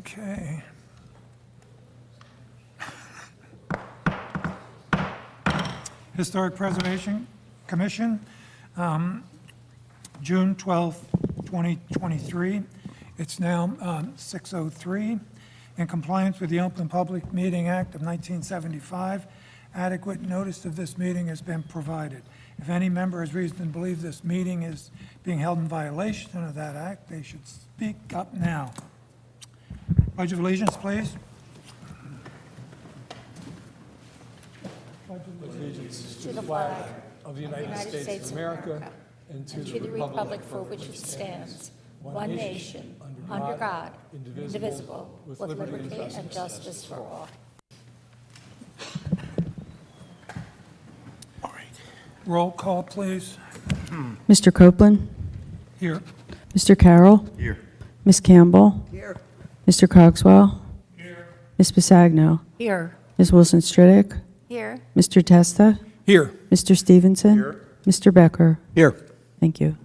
Okay. Historic Preservation Commission, June 12th, 2023. It's now 6:03. In compliance with the Open Public Meeting Act of 1975, adequate notice of this meeting has been provided. If any member has reason to believe this meeting is being held in violation of that act, they should speak up now. Pledge of allegiance, please. To the flag of the United States of America and to the republic for which it stands, one nation, under God, indivisible, with liberty and justice for all. Roll call, please. Mr. Copeland? Here. Mr. Carroll? Here. Ms. Campbell? Here. Mr. Cogswell? Here. Ms. Bisagno? Here. Ms. Wilson-Stridick? Here. Mr. Testa? Here. Mr. Stevenson? Here. Mr. Becker? Here. Thank you.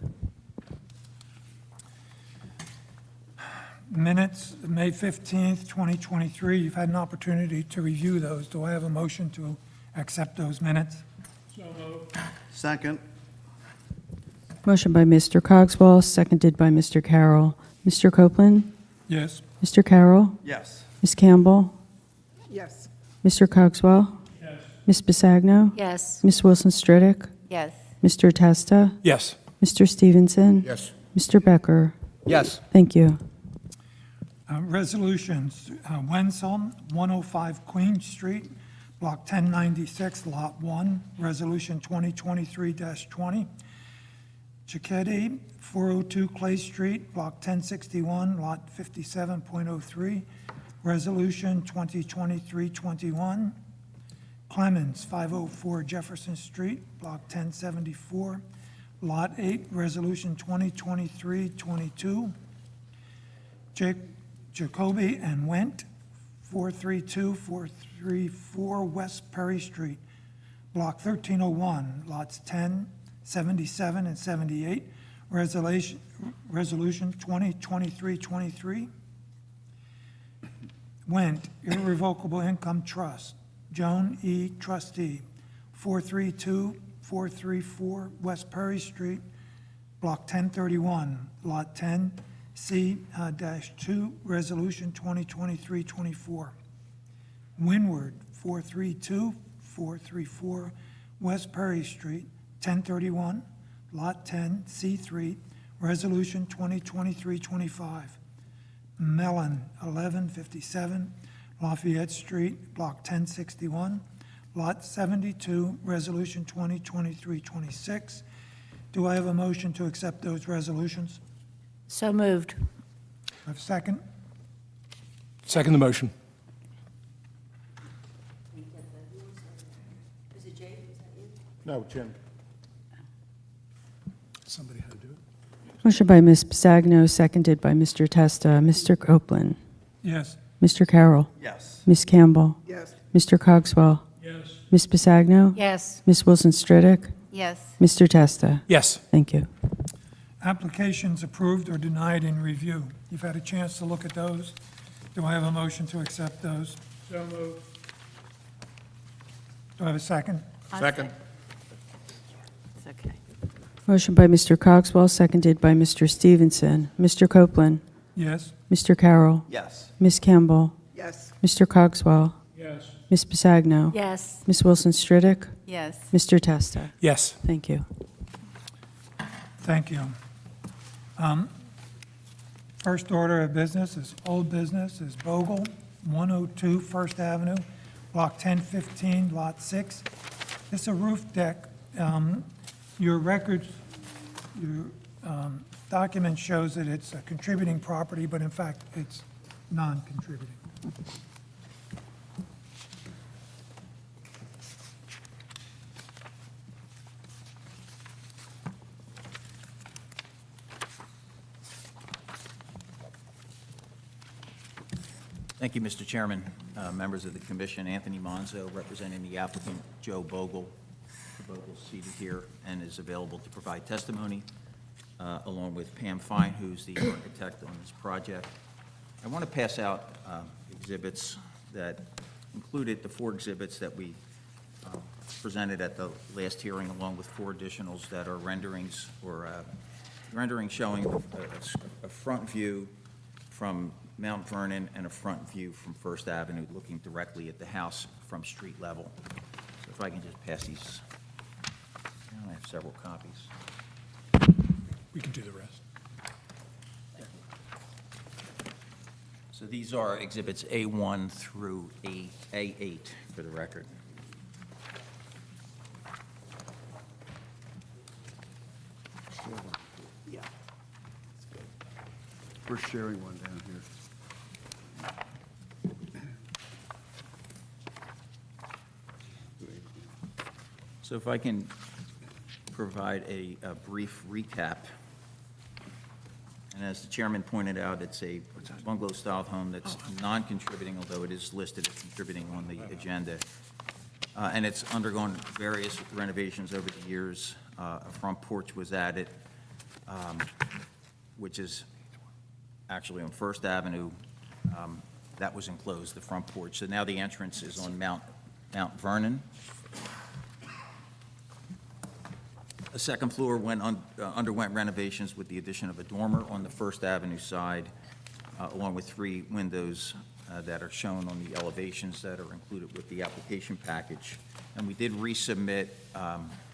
Minutes, May 15th, 2023. You've had an opportunity to review those. Do I have a motion to accept those minutes? Second. Motion by Mr. Cogswell, seconded by Mr. Carroll. Mr. Copeland? Yes. Mr. Carroll? Yes. Ms. Campbell? Yes. Mr. Cogswell? Yes. Ms. Bisagno? Yes. Ms. Wilson-Stridick? Yes. Mr. Testa? Yes. Mr. Stevenson? Yes. Mr. Becker? Yes. Thank you. Resolutions, Wenzel, 105 Queen Street, Block 1096, Lot 1, Resolution 2023-20. Chiquetti, 402 Clay Street, Block 1061, Lot 57.03, Resolution 2023-21. Clemens, 504 Jefferson Street, Block 1074, Lot 8, Resolution 2023-22. Jacoby and Went, 432-434 West Perry Street, Block 1301, Lots 10, 77, and 78, Resolution 2023-23. Went, Irrevocable Income Trust, Joan E. Trustee, 432-434 West Perry Street, Block 1031, Lot 10, C-2, Resolution 2023-24. Windward, 432-434 West Perry Street, 1031, Lot 10, C3, Resolution 2023-25. Mellon, 1157 Lafayette Street, Block 1061, Lot 72, Resolution 2023-26. Do I have a motion to accept those resolutions? So moved. Do I have a second? Second the motion. No, Jim. Somebody had to do it. Motion by Ms. Bisagno, seconded by Mr. Testa. Mr. Copeland? Yes. Mr. Carroll? Yes. Ms. Campbell? Yes. Mr. Cogswell? Yes. Ms. Bisagno? Yes. Ms. Wilson-Stridick? Yes. Mr. Testa? Yes. Thank you. Applications approved or denied in review. You've had a chance to look at those. Do I have a motion to accept those? So moved. Do I have a second? Second. It's okay. Motion by Mr. Cogswell, seconded by Mr. Stevenson. Mr. Copeland? Yes. Mr. Carroll? Yes. Ms. Campbell? Yes. Mr. Cogswell? Yes. Ms. Bisagno? Yes. Ms. Wilson-Stridick? Yes. Mr. Testa? Yes. Thank you. Thank you. First order of business is old business is Bogle, 102 First Avenue, Block 1015, Lot 6. It's a roof deck. Your records, your document shows that it's a contributing property, but in fact, it's non-contributing. Thank you, Mr. Chairman. Members of the commission, Anthony Monzo, representing the applicant Joe Bogle. Mr. Bogle is seated here and is available to provide testimony, along with Pam Fine, who's the architect on this project. I want to pass out exhibits that included the 4 exhibits that we presented at the last hearing, along with 4 additionals that are renderings or renderings showing a front view from Mount Vernon and a front view from First Avenue, looking directly at the house from street level. So if I can just pass these, I have several copies. We can do the rest. So these are exhibits A1 through A8 for the record. Yeah. We're sharing one down here. So if I can provide a brief recap. And as the chairman pointed out, it's a bungalow-style home that's non-contributing, although it is listed as contributing on the agenda. And it's undergone various renovations over the years. A front porch was added, which is actually on First Avenue. That was enclosed, the front porch. So now the entrance is on Mount Vernon. The second floor underwent renovations with the addition of a dormer on the First Avenue side, along with 3 windows that are shown on the elevations that are included with the application package. And we did resubmit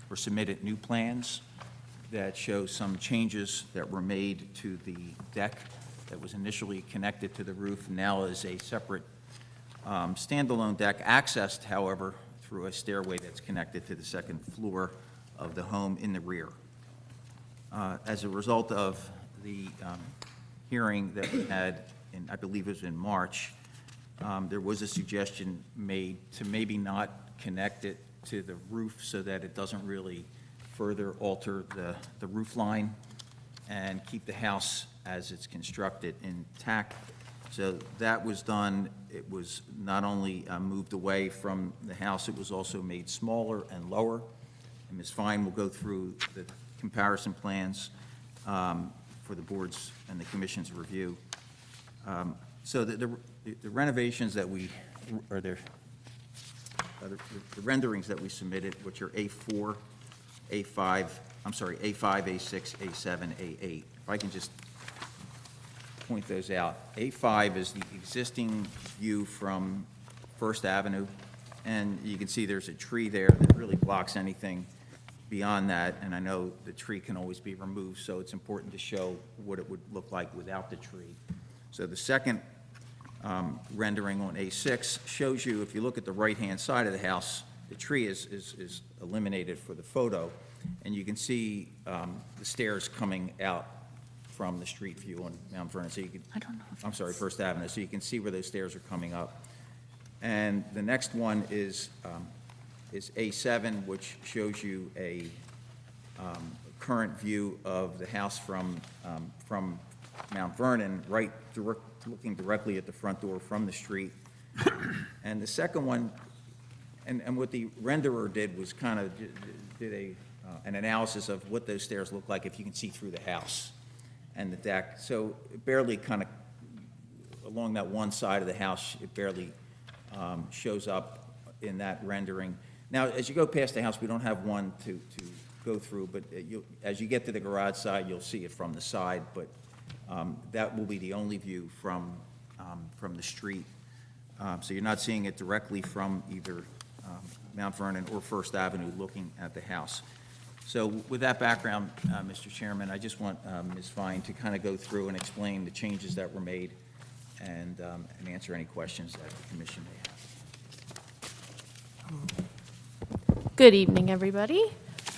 or submitted new plans that show some changes that were made to the deck that was initially connected to the roof, now is a separate standalone deck, accessed, however, through a stairway that's connected to the second floor of the home in the rear. As a result of the hearing that we had, I believe it was in March, there was a suggestion made to maybe not connect it to the roof so that it doesn't really further alter the roof line and keep the house as it's constructed intact. So that was done. It was not only moved away from the house, it was also made smaller and lower. And Ms. Fine will go through the comparison plans for the board's and the commission's review. So the renovations that we, or the renderings that we submitted, which are A4, A5, A6, A7, A8. If I can just point those out. A5 is the existing view from First Avenue, and you can see there's a tree there that really blocks anything beyond that, and I know the tree can always be removed, so it's important to show what it would look like without the tree. So the second rendering on A6 shows you, if you look at the right-hand side of the house, the tree is eliminated for the photo, and you can see the stairs coming out from the street view on Mount Vernon. So you can, I'm sorry, First Avenue, so you can see where those stairs are coming up. And the next one is A7, which shows you a current view of the house from Mount Vernon, looking directly at the front door from the street. And the second one, and what the renderer did was kind of did an analysis of what those stairs look like if you can see through the house and the deck. So it barely kind of, along that one side of the house, it barely shows up in that rendering. Now, as you go past the house, we don't have one to go through, but as you get to the garage side, you'll see it from the side, but that will be the only view from the street. So you're not seeing it directly from either Mount Vernon or First Avenue looking at the house. So with that background, Mr. Chairman, I just want Ms. Fine to kind of go through and explain the changes that were made and answer any questions that the commission may have. Good evening, everybody.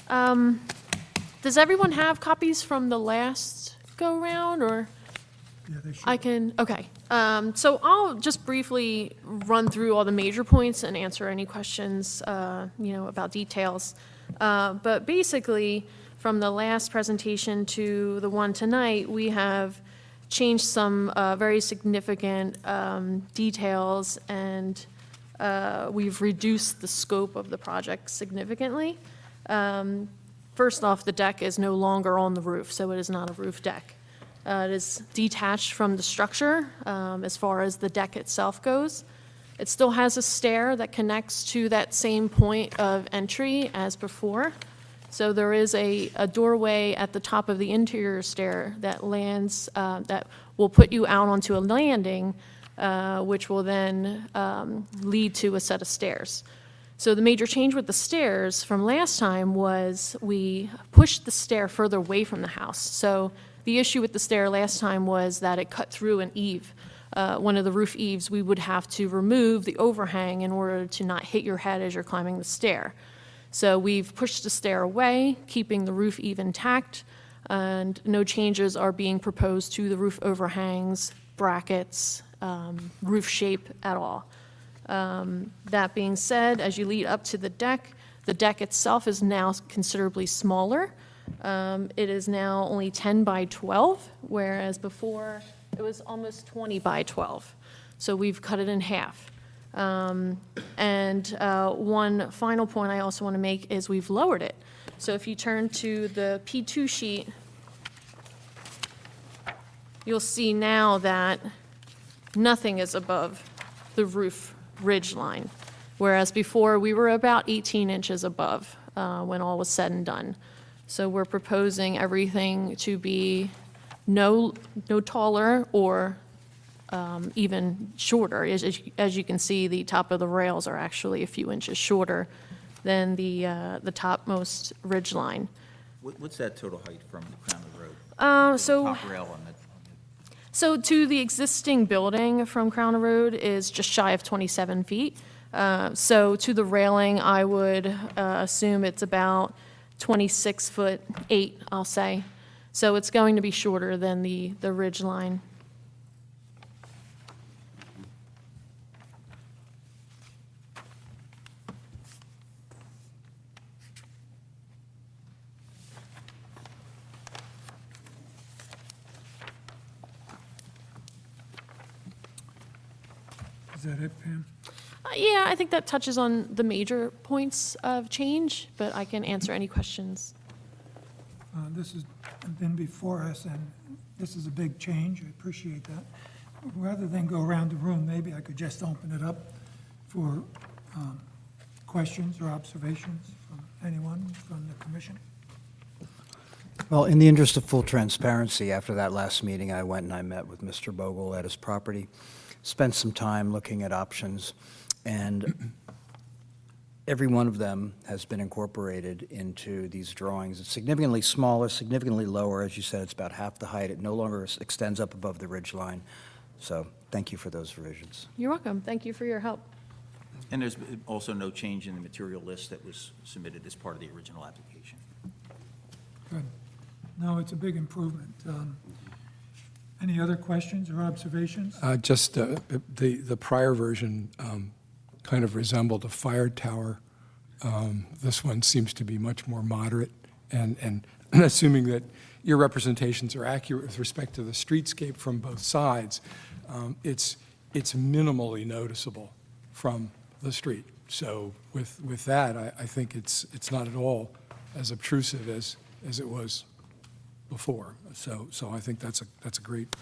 Does everyone have copies from the last go-round, or? Yeah, they should. I can, okay. So I'll just briefly run through all the major points and answer any questions, about details. But basically, from the last presentation to the one tonight, we have changed some very significant details, and we've reduced the scope of the project significantly. First off, the deck is no longer on the roof, so it is not a roof deck. It is detached from the structure as far as the deck itself goes. It still has a stair that connects to that same point of entry as before. So there is a doorway at the top of the interior stair that lands, that will put you out onto a landing, which will then lead to a set of stairs. So the major change with the stairs from last time was we pushed the stair further away from the house. So the issue with the stair last time was that it cut through an eave. One of the roof eaves, we would have to remove the overhang in order to not hit your head as you're climbing the stair. So we've pushed the stair away, keeping the roof eave intact, and no changes are being proposed to the roof overhangs, brackets, roof shape at all. That being said, as you lead up to the deck itself is now considerably smaller. It is now only 10 by 12, whereas before it was almost 20 by 12. So we've cut it in half. And one final point I also want to make is we've lowered it. So if you turn to the P2 sheet, you'll see now that nothing is above the roof ridge line, whereas before we were about 18 inches above when all was said and done. So we're proposing everything to be no taller or even shorter. As you can see, the top of the rails are actually a few inches shorter than the topmost ridge line. What's that total height from the crown of the road? So Top rail on the, So to the existing building from Crown Road is just shy of 27 feet. So to the railing, I would assume it's about 26'8", I'll say. So it's going to be shorter than the ridge line. Is that it, Pam? Yeah, I think that touches on the major points of change, but I can answer any questions. This has been before us, and this is a big change. I appreciate that. Rather than go around the room, maybe I could just open it up for questions or observations from anyone from the commission. Well, in the interest of full transparency, after that last meeting, I went and I met with Mr. Bogle at his property, spent some time looking at options, and every one of them has been incorporated into these drawings. It's significantly smaller, significantly lower. As you said, it's about half the height. It no longer extends up above the ridge line. So thank you for those revisions. You're welcome. Thank you for your help. and there's also no change in the material list that was submitted as part of the original application. Good. No, it's a big improvement. Any other questions or observations? Just the prior version kind of resembled a fire tower. This one seems to be much more moderate, and assuming that your representations are accurate with respect to the streetscape from both sides, it's minimally noticeable from the street. So with that, I think it's not at all as obtrusive as it was before. So I think that's a great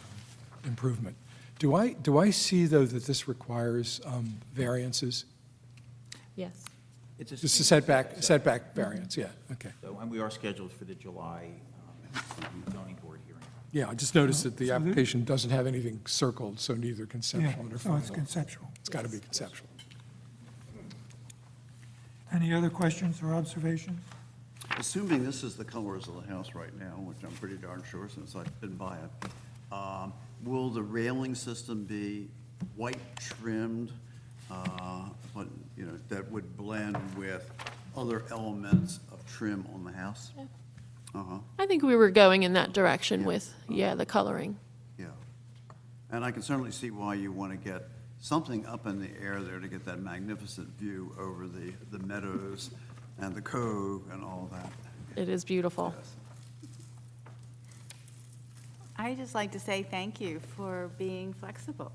improvement. Do I see, though, that this requires variances? Yes. It's Just a setback variance, yeah, okay. So, and we are scheduled for the July zoning board hearing. Yeah, I just noticed that the application doesn't have anything circled, so neither Yeah, conceptual nor so it's final. conceptual. It's got to be conceptual. Any other questions or observations? Assuming this is the colors of the house right now, which I'm pretty darn sure since I've been by it, will the railing system be white trimmed, but, that would blend with other elements of trim on the house? Uh-huh, I think we were going in that direction with, the coloring. yeah. And I can certainly see why you want to get something up in the air there to get that magnificent view over the meadows and the cove and all that. It is beautiful. Yes. I'd just like to say thank you for being flexible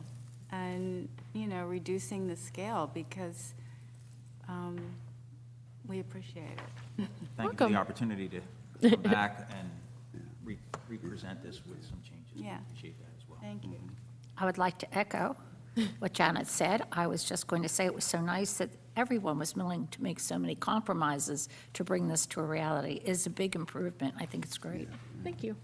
and, reducing the scale because we appreciate it. Thank you for Welcome. the opportunity to come back and re-present this with some changes. Yeah. Appreciate that as well. Thank you. I would like to echo what Janet said. I was just going to say it was so nice that everyone was willing to make so many compromises to bring this to a reality. It is a big improvement. I think it's great. Thank you.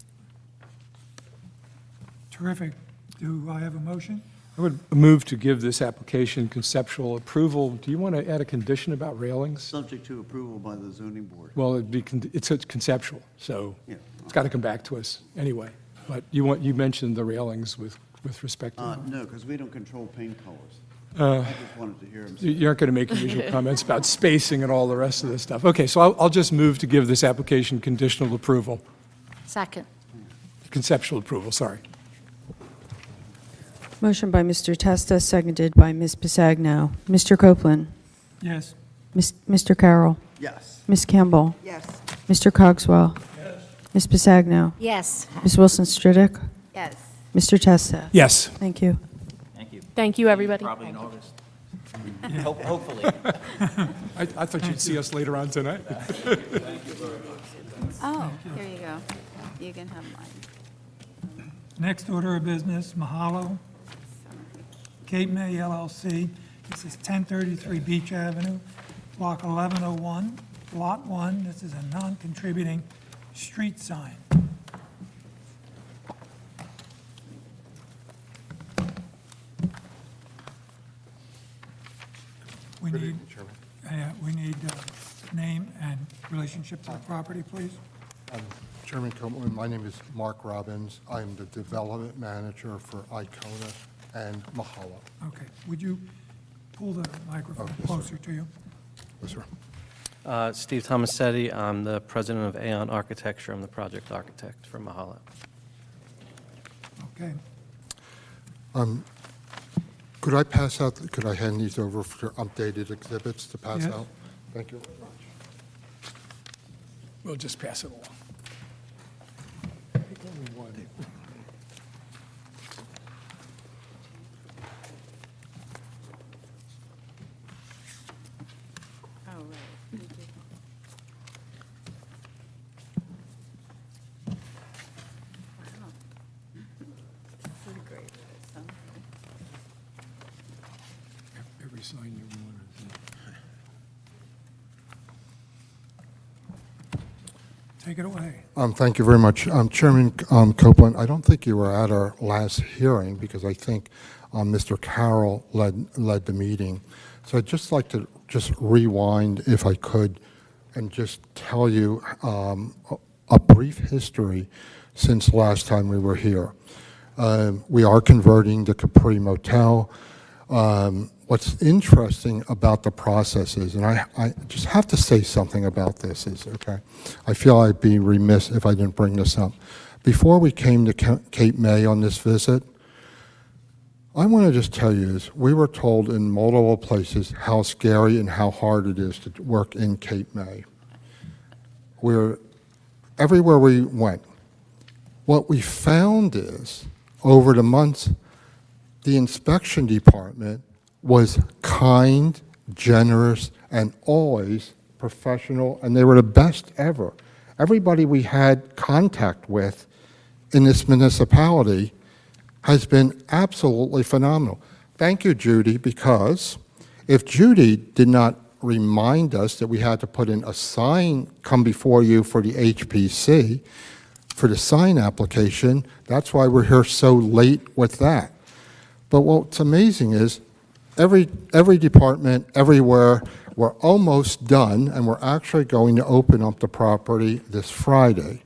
Terrific. Do I have a motion? I would move to give this application conceptual approval. Do you want to add a condition about railings? Subject to approval by the zoning board. Well, it's conceptual, so Yeah. it's got to come back to us anyway. But you mentioned the railings with respect to them. No, because we don't control paint colors. I just wanted to hear him say. You aren't going to make your usual comments about spacing and all the rest of this stuff. Okay, so I'll just move to give this application conditional approval, Second. conceptual approval, sorry. Motion by Mr. Testa, seconded by Ms. Pasagno. Mr. Copeland? Yes. Mr. Carroll? Yes. Ms. Campbell? Yes. Mr. Cogswell? Ms. Pasagno? Yes. Ms. Wilson Stridick? Yes. Mr. Testa? Yes. Thank you. Thank you. Thank you, everybody. Probably in August. Hopefully. I thought you'd see us later on tonight. Oh, here you go. You can have mine. Next order of business, Mahalo, Cape May LLC. This is 1033 Beach Avenue, Block 1101, Lot 1. This is a non-contributing street sign. We need name and relationship to the property, please. Chairman Copeland, my name is Mark Robbins. I'm the development manager for Icona and Mahalo. Okay, would you pull the microphone Oh, yes, sir. closer to you? Yes, sir. Steve Tomasetti, I'm the president of Aon Architecture. I'm the project architect for Mahalo. Okay. Could I pass out, could I hand these over for updated exhibits to pass Yes. out? Thank you very much. We'll just pass it along. Oh, right. You did. Wow. This is great. Every sign you want. Take it away. Thank you very much. Chairman Copeland, I don't think you were at our last hearing because I think Mr. Carroll led the meeting. So I'd just like to just rewind, if I could, and just tell you a brief history since last time we were here. We are converting the Capri Motel. What's interesting about the process is, and I just have to say something about this, is, okay, I feel I'd be remiss if I didn't bring this up. Before we came to Cape May on this visit, I want to just tell you is we were told in multiple places how scary and how hard it is to work in Cape May. Everywhere we went, what we found is, over the months, the inspection department was kind, generous, and always professional, and they were the best ever. Everybody we had contact with in this municipality has been absolutely phenomenal. Thank you, Judy, because if Judy did not remind us that we had to put in a sign, come before you for the HPC, for the sign application, that's why we're here so late with that. But what's amazing is every department, everywhere, we're almost done, and we're actually going to open up the property this Friday.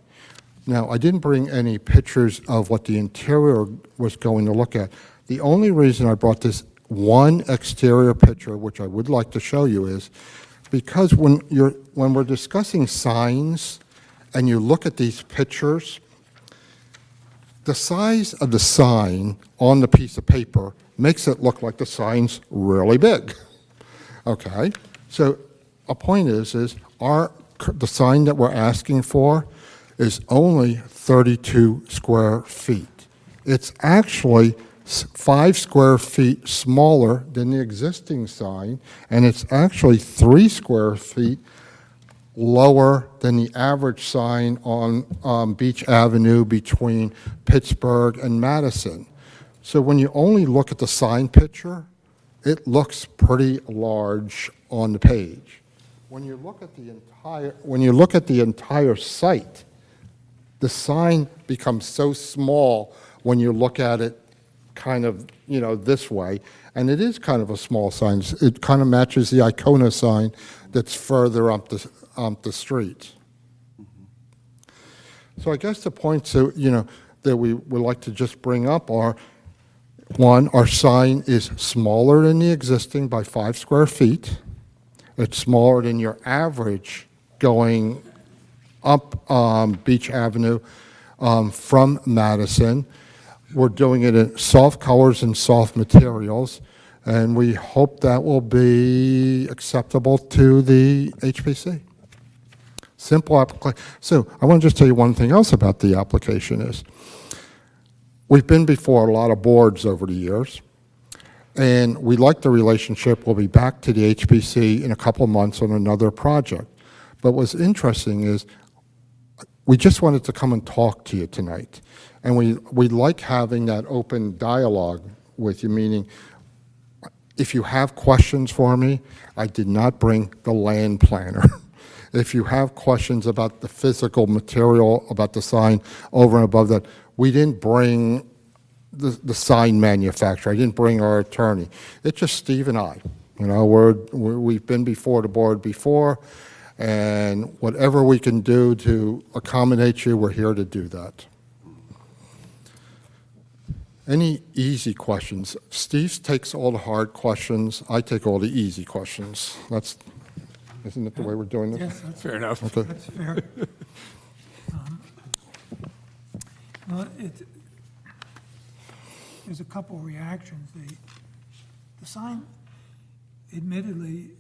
Now, I didn't bring any pictures of what the interior was going to look at. The only reason I brought this one exterior picture, which I would like to show you, is because when we're discussing signs and you look at these pictures, the size of the sign on the piece of paper makes it look like the sign's really big. Okay, so a point is the sign that we're asking for is only 32 square feet. It's actually 5 square feet smaller than the existing sign, and it's actually 3 square feet lower than the average sign on Beach Avenue between Pittsburgh and Madison. So when you only look at the sign picture, it looks pretty large on the page. When you look at the entire site, the sign becomes so small when you look at it kind of, this way. And it is kind of a small sign. It kind of matches the Icona sign that's further up the street. So I guess the points that, that we would like to just bring up are, one, our sign is smaller than the existing by 5 square feet. It's smaller than your average going up Beach Avenue from Madison. We're doing it in soft colors and soft materials, and we hope that will be acceptable to the HPC. Simple application. So I want to just tell you one thing else about the application is, we've been before a lot of boards over the years, and we like the relationship. We'll be back to the HPC in a couple of months on another project. But what's interesting is, we just wanted to come and talk to you tonight. And we like having that open dialogue with you, meaning if you have questions for me, I did not bring the land planner. If you have questions about the physical material, about the sign over and above that, we didn't bring the sign manufacturer. I didn't bring our attorney. It's just Steve and I. We've been before the board before, and whatever we can do to accommodate you, we're here to do that. Any easy questions? Steve takes all the hard questions. I take all the easy questions. Isn't it the way we're doing this? Yes, that's Fair enough. Okay. That's fair. Well, there's a couple reactions. The sign, admittedly,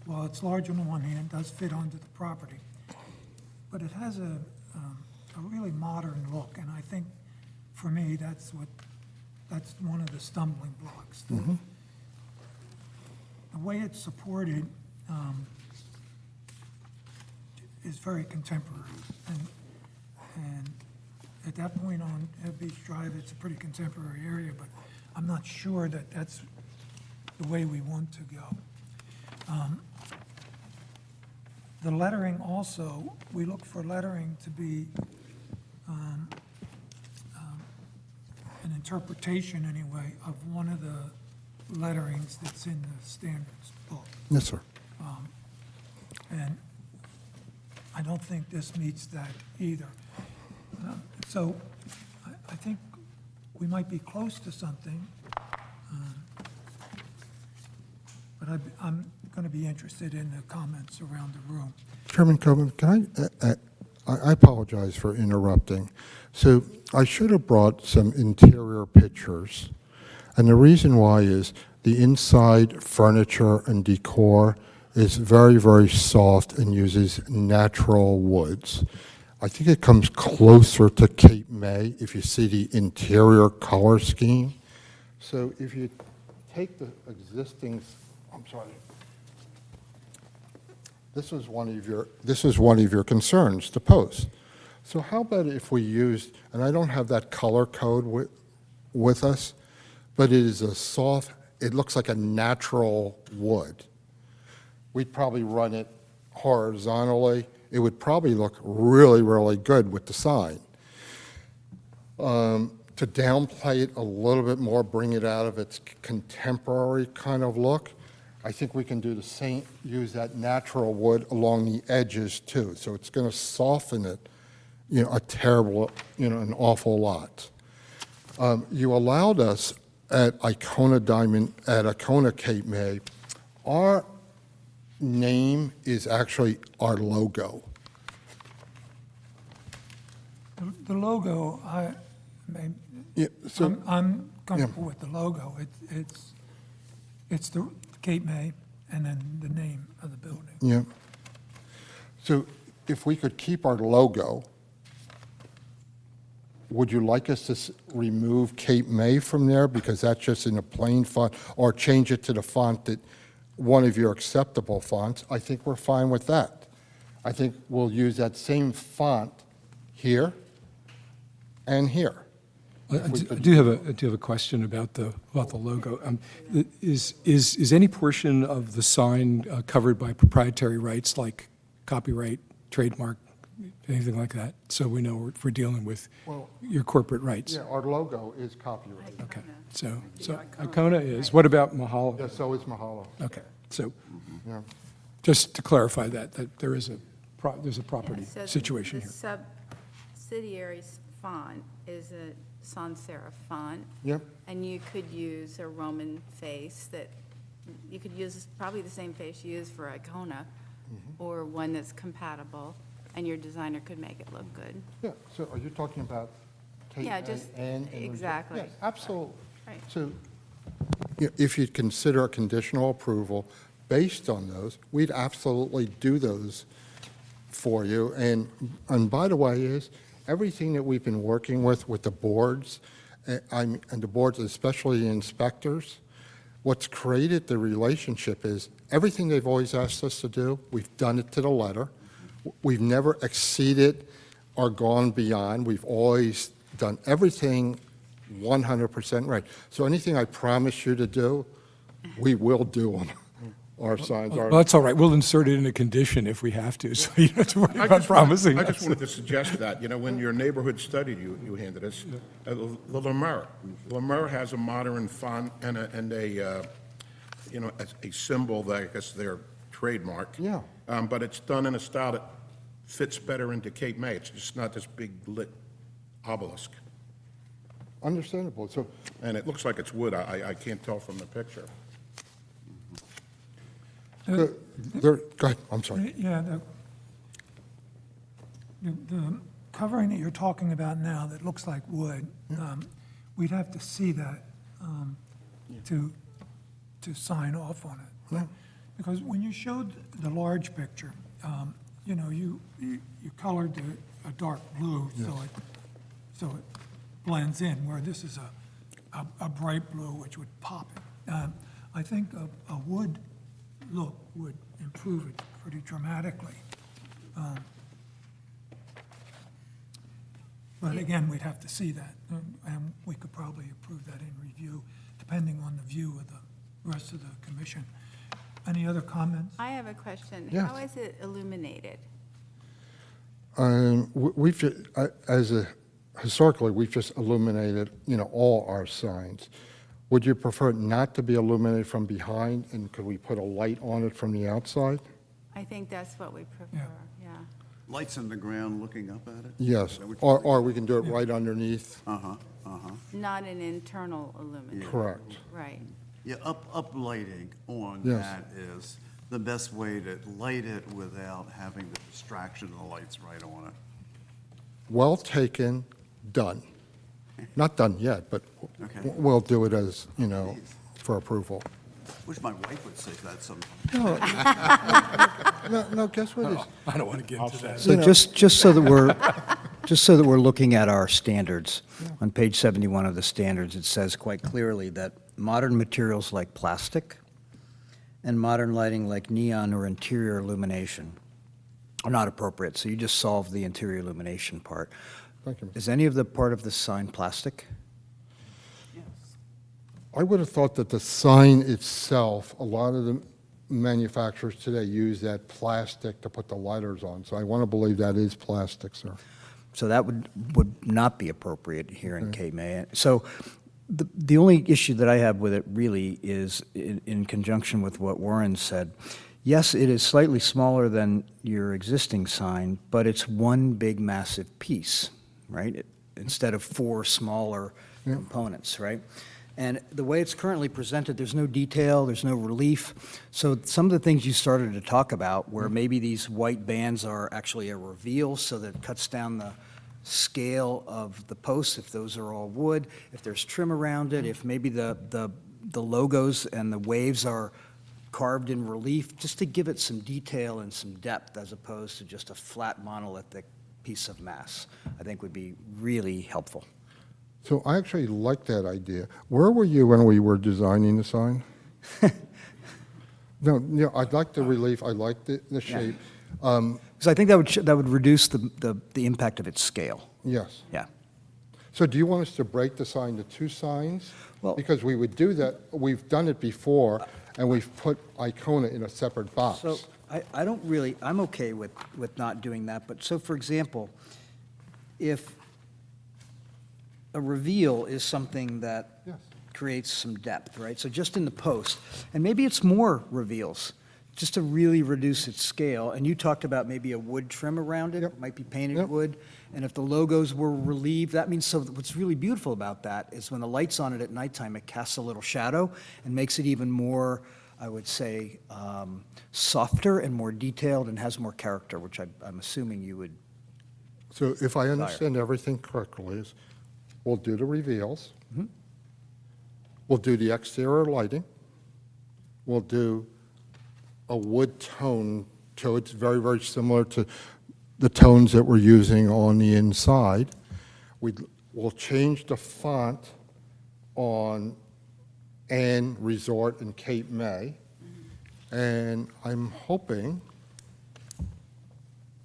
while it's large on the one hand, does fit onto the property, but it has a really modern look, and I think, for me, that's one of the stumbling blocks. The way it's supported is very contemporary, and at that point on Beach Drive, it's a pretty contemporary area, but I'm not sure that that's the way we want to go. The lettering also, we look for lettering to be an interpretation, anyway, of one of the letterings that's in the standards book. Yes, sir. And I don't think this meets that either. So I think we might be close to something, but I'm going to be interested in the comments around the room. Chairman Coben, can I apologize for interrupting. So I should have brought some interior pictures. And the reason why is the inside furniture and decor is very, very soft and uses natural woods. I think it comes closer to Cape May if you see the interior color scheme. So if you take the existing, I'm sorry, this was one of your concerns to post. So how about if we used, and I don't have that color code with us, but it is a soft, it looks like a natural wood. We'd probably run it horizontally. It would probably look really, really good with the sign. To downplay it a little bit more, bring it out of its contemporary kind of look, I think we can do the same, use that natural wood along the edges too. So it's going to soften it, an awful lot. You allowed us at Icona Cape May, our name is actually our logo. The logo, I'm comfortable with the logo. It's the Cape May and then the name of the building. Yeah. So if we could keep our logo, would you like us to remove Cape May from there because that's just in a plain font, or change it to the font that one of your acceptable fonts, I think we're fine with that. I think we'll use that same font here and here. I do have a question about the logo. Is any portion of the sign covered by proprietary rights, like copyright, trademark, anything like that? So we know if we're dealing with your corporate rights. Yeah, our logo is copyrighted. Okay, so Icona is. What about Mahalo? Yeah, so is Mahalo. Okay, so Yeah. just to clarify that there is there's a property So situation here. The subsidiary's font is a sans serif font. Yep. And you could use a Roman face that, you could use probably the same face you use for Icona, or one that's compatible, and your designer could make it look good. Yeah, so are you talking about Yeah, just- exactly. Yes, absolutely. Right. So if you'd consider a conditional approval based on those, we'd absolutely do those for you. And by the way is, everything that we've been working with the boards, and the boards, especially the inspectors, what's created the relationship is everything they've always asked us to do, we've done it to the letter. We've never exceeded or gone beyond. We've always done everything 100% right. So anything I promise you to do, we will do on our signs. Well, that's all right. We'll insert it in a condition if we have to, so you don't have to worry about promising I just us. wanted to suggest that, when your neighborhood study you handed us, the Lemur. Lemur has a modern font and a symbol that I guess their trademark. Yeah. But it's done in a style that fits better into Cape May. It's just not this big lit obelisk. Understandable. So And it looks like it's wood. I can't tell from the picture. go ahead, I'm sorry. Yeah, the covering that you're talking about now that looks like wood, we'd have to see that to sign off on it. Yeah. Because when you showed the large picture, you colored a dark blue, so it blends in, where this is a bright blue, which would pop it. I think a wood look would improve it pretty dramatically. But again, we'd have to see that, and we could probably approve that in review, depending on the view of the rest of the commission. Any other comments? I have a question. Yes. How is it illuminated? Historically, we've just illuminated, all our signs. Would you prefer it not to be illuminated from behind, and could we put a light on it from the outside? I think that's what we prefer, yeah. Lights in the ground looking up at it? Yes, Is that what or we can do it right underneath. Not an internal illumination. Correct. Right. Yeah, uplighting on Yes. that is the best way to light it without having the distraction of the lights right on it. Well taken, done. Not done yet, but Okay. we'll do it as, for approval. Wish my wife would say that sometime. No, guess what is, I don't want to get into that. So just so that we're looking at our standards, on page 71 of the standards, it says quite clearly that modern materials like plastic and modern lighting like neon or interior illumination are not appropriate. So you just solved the interior illumination part. thank you. Is any of the part of the sign plastic? I would have thought that the sign itself, a lot of the manufacturers today use that plastic to put the lighters on. So I want to believe that is plastic, sir. So that would not be appropriate here in Cape May. So the only issue that I have with it really is in conjunction with what Warren said. Yes, it is slightly smaller than your existing sign, but it's one big massive piece, right? Instead of four smaller components, right? And the way it's currently presented, there's no detail, there's no relief. So some of the things you started to talk about, where maybe these white bands are actually a reveal, so that it cuts down the scale of the posts, if those are all wood, if there's trim around it, if maybe the logos and the waves are carved in relief, just to give it some detail and some depth, as opposed to just a flat monolithic piece of mass, I think would be really helpful. So I actually like that idea. Where were you when we were designing the sign? No, I'd like the relief, I like the shape. Because I think that would reduce the impact of its scale. Yes. Yeah. So do you want us to break the sign to two signs? Well- Because we would do that, we've done it before, and we've put Icona in a separate box. So I don't really, I'm okay with not doing that, but so for example, if a reveal is something that Yes. creates some depth, right? So just in the post, and maybe it's more reveals, just to really reduce its scale. And you talked about maybe a wood trim around it, Yep. it might be painted Yep. wood. And if the logos were relieved, that means, so what's really beautiful about that is when the light's on it at nighttime, it casts a little shadow and makes it even more, I would say, softer and more detailed and has more character, which I'm assuming you would. So if I understand everything correctly, is we'll do the reveals. Mhm. We'll do the exterior lighting. We'll do a wood tone, so it's very, very similar to the tones that we're using on the inside. We'll change the font on Ann Resort and Cape May. And I'm hoping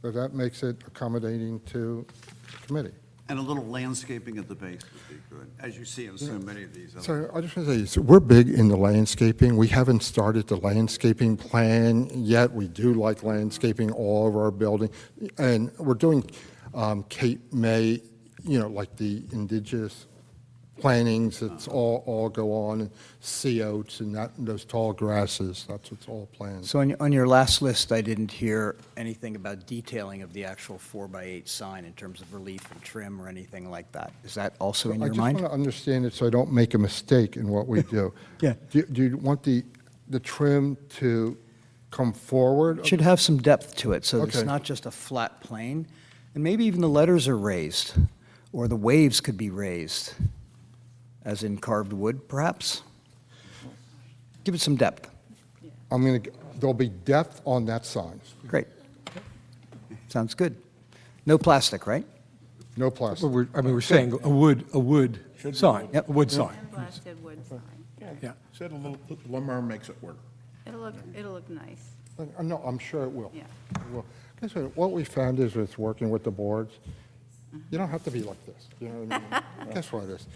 that makes it accommodating to the committee. And a little landscaping at the base would be good, as you see in so many of these. other- So I just want to say, so we're big in the landscaping. We haven't started the landscaping plan yet. We do like landscaping all of our building. And we're doing Cape May, like the indigenous plantings, it's all go on, and sea oats and those tall grasses, that's what's all planned. So on your last list, I didn't hear anything about detailing of the actual 4x8 sign in terms of relief and trim or anything like that. Is that also in I your just mind? want to understand it so I don't make a mistake in what we do. Yeah. Do you want the trim to come forward? It should have some depth to it, so it's Okay. not just a flat plane. And maybe even the letters are raised, or the waves could be raised, as in carved wood, perhaps? Give it some depth. There'll be depth on that sign, Great. Sounds good. No plastic, right? no plastic. Well, we're saying a wood sign, a Yep. wood sign. Blasted wood sign. Yeah. Said a little, Lamar makes it work. It'll look nice, No, I'm sure it will. yeah. It will. Guess what we found is with working with the boards, you don't have to be like this, you know what I mean? Guess what it is?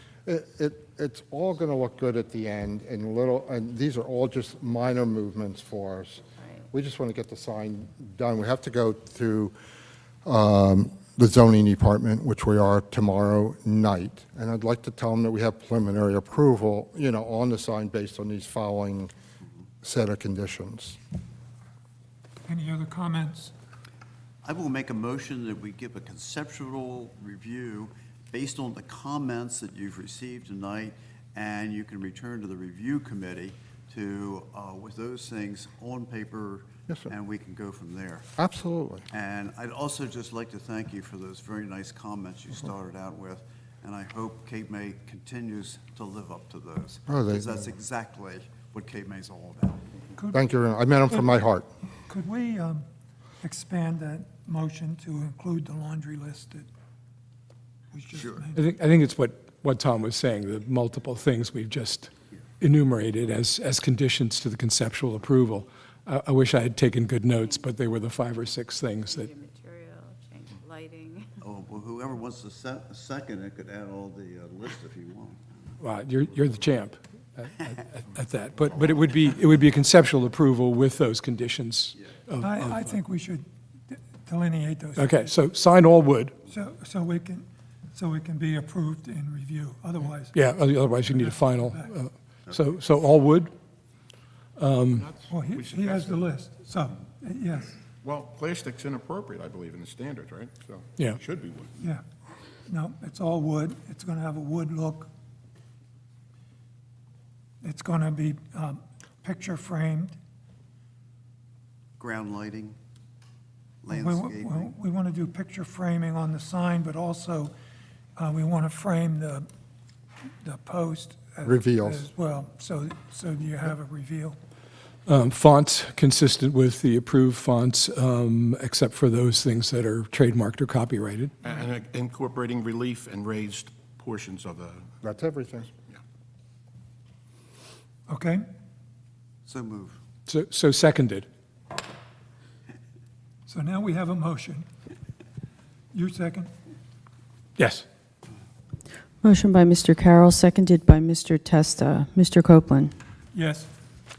It's all going to look good at the end, and these are all just minor movements for us. Right. We just want to get the sign done. We have to go through the zoning department, which we are tomorrow night, and I'd like to tell them that we have preliminary approval, on the sign based on these following set of conditions. Any other comments? I will make a motion that we give a conceptual review based on the comments that you've received tonight, and you can return to the review committee with those things on paper, Yes, sir. and we can go from there. Absolutely. And I'd also just like to thank you for those very nice comments you started out with, and I hope Cape May continues to live up to those. Oh, they- Because that's exactly what Cape May's all about. Thank you. I meant them from my heart. Could we expand that motion to include the laundry list that was just made? I think it's what Tom was saying, the multiple things we've just enumerated as conditions to the conceptual approval. I wish I had taken good notes, but they were the 5 or 6 things that, Change of material, change of lighting. Oh, well, whoever wants to second it could add all the list if you want. well, you're the champ at that. But it would be a conceptual approval with those conditions. I think we should delineate those. Okay, so sign all wood. So we can be approved in review. Otherwise, Yeah, otherwise you need a final. So all wood? well, he has the list, so, yes, Well, plastic's inappropriate, I believe, in the standards, right? So Yeah. it should be wood. yeah. No, it's all wood. It's going to have a wood look. It's going to be picture framed. Ground lighting, We landscaping. want to do picture framing on the sign, but also we want to frame the post Reveals. as well, so you have a reveal. Fonts consistent with the approved fonts, except for those things that are trademarked or copyrighted. And incorporating relief and raised portions of the, That's everything. Okay? So move. So seconded. So now we have a motion. You second? Yes. Motion by Mr. Carroll, seconded by Mr. Testa. Mr. Copeland. Yes.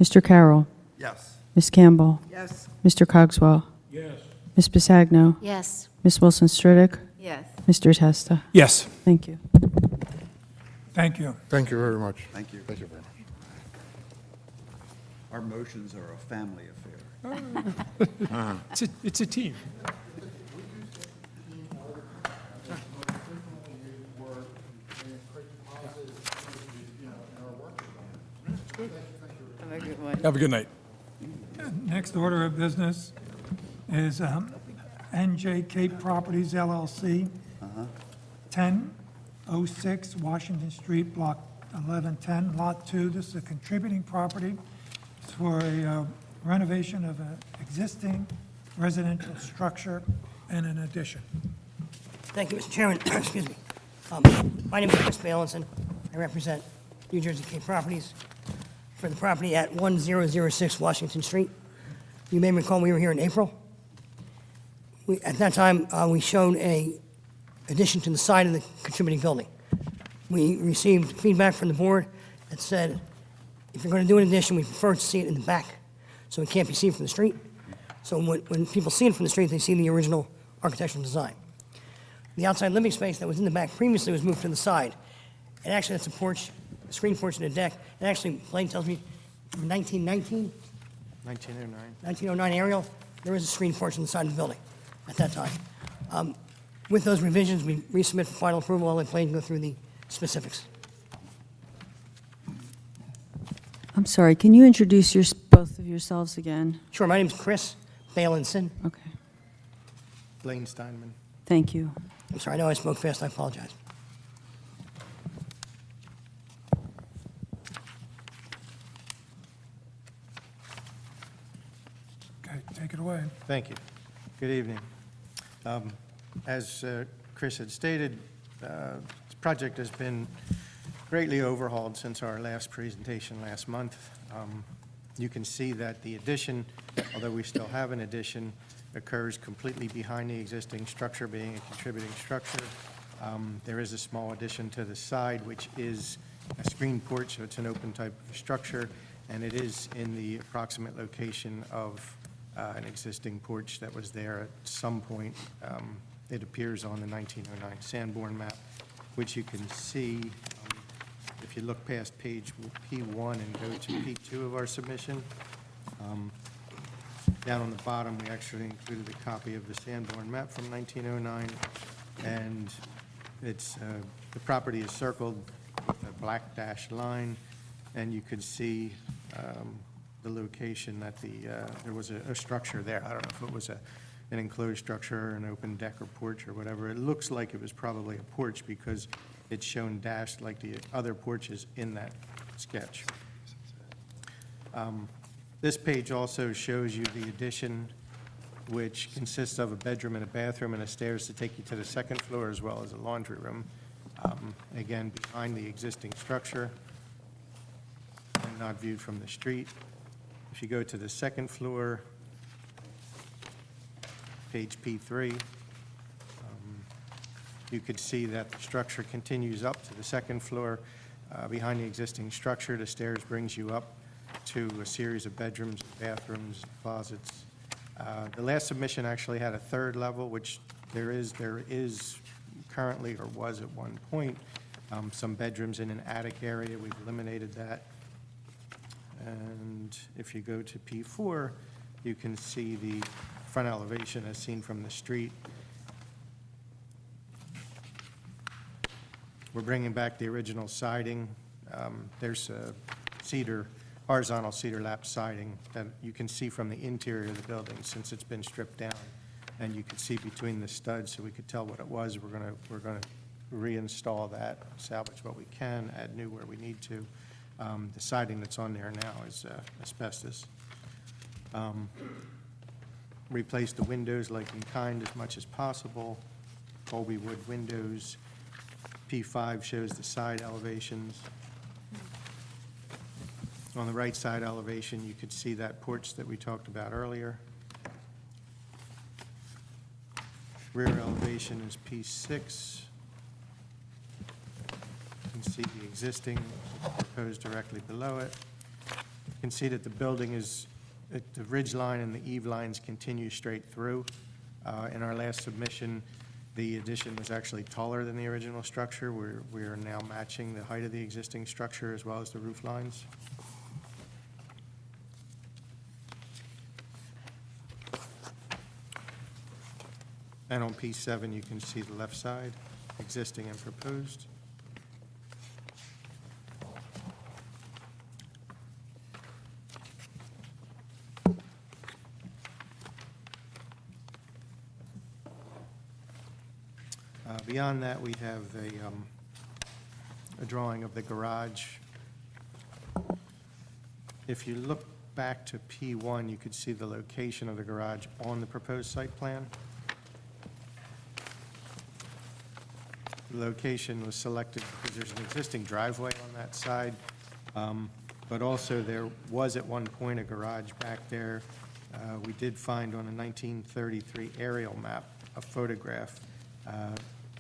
Mr. Carroll. Yes. Ms. Campbell. Yes. Mr. Cogswell. Yes. Ms. Bisagno. Yes. Ms. Wilson Stridick. Yes. Mr. Testa. Yes. Thank you. Thank you. Thank you very much. Thank you. Thank you very much. Our motions are a family affair. It's a team. Have a good one. Have a good night. Next order of business is NJ Cape Properties LLC, 1006 Washington Street, Block 1110, Lot 2. This is a contributing property. It's for a renovation of an existing residential structure and an addition. Thank you, Mr. Chairman. Excuse me. My name is Chris Balinson. I represent New Jersey Cape Properties for the property at 1006 Washington Street. You may recall we were here in April. At that time, we showed a addition to the side of the contributing building. We received feedback from the board that said, if you're going to do an addition, we prefer to see it in the back, so it can't be seen from the street. So when people see it from the street, they see the original architectural design. The outside living space that was in the back previously was moved to the side. And actually, that's a porch, a screen porch and a deck. And actually, Blaine tells me from 1919, 1909 aerial, there is a screen porch on the side of the building at that time. With those revisions, we resubmit for final approval. I'll let Blaine go through the specifics. I'm sorry, can you introduce both of yourselves again? Sure, my name is Chris Balinson. Okay, Blaine Steinman. thank you. I'm sorry, I know I spoke fast. I apologize. Okay, take it away. Thank you. Good evening. As Chris had stated, this project has been greatly overhauled since our last presentation last month. You can see that the addition, although we still have an addition, occurs completely behind the existing structure, being a contributing structure. There is a small addition to the side, which is a screen porch, so it's an open type of structure, and it is in the approximate location of an existing porch that was there at some point. It appears on the 1909 Sanborn map, which you can see if you look past page P1 and go to P2 of our submission. Down on the bottom, we actually included a copy of the Sanborn map from 1909, and it's the property is circled with a black dashed line, and you could see the location that there was a structure there. I don't know if it was an enclosed structure, an open deck or porch or whatever. It looks like it was probably a porch because it's shown dashed like the other porches in that sketch. This page also shows you the addition, which consists of a bedroom and a bathroom and a stairs to take you to the second floor, as well as a laundry room. Again, behind the existing structure and not viewed from the street. If you go to the second floor, page P3, you could see that the structure continues up to the second floor. Behind the existing structure, the stairs brings you up to a series of bedrooms, bathrooms, closets. The last submission actually had a third level, which there is currently, or was at one point, some bedrooms in an attic area. We've eliminated that. And if you go to P4, you can see the front elevation as seen from the street. We're bringing back the original siding. There's a horizontal cedar lap siding that you can see from the interior of the building since it's been stripped down. And you can see between the studs, so we could tell what it was. We're gonna reinstall that, salvage what we can, add new where we need to. The siding that's on there now is asbestos. Replace the windows like in kind as much as possible. Colby wood windows. P5 shows the side elevations. On the right side elevation, you could see that porch that we talked about earlier. Rear elevation is P6. You can see the existing proposed directly below it. You can see that the building is, the ridge line and the eave lines continue straight through. In our last submission, the addition was actually taller than the original structure. We are now matching the height of the existing structure as well as the roof lines. And on P7, you can see the left side, existing and proposed. Beyond that, we have a drawing of the garage. If you look back to P1, you could see the location of the garage on the proposed site plan. The location was selected because there's an existing driveway on that side, but also there was at one point a garage back there. We did find on a 1933 aerial map a photograph.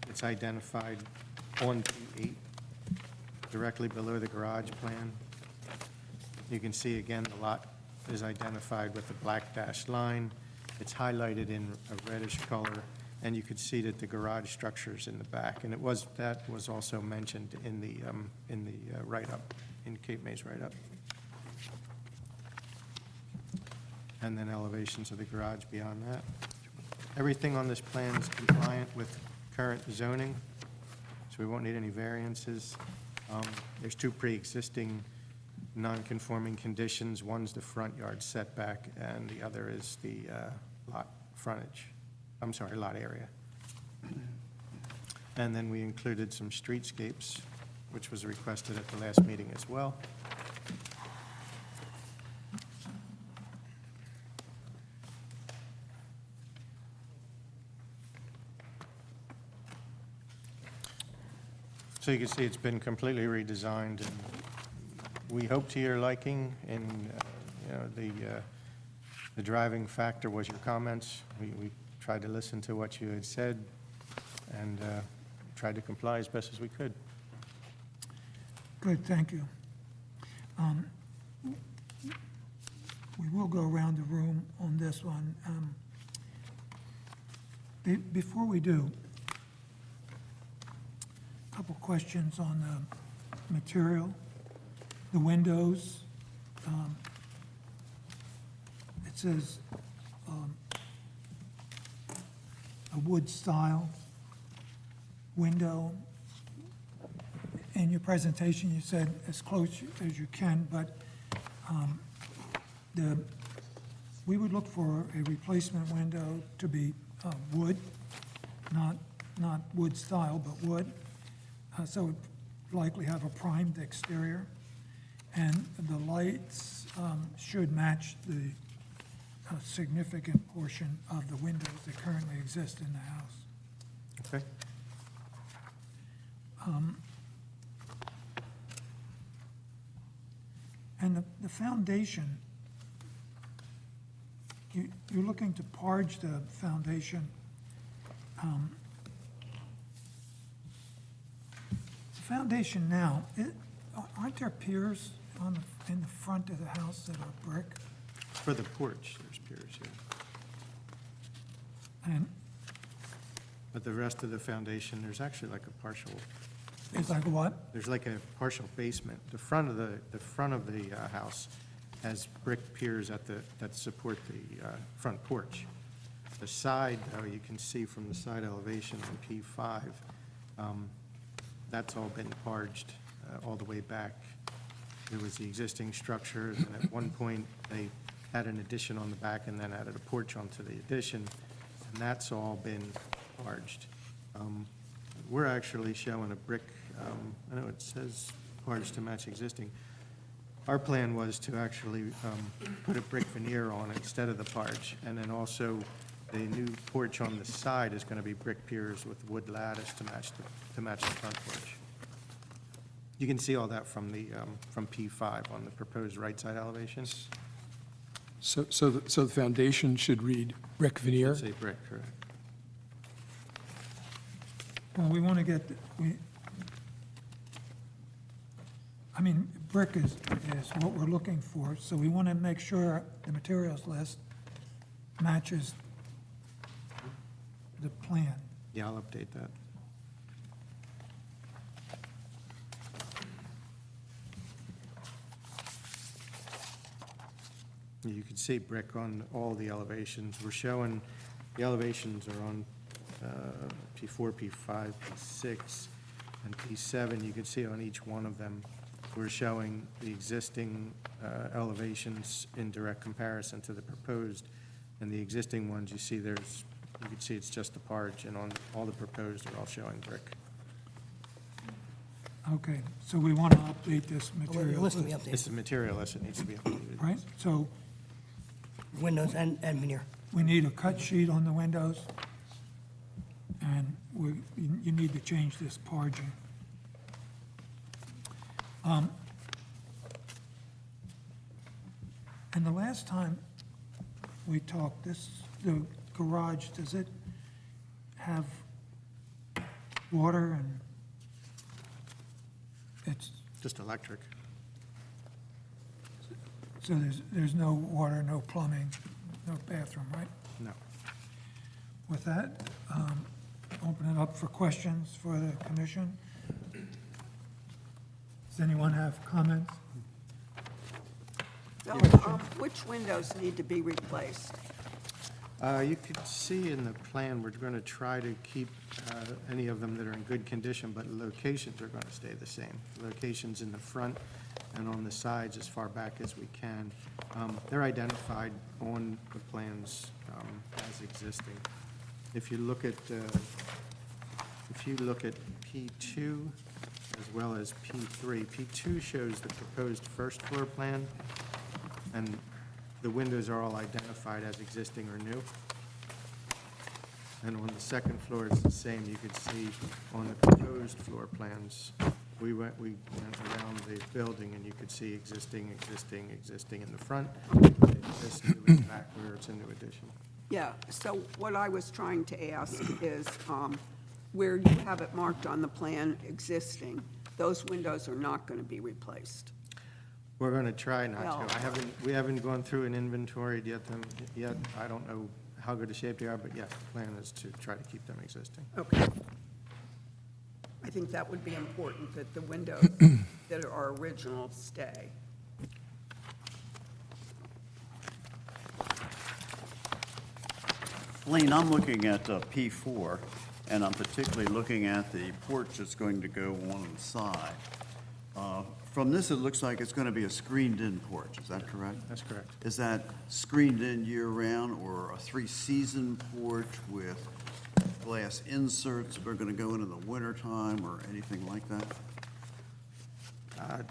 It's identified on P8, directly below the garage plan. You can see again the lot is identified with a black dashed line. It's highlighted in a reddish color, and you could see that the garage structure is in the back. And that was also mentioned in the write-up, in Cape May's write-up. And then elevations of the garage beyond that. Everything on this plan is compliant with current zoning, so we won't need any variances. There's two pre-existing non-conforming conditions. One's the front yard setback, and the other is the lot frontage. I'm sorry, lot area. And then we included some streetscapes, which was requested at the last meeting as well. So you can see it's been completely redesigned, and we hope to your liking. And the driving factor was your comments. We tried to listen to what you had said and tried to comply as best as we could. Good, thank you. We will go around the room on this one. Before we do, a couple questions on the material, the windows. It says a wood style window. In your presentation, you said as close as you can, but we would look for a replacement window to be wood, not wood style, but wood. So it would likely have a primed exterior. And the lights should match the significant portion of the windows that currently exist in the house. Okay. And the foundation, you're looking to parge the foundation. The foundation now, aren't there piers in the front of the house that are brick? For the porch, there's piers here. But the rest of the foundation, there's actually like a partial. It's like what? There's like a partial basement. The front of the house has brick piers that support the front porch. The side, though, you can see from the side elevation on P5, that's all been parged all the way back. There was the existing structure, and at one point, they had an addition on the back and then added a porch onto the addition, and that's all been parged. We're actually showing a brick, I know it says parged to match existing. Our plan was to actually put a brick veneer on it instead of the parge, and then also the new porch on the side is going to be brick piers with wood lattice to match the front porch. You can see all that from the, from P5 on the proposed right side elevations. So the foundation should read brick veneer? Say brick, correct. Well, we want to get, I mean, brick is what we're looking for, so we want to make sure the materials list matches the plan. Yeah, I'll update that. You can see brick on all the elevations. We're showing, the elevations are on P4, P5, P6, and P7. You can see on each one of them, we're showing the existing elevations in direct comparison to the proposed. And the existing ones, you see there's, you can see it's just the porch, and on all the proposed are all showing brick. Okay, so we want to update this Well, the material list will list, be It's updated, the material list that needs to be updated. right? So windows and veneer. we need a cut sheet on the windows, and you need to change this parging. And the last time we talked, the garage, does it have water and it's, Just electric. so there's no water, no plumbing, no bathroom, right? No. With that, open it up for questions for the commission. Does anyone have comments? So, which windows need to be replaced? You could see in the plan, we're going to try to keep any of them that are in good condition, but locations are going to stay the same. Locations in the front and on the sides as far back as we can. They're identified on the plans as existing. If you look at P2 as well as P3, P2 shows the proposed first floor plan, and the windows are all identified as existing or new. And on the second floor, it's the same. You could see on the proposed floor plans, we went around the building, and you could see existing in the front, this new in the back where it's a new addition. Yeah, so what I was trying to ask is, where you have it marked on the plan existing, those windows are not going to be replaced. We're going to try not Well- to. We haven't gone through and inventoried yet. I don't know how good a shape they are, but yes, the plan is to try to keep them existing. Okay. I think that would be important, that the windows that are original stay. Lane, I'm looking at P4, and I'm particularly looking at the porch that's going to go on the side. From this, it looks like it's going to be a screened-in porch, is that correct? That's correct. Is that screened in year-round, or a three-season porch with glass inserts that are going to go in the wintertime, or anything like that?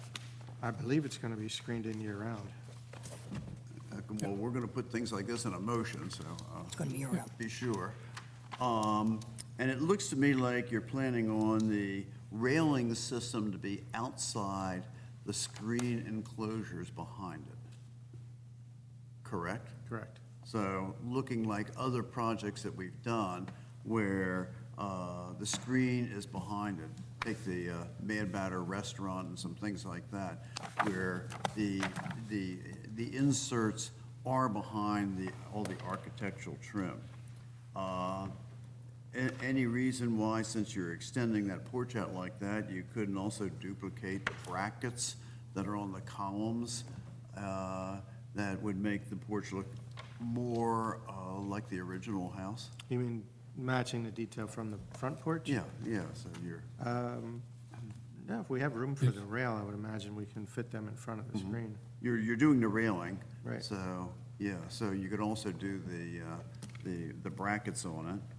I believe it's going to be screened in year-round. Well, we're going to put things like this in a motion, so. It's going to be year-round. Be sure. And it looks to me like you're planning on the railing system to be outside the screen enclosures behind it. Correct? Correct. So looking like other projects that we've done where the screen is behind it. Take the Mad Batter restaurant and some things like that, where the inserts are behind all the architectural trim. Any reason why, since you're extending that porch out like that, you couldn't also duplicate the brackets that are on the columns that would make the porch look more like the original house? You mean matching the detail from the front porch? Yeah, so you're, No, if we have room for the rail, I would imagine we can fit them in front of the screen. you're doing the railing. Right. So, yeah, so you could also do the brackets on it.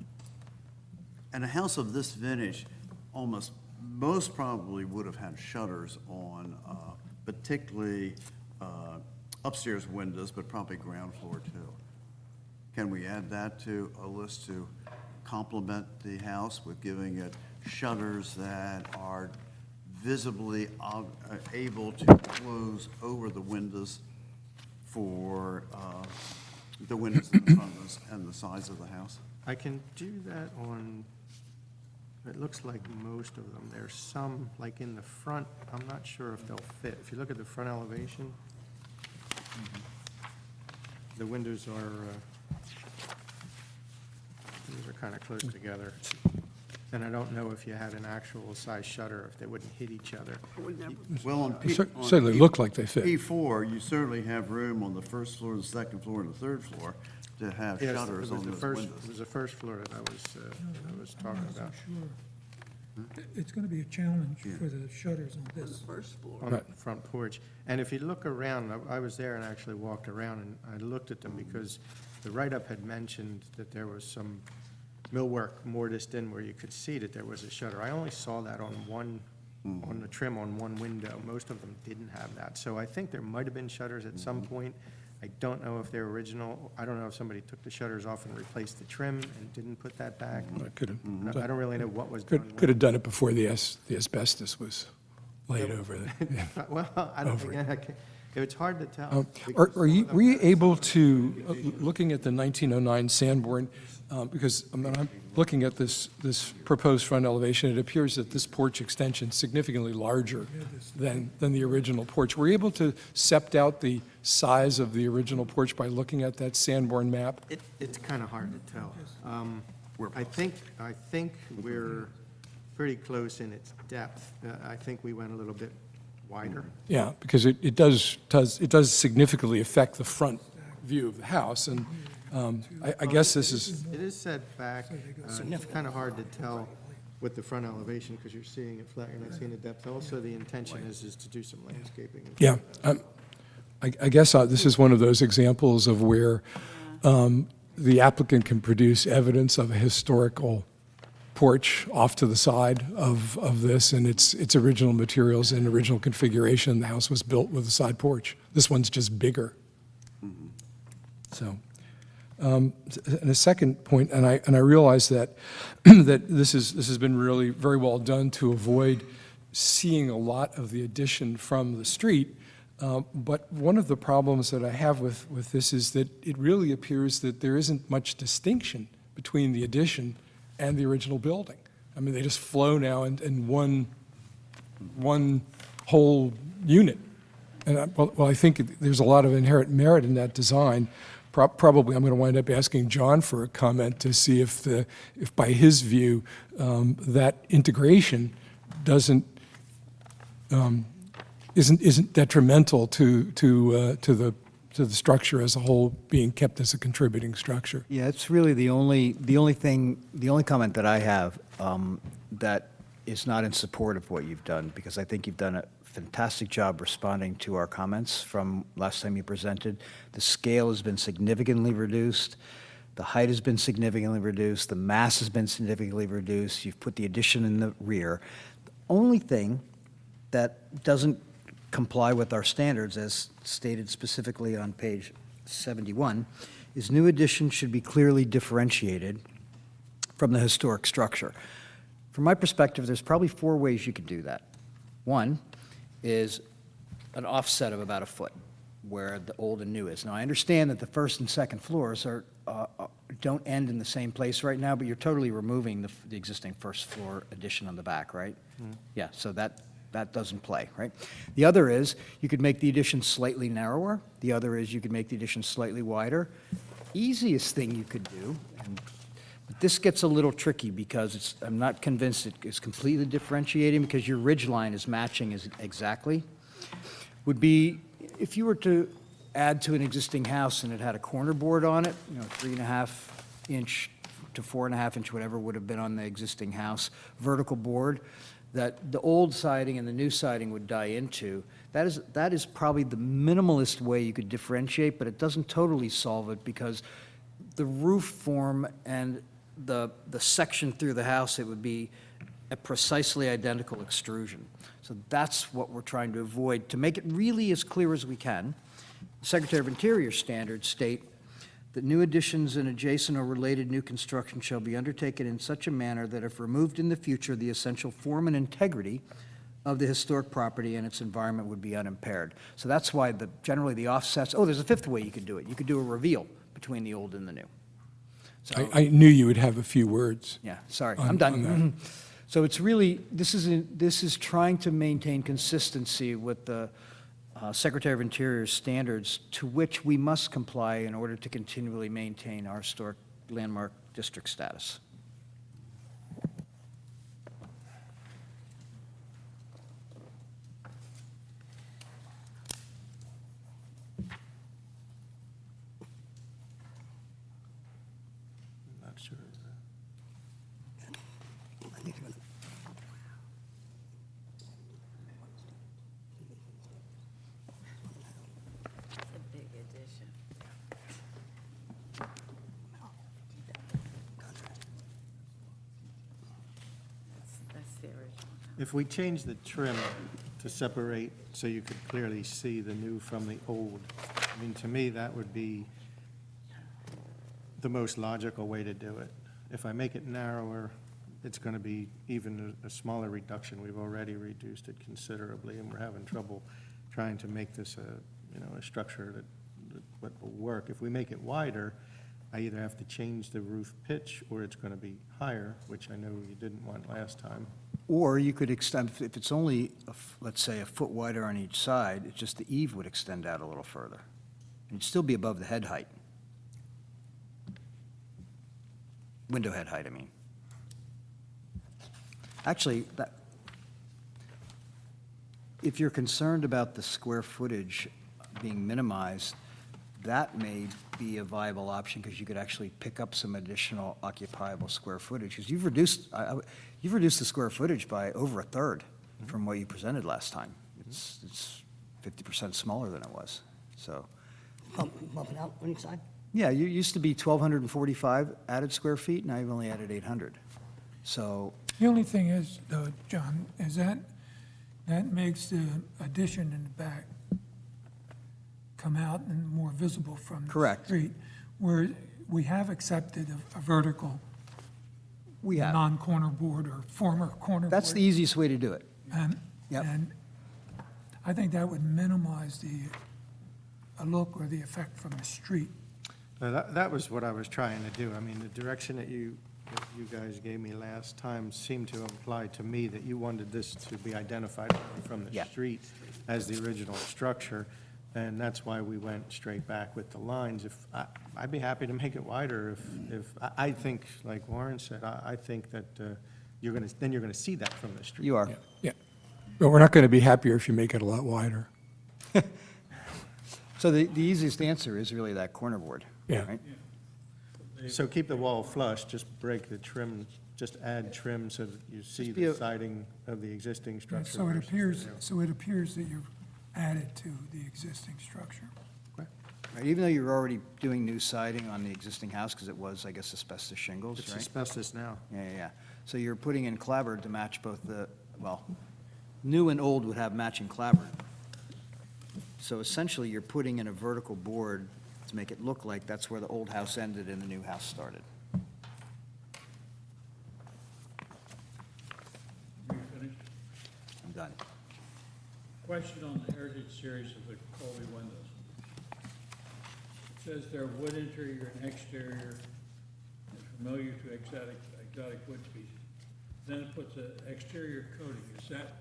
And a house of this vintage, most probably would have had shutters on, particularly upstairs windows, but probably ground floor too. Can we add that to a list to complement the house with giving it shutters that are visibly able to close over the windows for the windows in the front and the sides of the house? I can do that on, it looks like most of them. There's some, like in the front, I'm not sure if they'll fit. If you look at the front elevation, the windows are kind of close together. And I don't know if you had an actual size shutter, if they wouldn't hit each other. Well, on Certainly look like they fit. P4, you certainly have room on the first floor, the second floor, and the third floor to have Yes, shutters it was on the those first, windows. it was the first floor that I was talking about. It's going to be a challenge for the shutters on this. First floor. On the front porch. And if you look around, I was there and actually walked around, and I looked at them because the write-up had mentioned that there was some millwork mortised in where you could see that there was a shutter. I only saw that on on the trim on one window. Most of them didn't have that. So I think there might have been shutters at some point. I don't know if they're original. I don't know if somebody took the shutters off and replaced the trim and didn't put that back. I don't really know what was done. Could have done it before the asbestos was laid over it. Well, I don't think, it's hard to tell. Were you able to, looking at the 1909 Sanborn, because I'm looking at this proposed front elevation, it appears that this porch extension is significantly larger than the original porch. Were you able to sept out the size of the original porch by looking at that Sanborn map? It's kind of hard to tell. I think we're pretty close in its depth. I think we went a little bit wider. Yeah, because it does significantly affect the front view of the house, and I guess this is, It is set back. It's kind of hard to tell with the front elevation because you're seeing it flat, you're not seeing the depth. Also, the intention is to do some landscaping. yeah. I guess this is one of those examples of where the applicant can produce evidence of a historical porch off to the side of this, and its original materials and original configuration. The house was built with a side porch. This one's just bigger. So, and a second point, and I realize that that this has been really very well done to avoid seeing a lot of the addition from the street. But one of the problems that I have with this is that it really appears that there isn't much distinction between the addition and the original building. I mean, they just flow now in one whole unit. And I think there's a lot of inherent merit in that design. Probably I'm going to wind up asking John for a comment to see if by his view, that integration isn't detrimental to the structure as a whole being kept as a contributing structure. Yeah, it's really the only comment that I have that is not in support of what you've done, because I think you've done a fantastic job responding to our comments from last time you presented. The scale has been significantly reduced. The height has been significantly reduced. The mass has been significantly reduced. You've put the addition in the rear. The only thing that doesn't comply with our standards, as stated specifically on page 71, is new additions should be clearly differentiated from the historic structure. From my perspective, there's probably 4 ways you could do that. One is an offset of about a foot where the old and new is. Now, I understand that the first and second floors don't end in the same place right now, but you're totally removing the existing first floor addition on the back, right? Yeah, so that doesn't play, right? The other is you could make the addition slightly narrower. The other is you could make the addition slightly wider. Easiest thing you could do, but this gets a little tricky because I'm not convinced it is completely differentiating because your ridge line is matching exactly, would be if you were to add to an existing house and it had a corner board on it, 3.5 inch to 4.5 inch, whatever would have been on the existing house, vertical board, that the old siding and the new siding would die into. That is probably the minimalist way you could differentiate, but it doesn't totally solve it because the roof form and the section through the house, it would be a precisely identical extrusion. So that's what we're trying to avoid. To make it really as clear as we can, the Secretary of Interior standards state that new additions and adjacent or related new construction shall be undertaken in such a manner that if removed in the future, the essential form and integrity of the historic property and its environment would be unimpaired. So that's why generally the offsets, oh, there's a fifth way you could do it. You could do a reveal between the old and the new. So, I knew you would have a few words. yeah, sorry, on- I'm done. on So it's really, this is trying to maintain consistency with the Secretary of Interior's standards to which we must comply in order to continually maintain our historic landmark district status. Not sure. I think they're gonna- It's a big addition. That's the original. If we change the trim to separate so you could clearly see the new from the old, I mean, to me, that would be the most logical way to do it. If I make it narrower, it's going to be even a smaller reduction. We've already reduced it considerably, and we're having trouble trying to make this a structure that will work. If we make it wider, I either have to change the roof pitch, or it's going to be higher, which I know you didn't want last time. Or you could extend, if it's only, let's say, a foot wider on each side, it's just the eave would extend out a little further. And you'd still be above the head height. Window head height, I mean. Actually, if you're concerned about the square footage being minimized, that may be a viable option, because you could actually pick up some additional occupiable square footage, because you've reduced the square footage by over a third from what you presented last time. It's 50% smaller than it was, so. Bump it out on each side? Yeah, you used to be 1,245 added square feet, now you've only added 800. So, The only thing is, though, John, is that makes the addition in the back come out and more visible from the Correct. street, where we have accepted a vertical we have, non-corner board or former corner board. that's the easiest way to do it. And, Yep. and I think that would minimize the look or the effect from the street. That was what I was trying to do. I mean, the direction that you guys gave me last time seemed to imply to me that you wanted this to be identified from the Yeah. street as the original structure, and that's why we went straight back with the lines. I'd be happy to make it wider I think, like Warren said, I think that you're going to see that from the street. You are. Yeah, but we're not going to be happier if you make it a lot wider. So the easiest answer is really that corner board. Yeah. Right? So keep the wall flush, just break the trim, just add trim so that you see Just be the a- siding of the existing And structure. so it versus the appears, new. so it appears that you've added to the existing structure. Right, even though you're already doing new siding on the existing house, because it was, I guess, asbestos shingles, It's right? asbestos now. Yeah. So you're putting in clapboard to match both new and old would have matching clapboard. So essentially, you're putting in a vertical board to make it look like that's where the old house ended and the new house started. I'm done. Question on the Heritage Series of the Colby windows. It says they're wood interior and exterior, and familiar to exotic wood species. Then it puts an exterior coating. Is that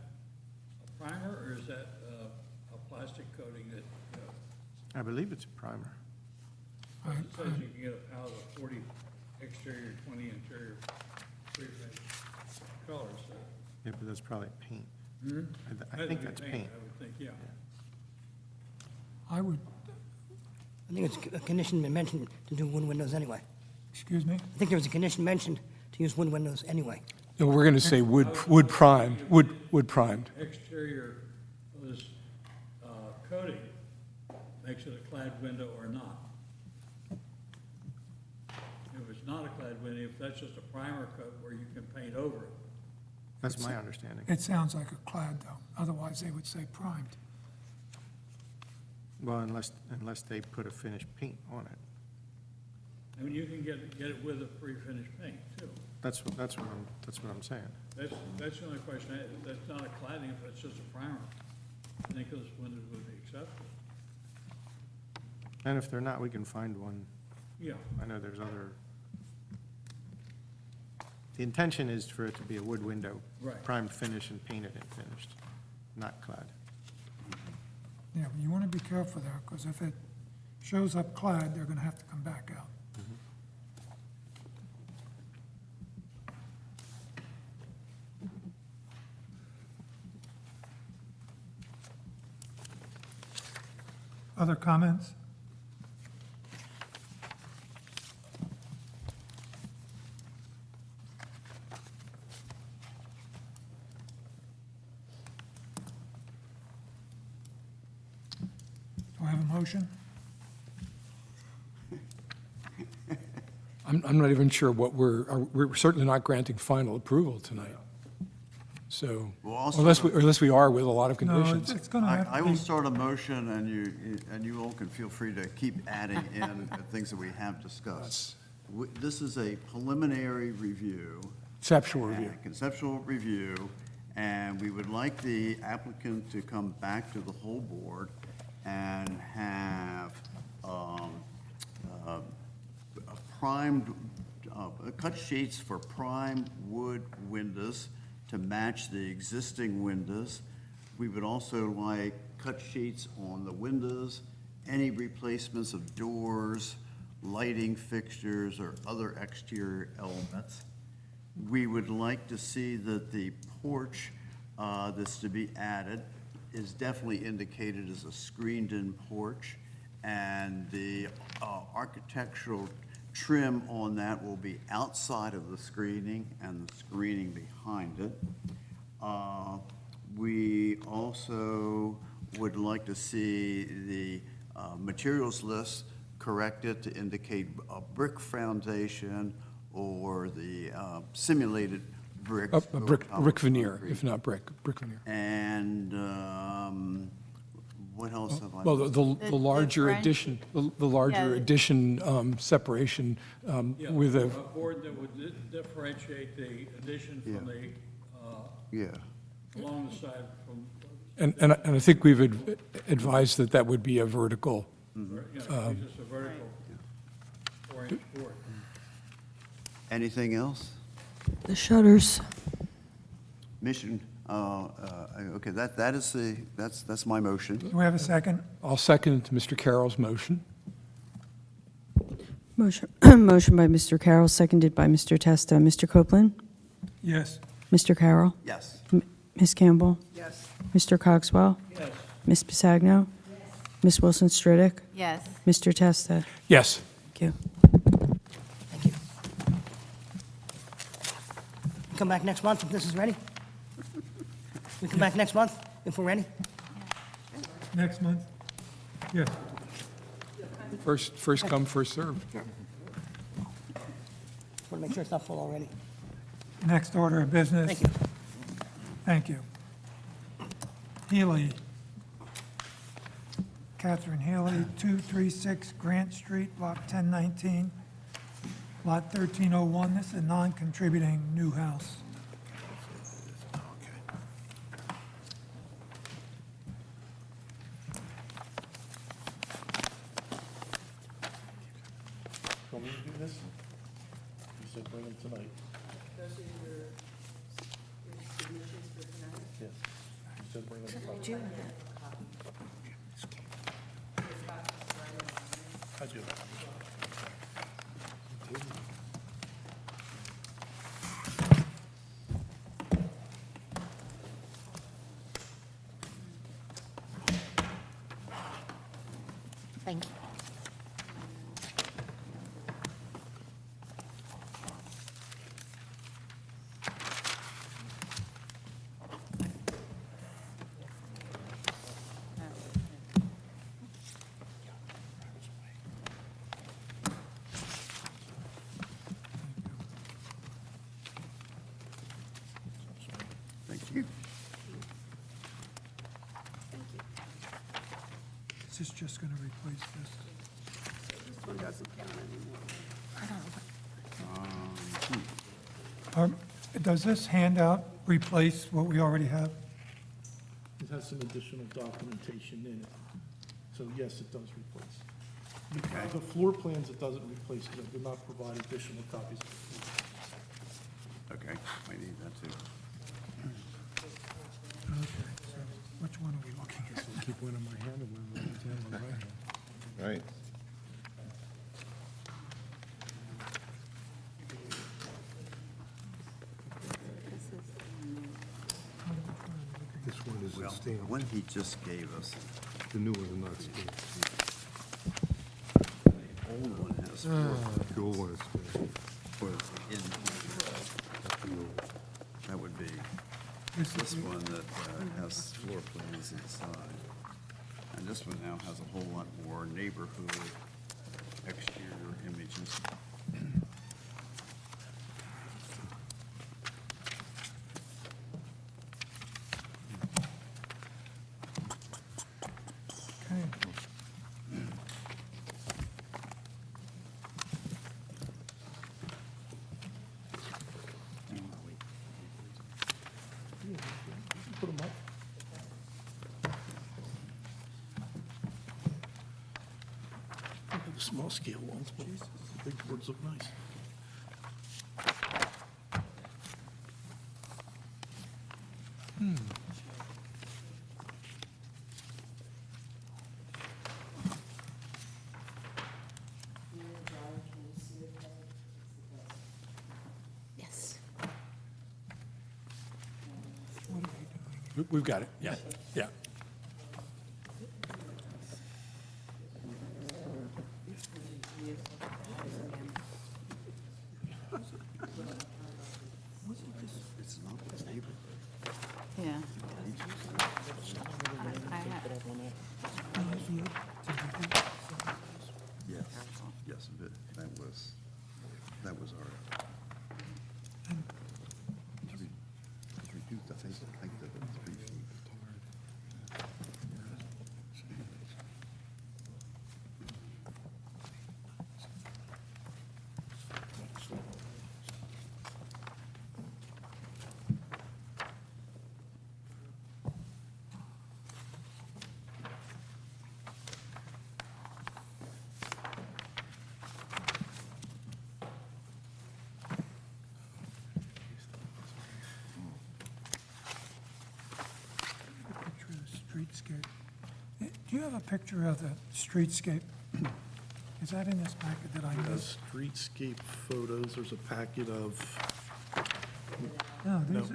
a primer, or is that a plastic coating that, I believe it's a primer. I- it says you can get a palette of 40 exterior, 20 interior, pre-finished colors, so. Yeah, but that's probably paint. Hmm? I think that's paint. I would think, yeah. I would, I think it's a condition mentioned to do wood windows anyway. excuse me? I think there was a condition mentioned to use wood windows anyway. No, we're going to say wood primed, wood primed. Exterior of this coating makes it a clad window or not. If it's not a clad window, if that's just a primer coat where you can paint over it. That's my understanding. It sounds like a clad, though. Otherwise, they would say primed. Well, unless they put a finished paint on it. I mean, you can get it with a pre-finished paint, too. That's what I'm saying. That's the only question, that's not a cladding, if it's just a primer. I think those windows would be acceptable. And if they're not, we can find one. Yeah. I know there's other. The intention is for it to be a wood window. Right. Primed finish and painted and finished, not clad. Yeah, but you want to be careful there, because if it shows up clad, they're going to have to come back out. Other comments? Do I have a motion? I'm not even sure what we're certainly not granting final approval tonight. So, Well, also- unless we are with a lot of No, conditions. it's going to have I to will be, start a motion, and you all can feel free to keep adding in things that we have discussed. This is a preliminary review. Conceptual review. Conceptual review, and we would like the applicant to come back to the whole board and have cut sheets for primed wood windows to match the existing windows. We would also like cut sheets on the windows, any replacements of doors, lighting fixtures, or other exterior elements. We would like to see that the porch that's to be added is definitely indicated as a screened-in porch, and the architectural trim on that will be outside of the screening and the screening behind it. We also would like to see the materials list corrected to indicate a brick foundation or the simulated bricks. A brick over top of veneer, concrete. if not brick veneer. And what else have I? Well, the The larger different- addition, the larger Yeah. addition separation Yeah, with a, board that would differentiate the addition from the, Yeah. along the side from, and I think we've advised that that would be a vertical. you know, just a vertical 4-inch board. Anything else? The shutters. Mission, okay, that's my motion. do we have a second? I'll second Mr. Carroll's motion. Motion motion by Mr. Carroll, seconded by Mr. Testa. Mr. Copeland? Yes. Mr. Carroll? Yes. Ms. Campbell? Yes. Mr. Cogswell? Yes. Ms. Pisagno? Ms. Wilson Stridick? Yes. Mr. Testa? Yes. Thank you. Thank you. Come back next month if this is ready? We come back next month if we're ready? Next month? Yes. First come, first served. Want to make sure it's not full already. Next order of business. Thank you. Thank you. Healy. Catherine Healy, 236 Grant Street, Lot 1019, Lot 1301. This is a non-contributing new house. Want me to do this? You said bring them tonight. Those are your submissions for tonight? Yes. You said bring them tonight. I do. Thank you. Thank you. Is this just going to replace this? This one doesn't count anymore. Does this handout replace what we already have? It has some additional documentation in it. So yes, it does replace. The floor plans, it doesn't replace, because it did not provide additional copies. Okay, I need that too. Okay, so which one are we looking at? I'll keep one in my hand and one in my left hand on the right hand. Right. This one is Well, a stamp. one he just gave us, The new one is not stamped. the old one has The old one is stamped. that would be this one that has floor plans inside. And this one now has a whole lot more neighborhood exterior images. Okay. Put them up. Look at the small scale ones, but the big boards look nice. Yes. We've got it, yeah, yeah. It's not the neighborhood. Yeah. Yes, yes, but that was our. To reduce the height of it 3 feet. Picture of the streetscape. Do you have a picture of the streetscape? Is that in this packet that I It missed? has streetscape photos, there's a packet of, No, no.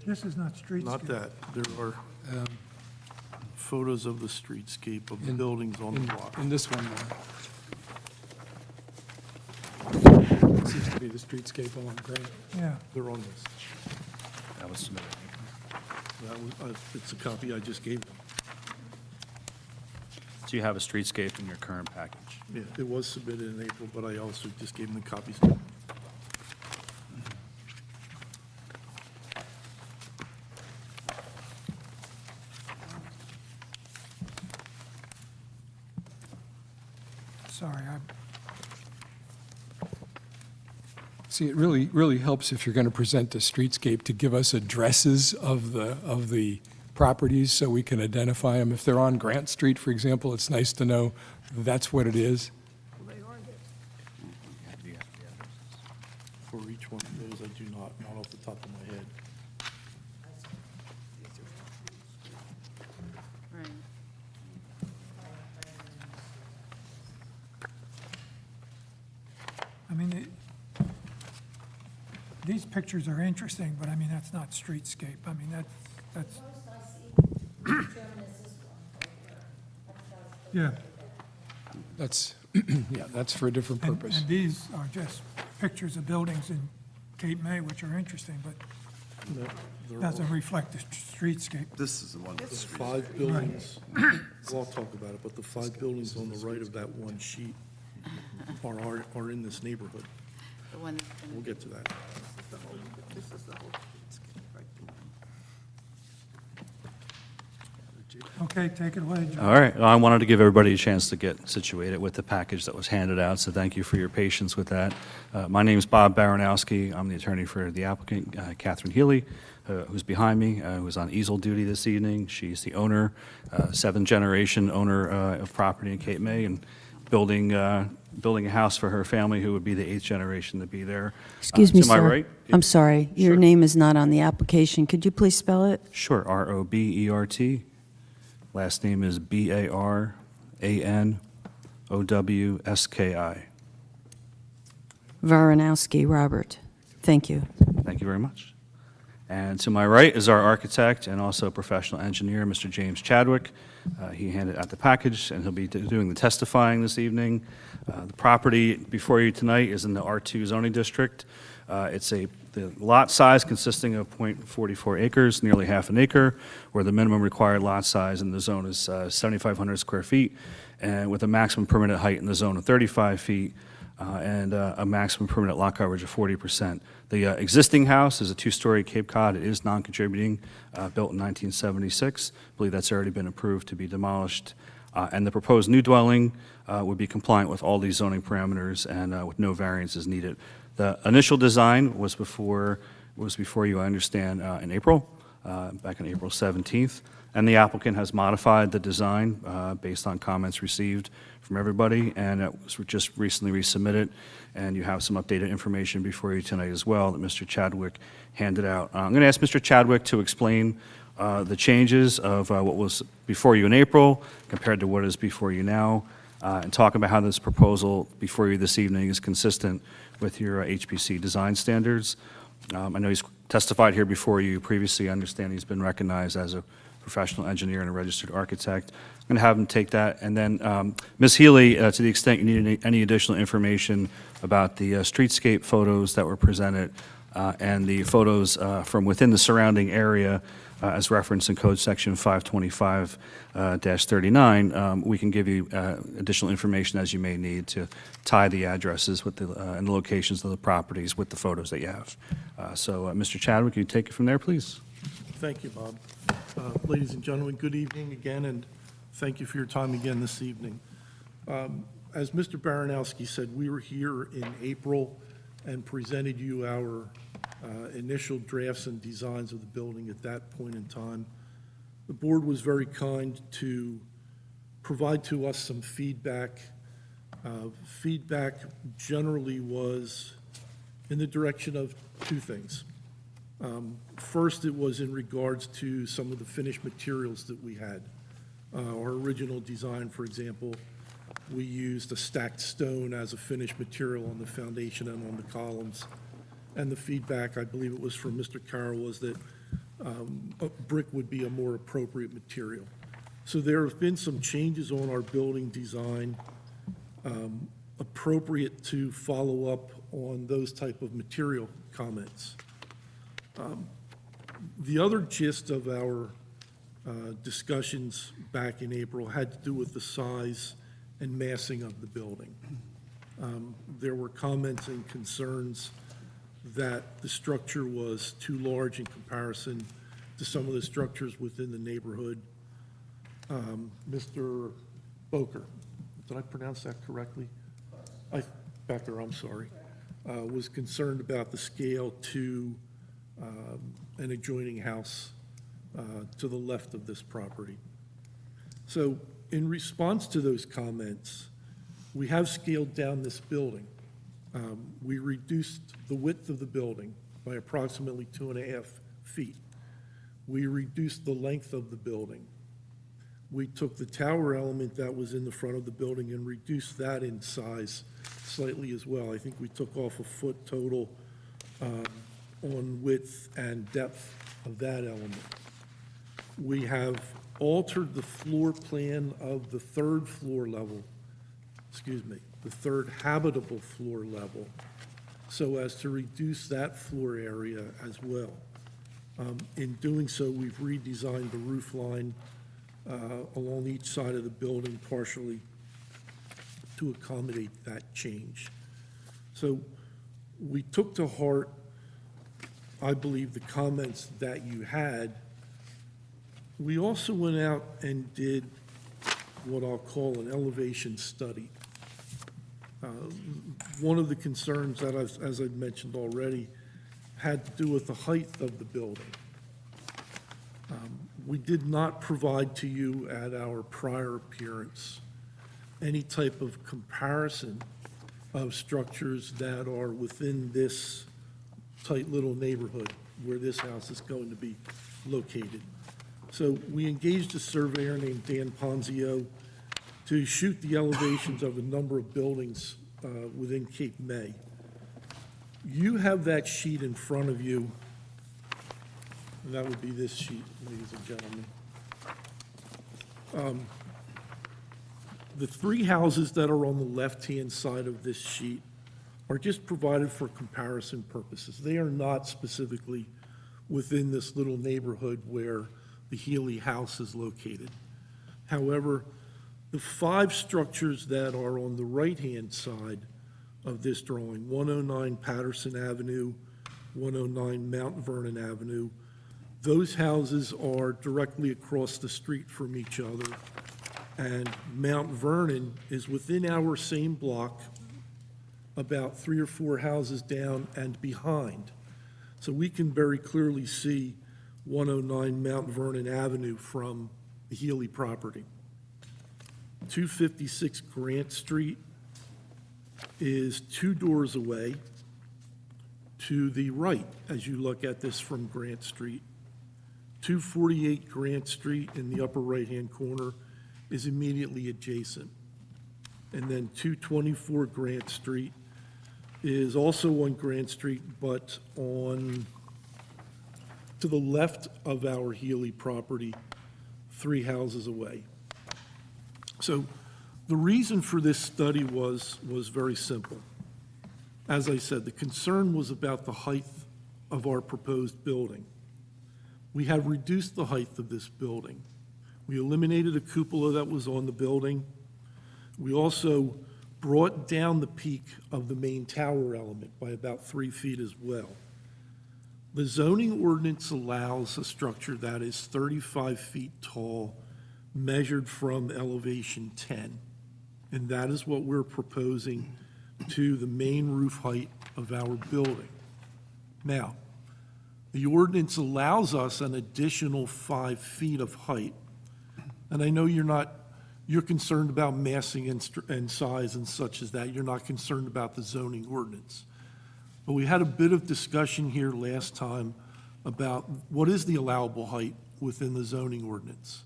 this is not streetscape. not that, there are photos of the streetscape of the In- buildings on the block. In this one, seems to be the streetscape along Grant. Yeah. They're on this. That was submitted. It's a copy I just gave them. So you have a streetscape in your current package. Yeah, it was submitted in April, but I also just gave them the copies. Sorry, See, it really helps if you're going to present the streetscape to give us addresses of the properties so we can identify them. If they're on Grant Street, for example, it's nice to know that's what it is. For each one of those, I do not off the top of my head. Right. I mean, these pictures are interesting, but I mean, that's not streetscape. I mean, that's. Yeah. That's, yeah, that's for a different And- purpose. And these are just pictures of buildings in Cape May, which are interesting, but They're doesn't all- reflect the streetscape. This is the one. The 5 buildings, we'll talk about it, but the 5 buildings on the right of that one sheet are in this neighborhood. The one that's been. We'll get to that. This is the whole streetscape right Okay, take it away, John. All right, well, I wanted to give everybody a chance to get situated with the package that was handed out, so thank you for your patience with that. My name is Bob Baranowski. I'm the attorney for the applicant, Catherine Healy, who's behind me, who's on easel duty this evening. She's the owner, seventh-generation owner of property in Cape May, and building a house for her family, who would be the eighth generation to be there. Excuse me, To my sir. right? I'm sorry. Your name is not on the application. Could you please spell it? Sure, Robert. Last name is Baranowski. Varanowski Robert. Thank you. Thank you very much. And to my right is our architect and also professional engineer, Mr. James Chadwick. He handed out the package, and he'll be doing the testifying this evening. The property before you tonight is in the R2 zoning district. The lot size consisting of .44 acres, nearly half an acre, where the minimum required lot size in the zone is 7,500 square feet, and with a maximum permitted height in the zone of 35 feet, and a maximum permanent lot coverage of 40%. The existing house is a two-story Cape Cod. It is non-contributing, built in 1976. I believe that's already been approved to be demolished. And the proposed new dwelling would be compliant with all these zoning parameters and with no variances needed. The initial design was before you, I understand, in April, back on April 17th. And the applicant has modified the design based on comments received from everybody, and it was just recently resubmitted, and you have some updated information before you tonight as well that Mr. Chadwick handed out. I'm going to ask Mr. Chadwick to explain the changes of what was before you in April compared to what is before you now, and talk about how this proposal before you this evening is consistent with your HPC design standards. I know he's testified here before you previously. I understand he's been recognized as a professional engineer and a registered architect. I'm going to have him take that. And then, Ms. Healy, to the extent you need any additional information about the streetscape photos that were presented and the photos from within the surrounding area, as referenced in Code Section 525-39, we can give you additional information as you may need to tie the addresses with and the locations of the properties with the photos that you have. Mr. Chadwick, you take it from there, please. Thank you, Bob. Ladies and gentlemen, good evening again, and thank you for your time again this evening. As Mr. Baranowski said, we were here in April and presented you our initial drafts and designs of the building at that point in time. The board was very kind to provide to us some feedback. Feedback generally was in the direction of two things. First, it was in regards to some of the finished materials that we had. Our original design, for example, we used a stacked stone as a finished material on the foundation and on the columns. And the feedback, I believe it was from Mr. Carroll, was that brick would be a more appropriate material. So there have been some changes on our building design appropriate to follow up on those type of material comments. The other gist of our discussions back in April had to do with the size and massing of the building. There were comments and concerns that the structure was too large in comparison to some of the structures within the neighborhood. Mr. Boker, did I pronounce that correctly? Becker, I'm sorry, was concerned about the scale to an adjoining house to the left of this property. So in response to those comments, we have scaled down this building. We reduced the width of the building by approximately 2.5 feet. We reduced the length of the building. We took the tower element that was in the front of the building and reduced that in size slightly as well. I think we took off a foot total on width and depth of that element. We have altered the floor plan of the third floor level, the third habitable floor level, so as to reduce that floor area as well. In doing so, we've redesigned the roof line along each side of the building partially to accommodate that change. So we took to heart, I believe, the comments that you had We also went out and did what I'll call an elevation study. One of the concerns that, as I've mentioned already, had to do with the height of the building. We did not provide to you at our prior appearance any type of comparison of structures that are within this tight little neighborhood where this house is going to be located. So we engaged a surveyor named Dan Ponzio to shoot the elevations of a number of buildings within Cape May. You have that sheet in front of you, and that would be this sheet, ladies and gentlemen. The three houses that are on the left-hand side of this sheet are just provided for comparison purposes. They are not specifically within this little neighborhood where the Healy house is located. However, the five structures that are on the right-hand side of this drawing, 109 Patterson Avenue, 109 Mount Vernon Avenue, those houses are directly across the street from each other. And Mount Vernon is within our same block, about 3 or 4 houses down and behind. So we can very clearly see 109 Mount Vernon Avenue from the Healy property. 256 Grant Street is 2 doors away to the right as you look at this from Grant Street. 248 Grant Street in the upper right-hand corner is immediately adjacent. And then 224 Grant Street is also on Grant Street, but to the left of our Healy property, 3 houses away. So the reason for this study was very simple. As I said, the concern was about the height of our proposed building. We have reduced the height of this building. We eliminated a cupola that was on the building. We also brought down the peak of the main tower element by about 3 feet as well. The zoning ordinance allows a structure that is 35 feet tall, measured from elevation 10. And that is what we're proposing to the main roof height of our building. Now, the ordinance allows us an additional 5 feet of height. And I know you're concerned about massing and size and such as that. You're not concerned about the zoning ordinance. But we had a bit of discussion here last time about what is the allowable height within the zoning ordinance.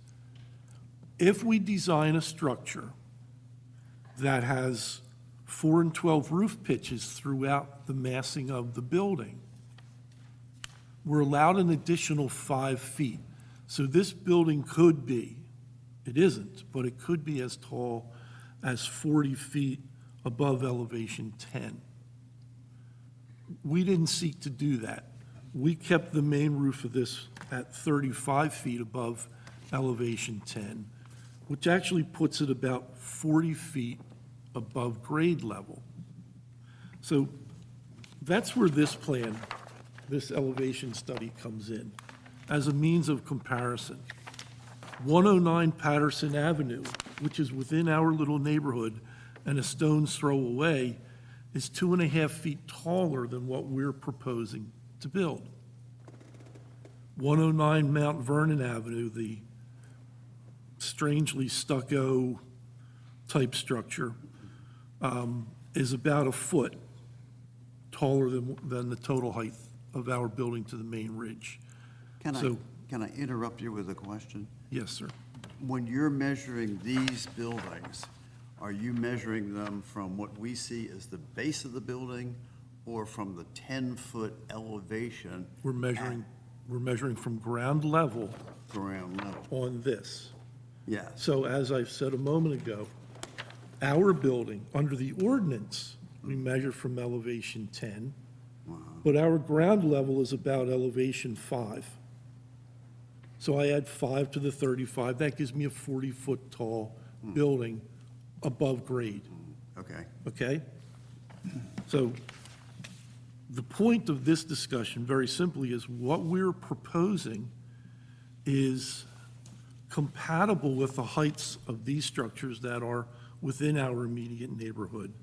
If we design a structure that has 4 and 12 roof pitches throughout the massing of the building, we're allowed an additional 5 feet. So this building could be, it isn't, but it could be as tall as 40 feet above elevation 10. We didn't seek to do that. We kept the main roof of this at 35 feet above elevation 10, which actually puts it about 40 feet above grade level. So that's where this plan, this elevation study comes in as a means of comparison. 109 Patterson Avenue, which is within our little neighborhood and a stone's throw away, is 2.5 feet taller than what we're proposing to build. 109 Mount Vernon Avenue, the strangely stucco type structure, is about a foot taller than the total height of our building to the main ridge. Can I interrupt you with a question? Yes, sir. When you're measuring these buildings, are you measuring them from what we see as the base of the building or from the 10-foot elevation? We're measuring from ground level Ground level. on this. Yes. So as I've said a moment ago, our building, under the ordinance, we measure from elevation 10, but our ground level is about elevation 5. So I add 5 to the 35, that gives me a 40-foot tall building above grade. Okay. Okay? So the point of this discussion, very simply, is what we're proposing is compatible with the heights of these structures that are within our immediate neighborhood.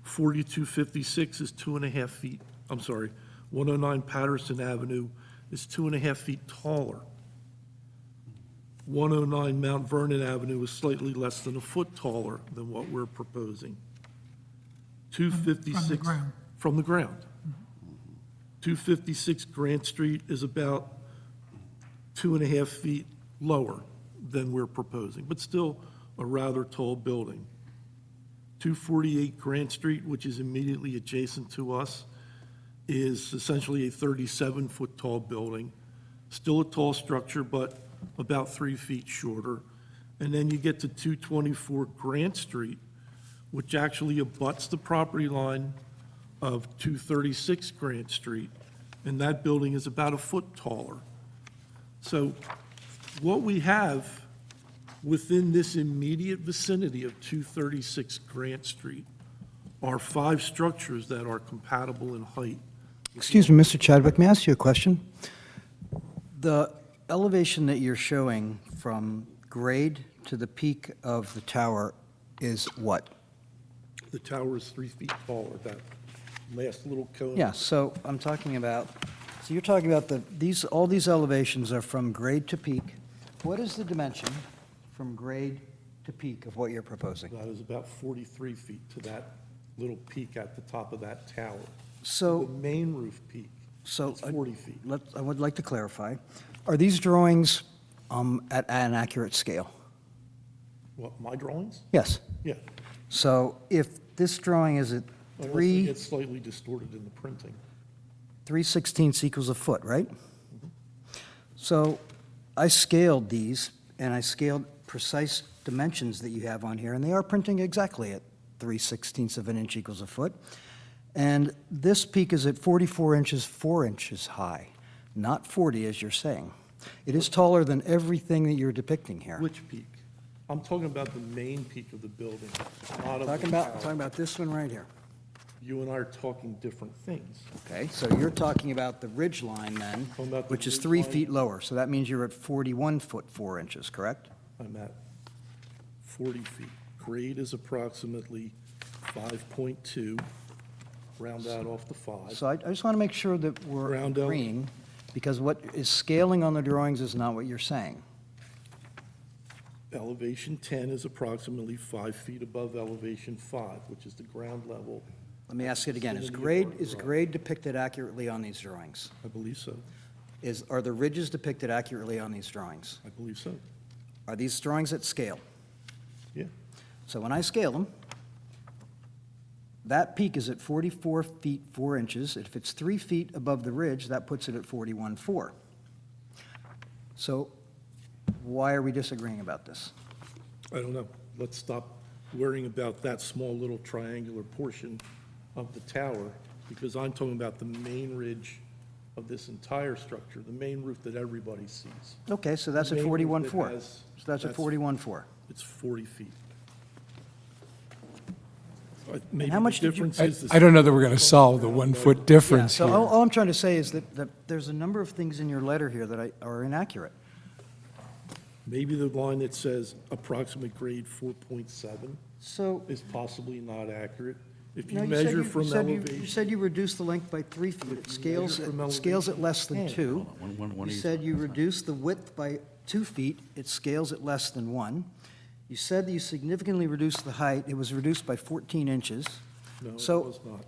4256 is 2.5 feet, 109 Patterson Avenue is 2.5 feet taller. 109 Mount Vernon Avenue is slightly less than a foot taller than what we're proposing. 256. ground. From the ground. 256 Grant Street is about 2.5 feet lower than we're proposing, but still a rather tall building. 248 Grant Street, which is immediately adjacent to us, is essentially a 37-foot tall building. Still a tall structure, but about 3 feet shorter. And then you get to 224 Grant Street, which actually abuts the property line of 236 Grant Street, and that building is about a foot taller. So what we have within this immediate vicinity of 236 Grant Street are 5 structures that are compatible in height. Excuse me, Mr. Chadwick, may I ask you a question? The elevation that you're showing from grade to the peak of the tower is what? The tower is 3 feet taller, that last little cone. Yeah, so I'm talking about, so you're talking about all these elevations are from grade to peak. What is the dimension from grade to peak of what you're proposing? That is about 43 feet to that little peak at the top of that tower. So, The main roof peak is 40 feet. I would like to clarify. Are these drawings at an accurate scale? What, my drawings? Yes. Yeah. So if this drawing is at Unless it gets slightly distorted in the printing. 3/16 equals a foot, right? So I scaled these, and I scaled precise dimensions that you have on here, and they are printing exactly at 3/16 of an inch equals a foot. And this peak is at 44 inches, 4 inches high, not 40 as you're saying. It is taller than everything that you're depicting here. Which peak? I'm talking about the main peak of the building, not of Talking the about tower. this one right here. You and I are talking different things. Okay, so you're talking about the ridge line then, Talking about the which is ridge 3 line. feet lower. So that means you're at 41 foot, 4 inches, correct? I'm at 40 feet. Grade is approximately 5.2, round that off to 5. So I just want to make sure that we're Round out. agreeing, because what is scaling on the drawings is not what you're saying. Elevation 10 is approximately 5 feet above elevation 5, which is the ground level. Let me ask it again. Is Vicinity of our garage. grade depicted accurately on these drawings? I believe so. Are the ridges depicted accurately on these drawings? I believe so. Are these drawings at scale? Yeah. So when I scale them, that peak is at 44 feet, 4 inches. If it's 3 feet above the ridge, that puts it at 41.4. So why are we disagreeing about this? I don't know. Let's stop worrying about that small little triangular portion of the tower, because I'm talking about the main ridge of this entire structure, the main roof that everybody sees. Okay, so that's The at main roof 41.4. that has- So that's at 41.4. It's 40 feet. Maybe how much the did you- difference is the I don't know that we're going to solve the 1-foot Yeah, difference so here. all I'm trying to say is that there's a number of things in your letter here that are inaccurate. Maybe the line that says approximate grade 4.7 So, is possibly not accurate. If no, you you said measure you from said you elevation. said you reduced the length by 3 feet. It scales from at less than elevation. 2. One You of you- said you reduced the width by 2 feet. It scales at less than 1. You said that you significantly reduced the height. It was reduced by 14 inches. No, it So- was not.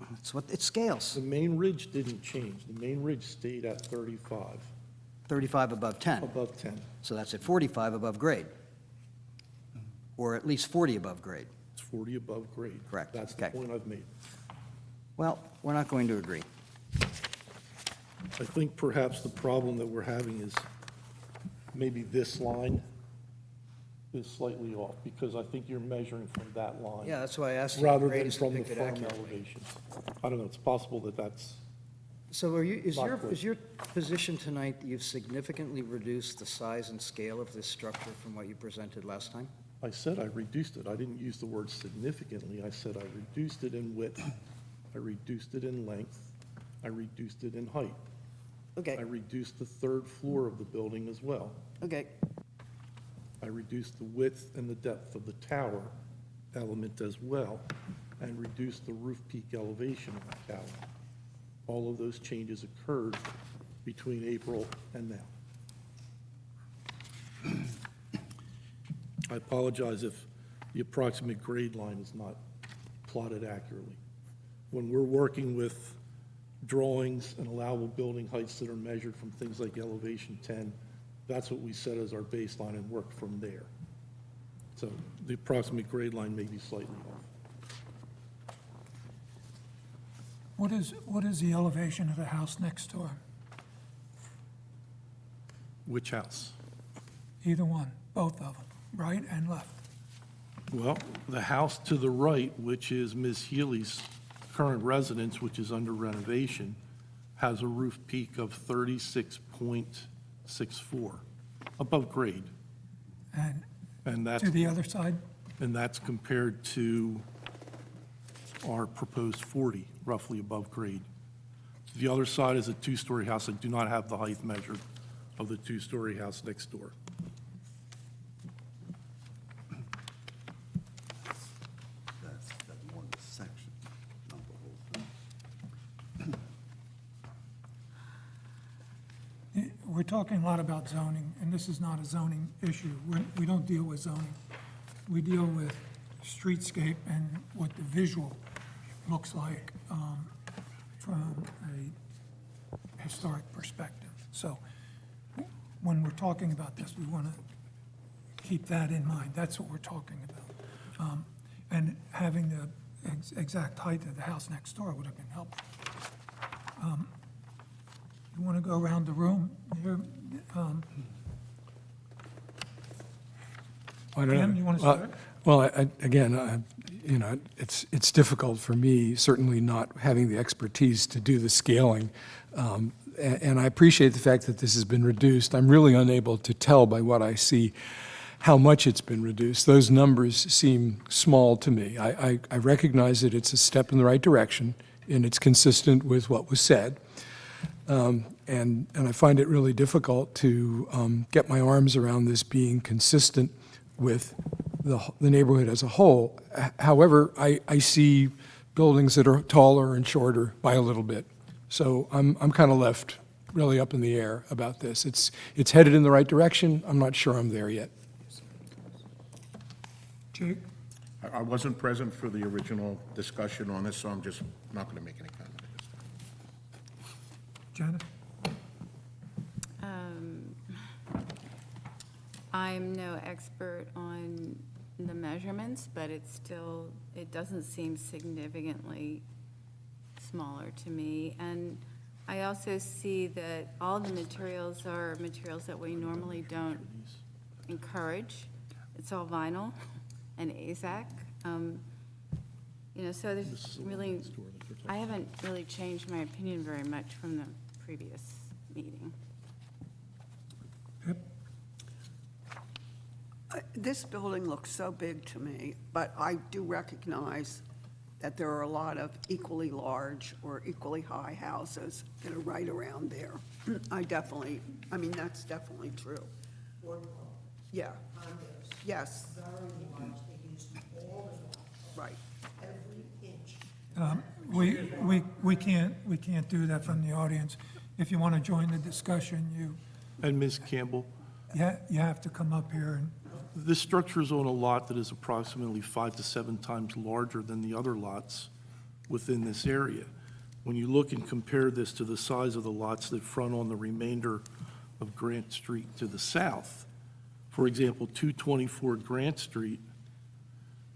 That's what it scales. The main ridge didn't change. The main ridge stayed at 35, 35 above 10. above 10. So that's at 45 above grade. Or at least 40 above grade. It's 40 above grade. Correct. That's the Okay. point I've made. Well, we're not going to agree. I think perhaps the problem that we're having is maybe this line is slightly off, because I think you're measuring from that line. Yeah, that's why I asked you. if Rather grade than is from the depicted firm accurately. elevations. I don't know, it's possible that that's, So is Not clear. your position tonight that you've significantly reduced the size and scale of this structure from what you presented last time? I said I reduced it. I didn't use the word significantly. I said I reduced it in width, I reduced it in length, I reduced it in height. Okay. I reduced the third floor of the building as well. Okay, I reduced the width and the depth of the tower element as well, and reduced the roof peak elevation of the tower. All of those changes occurred between April and now. I apologize if the approximate grade line is not plotted accurately. When we're working with drawings and allowable building heights that are measured from things like elevation 10, that's what we set as our baseline and work from there. So the approximate grade line may be slightly off. What is the elevation of the house next door? Which house? Either one, both of them, right and left. Well, the house to the right, which is Ms. Healy's current residence, which is under renovation, has a roof peak of 36.64, above grade. And that's, To the other side? and that's compared to our proposed 40, roughly above grade. The other side is a two-story house. I do not have the height measured of the two-story house next door. That's one section, not the whole thing. We're talking a lot about zoning, and this is not a zoning issue. We don't deal with zoning. We deal with streetscape and what the visual looks like from a historic perspective. So when we're talking about this, we want to keep that in mind. That's what we're talking about. And having the exact height of the house next door would have been helpful. You want to go around the room here? I don't know. Ken, you want to start? Well, again, you know, it's difficult for me, certainly not having the expertise to do the scaling. And I appreciate the fact that this has been reduced. I'm really unable to tell by what I see how much it's been reduced. Those numbers seem small to me. I recognize that it's a step in the right direction, and it's consistent with what was said. And I find it really difficult to get my arms around this being consistent with the neighborhood as a whole. However, I see buildings that are taller and shorter by a little bit. So I'm kind of left really up in the air about this. It's headed in the right direction. I'm not sure I'm there yet. Jake? I wasn't present for the original discussion on this, so I'm just not going to make any comment at this time. Janet? I'm no expert on the measurements, but it doesn't seem significantly smaller to me. And I also see that all the materials are materials that we normally don't encourage. It's all vinyl and AZAC. So there's really, I haven't really changed my opinion very much from the previous meeting. This building looks so big to me, but I do recognize that there are a lot of equally large or equally high houses that are right around there. That's definitely true. Yeah. Yes. Right. We can't do that from the audience. If you want to join the discussion, And Ms. Campbell, you have to come up here and, this structure is on a lot that is approximately 5 to 7 times larger than the other lots within this area. When you look and compare this to the size of the lots that front on the remainder of Grant Street to the south, for example, 224 Grant Street,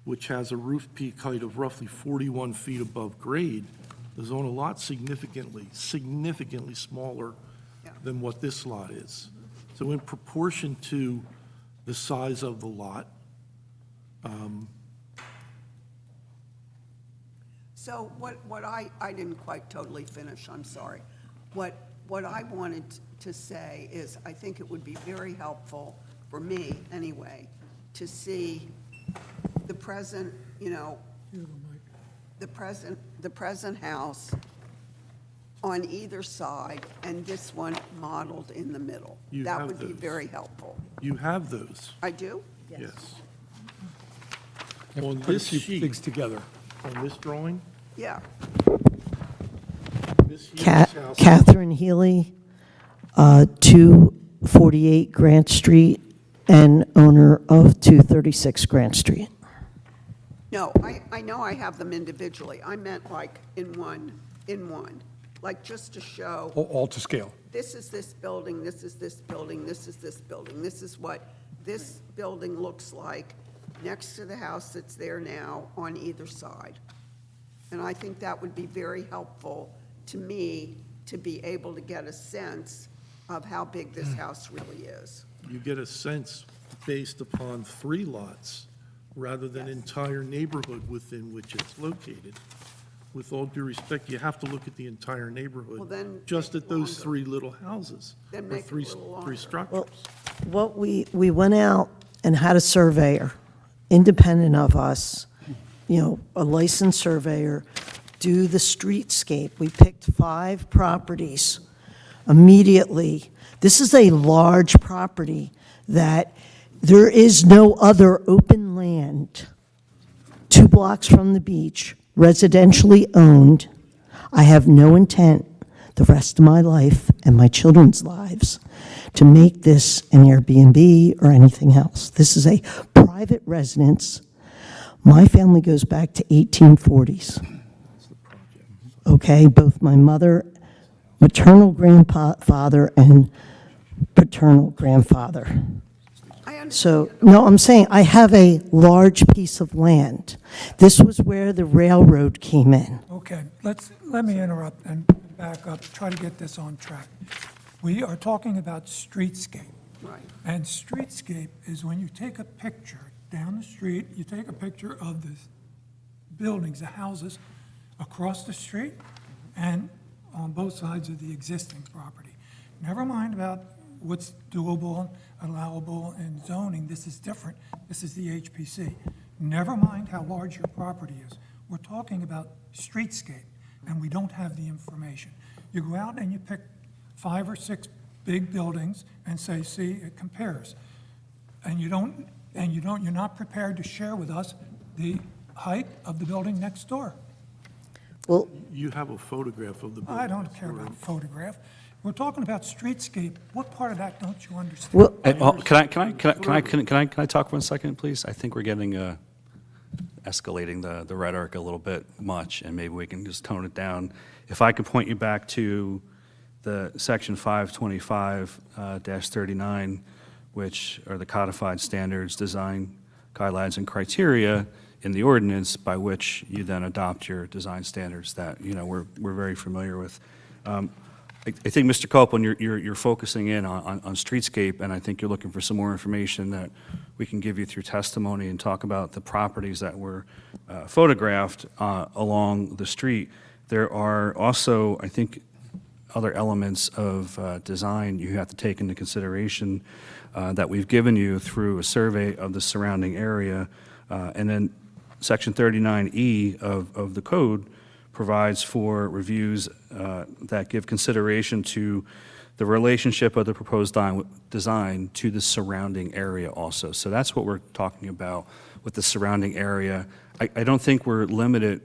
which has a roof peak height of roughly 41 feet above grade, is on a lot significantly smaller than what this lot is. So in proportion to the size of the lot. So what I didn't quite totally finish, I'm sorry. What I wanted to say is, I think it would be very helpful, for me anyway, to see the present, the present house on either side and this one modeled in the middle. You That have would be those. very helpful. You have those, I do? yes. You have On to put a this few sheet. things together. On this drawing, Yeah. this Healy's house. Catherine Healy, 248 Grant Street, and owner of 236 Grant Street. No, I know I have them individually. I meant like in one, like just to show, All to scale. this is this building, this is this building, this is this building. This is what this building looks like next to the house that's there now on either side. And I think that would be very helpful to me to be able to get a sense of how big this house really is. You get a sense based upon 3 lots rather than entire neighborhood within which it's located. With all due respect, you have to look at the entire Well, neighborhood, then just make at it those longer. 3 little houses. Then or make it a three little longer. three structures. Well, what we went out and had a surveyor, independent of us, a licensed surveyor, do the streetscape. We picked 5 properties immediately. This is a large property that there is no other open land 2 blocks from the beach, residentially owned. I have no intent the rest of my life and my children's lives to make this an Airbnb or anything else. This is a private residence. My family goes back to 1840s. Okay, both my mother, maternal grandfather, and paternal grandfather. So, no, I'm saying I have a large piece of land. This was where the railroad came in. Okay, let me interrupt and back up, try to get this on track. We are talking about streetscape. Right. And streetscape is when you take a picture down the street, you take a picture of the buildings, the houses across the street and on both sides of the existing property. Never mind about what's doable, allowable in zoning. This is different. This is the HPC. Never mind how large your property is. We're talking about streetscape, and we don't have the information. You go out and you pick 5 or 6 big buildings and say, see, it compares. And you're not prepared to share with us the height of the building next door. Well, You have a photograph of the building. I don't care about a photograph. We're talking about streetscape. What part of that don't you understand? Well, Can I talk 1 second, please? I think we're getting, escalating the rhetoric a little bit much, and maybe we can just tone it down. If I could point you back to the section 525-39, which are the codified standards, design guidelines, and criteria in the ordinance by which you then adopt your design standards that, we're very familiar with. I think, Mr. Copeland, you're focusing in on streetscape, and I think you're looking for some more information that we can give you through testimony and talk about the properties that were photographed along the street. There are also, I think, other elements of design you have to take into consideration that we've given you through a survey of the surrounding area. And then Section 39E of the code provides for reviews that give consideration to the relationship of the proposed design to the surrounding area also. So that's what we're talking about with the surrounding area. I don't think we're limited,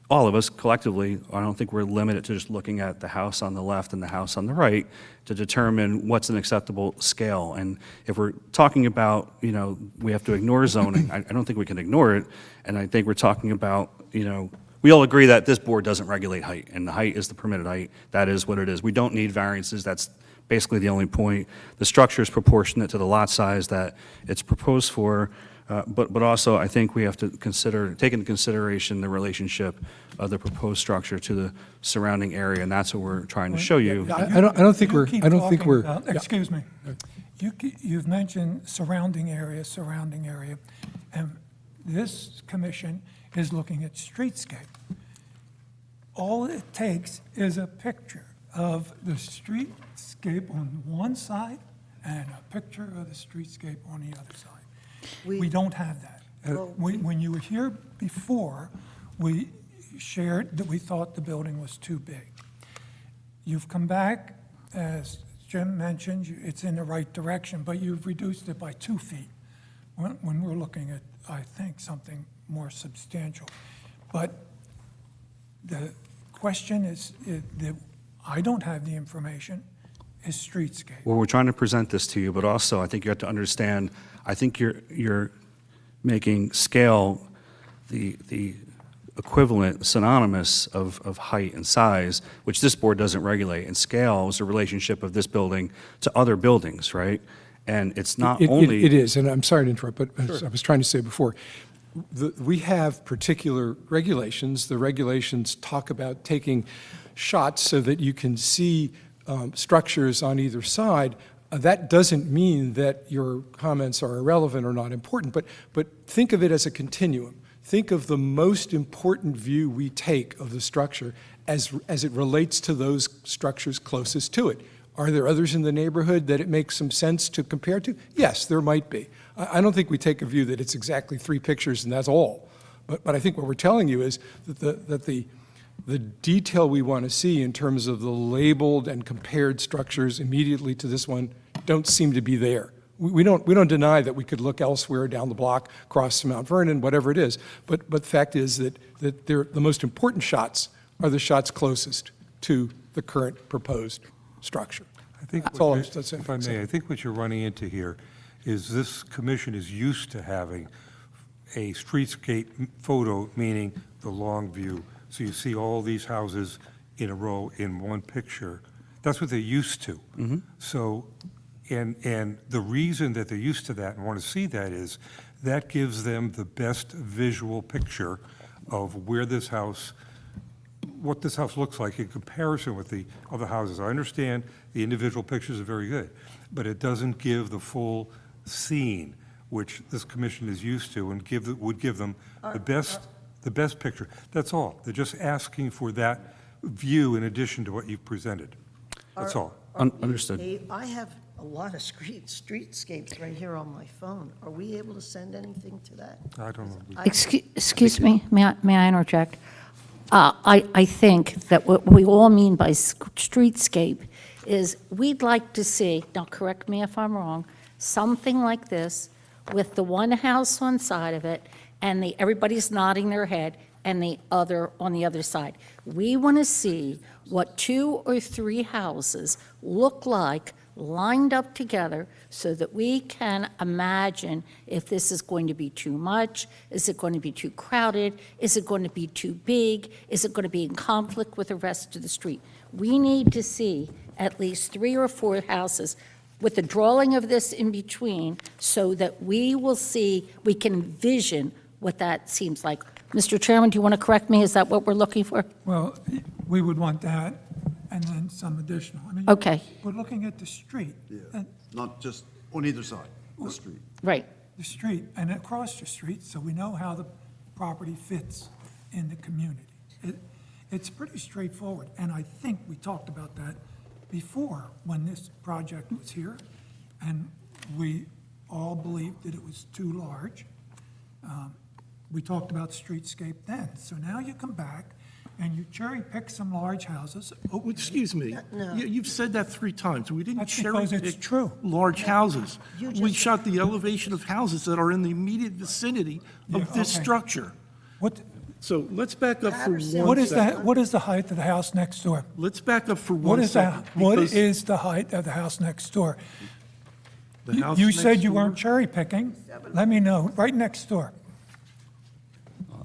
all of us collectively, I don't think we're limited to just looking at the house on the left and the house on the right to determine what's an acceptable scale. And if we're talking about, we have to ignore zoning, I don't think we can ignore it. And I think we're talking about, we all agree that this board doesn't regulate height, and the height is the permitted height. That is what it is. We don't need variances. That's basically the only point. The structure is proportionate to the lot size that it's proposed for, but also I think we have to take into consideration the relationship of the proposed structure to the surrounding area, and that's what we're trying to show you. I don't think we're, Excuse me. You've mentioned surrounding area, and this commission is looking at streetscape. All it takes is a picture of the streetscape on one side and a picture of the streetscape on the other side. We don't have that. When you were here before, we shared that we thought the building was too big. You've come back, as Jim mentioned, it's in the right direction, but you've reduced it by 2 feet when we're looking at, I think, something more substantial. But the question is, that I don't have the information, is streetscape. Well, we're trying to present this to you, but also I think you have to understand, I think you're making scale the equivalent, synonymous of height and size, which this board doesn't regulate. And scale is a relationship of this building to other buildings, right? And it's not only. It is, and I'm sorry to interrupt, but as I was trying to say before, we have particular regulations. The regulations talk about taking shots so that you can see structures on either side. That doesn't mean that your comments are irrelevant or not important, but think of it as a continuum. Think of the most important view we take of the structure as it relates to those structures closest to it. Are there others in the neighborhood that it makes some sense to compare to? Yes, there might be. I don't think we take a view that it's exactly 3 pictures and that's all. But I think what we're telling you is that the detail we want to see in terms of the labeled and compared structures immediately to this one don't seem to be there. We don't deny that we could look elsewhere down the block, across Mount Vernon, whatever it is. But the fact is that the most important shots are the shots closest to the current proposed structure. I think That's all what I'm saying. if I may, I think what you're running into here is this commission is used to having a streetscape photo, meaning the long view. So you see all these houses in a row in one picture. That's what they're used to. So, and the reason that they're used to that and want to see that is that gives them the best visual picture of where this house, what this house looks like in comparison with the other houses. I understand the individual pictures are very good, but it doesn't give the full scene, which this commission is used to, and would give them the best picture. That's all. They're just asking for that view in addition to what you've presented. That's all. Understood. I have a lot of streetscapes right here on my phone. Are we able to send anything to that? I don't know. Excuse me, may I interject? I think that what we all mean by streetscape is we'd like to see, now correct me if I'm wrong, something like this with the one house on side of it and everybody's nodding their head and the other on the other side. We want to see what 2 or 3 houses look like lined up together so that we can imagine if this is going to be too much, is it going to be too crowded, is it going to be too big, is it going to be in conflict with the rest of the street. We need to see at least 3 or 4 houses with the drawing of this in between so that we will see, we can envision what that seems like. Mr. Chairman, do you want to correct me? Is that what we're looking for? Well, we would want that, and then some additional. I mean, Okay. we're looking at the street. and Not just on either side, the street. Right. The street and across the street, so we know how the property fits in the community. It's pretty straightforward, and I think we talked about that before when this project was here, and we all believed that it was too large. We talked about streetscape then. So now you come back and you cherry pick some large houses. Oh, excuse me. No. You've said that 3 times. We didn't That's cherry because it's pick true. large houses. You We just- shot the elevation of houses that are in the immediate vicinity Yeah, of this okay. structure. What, So let's back up for Patterson. one what is second. that, what is the height of the house next door? Let's back up for What one is that, second. what because is the height of the house next door? the house You next said you door- weren't cherry picking. Let me know, right next door.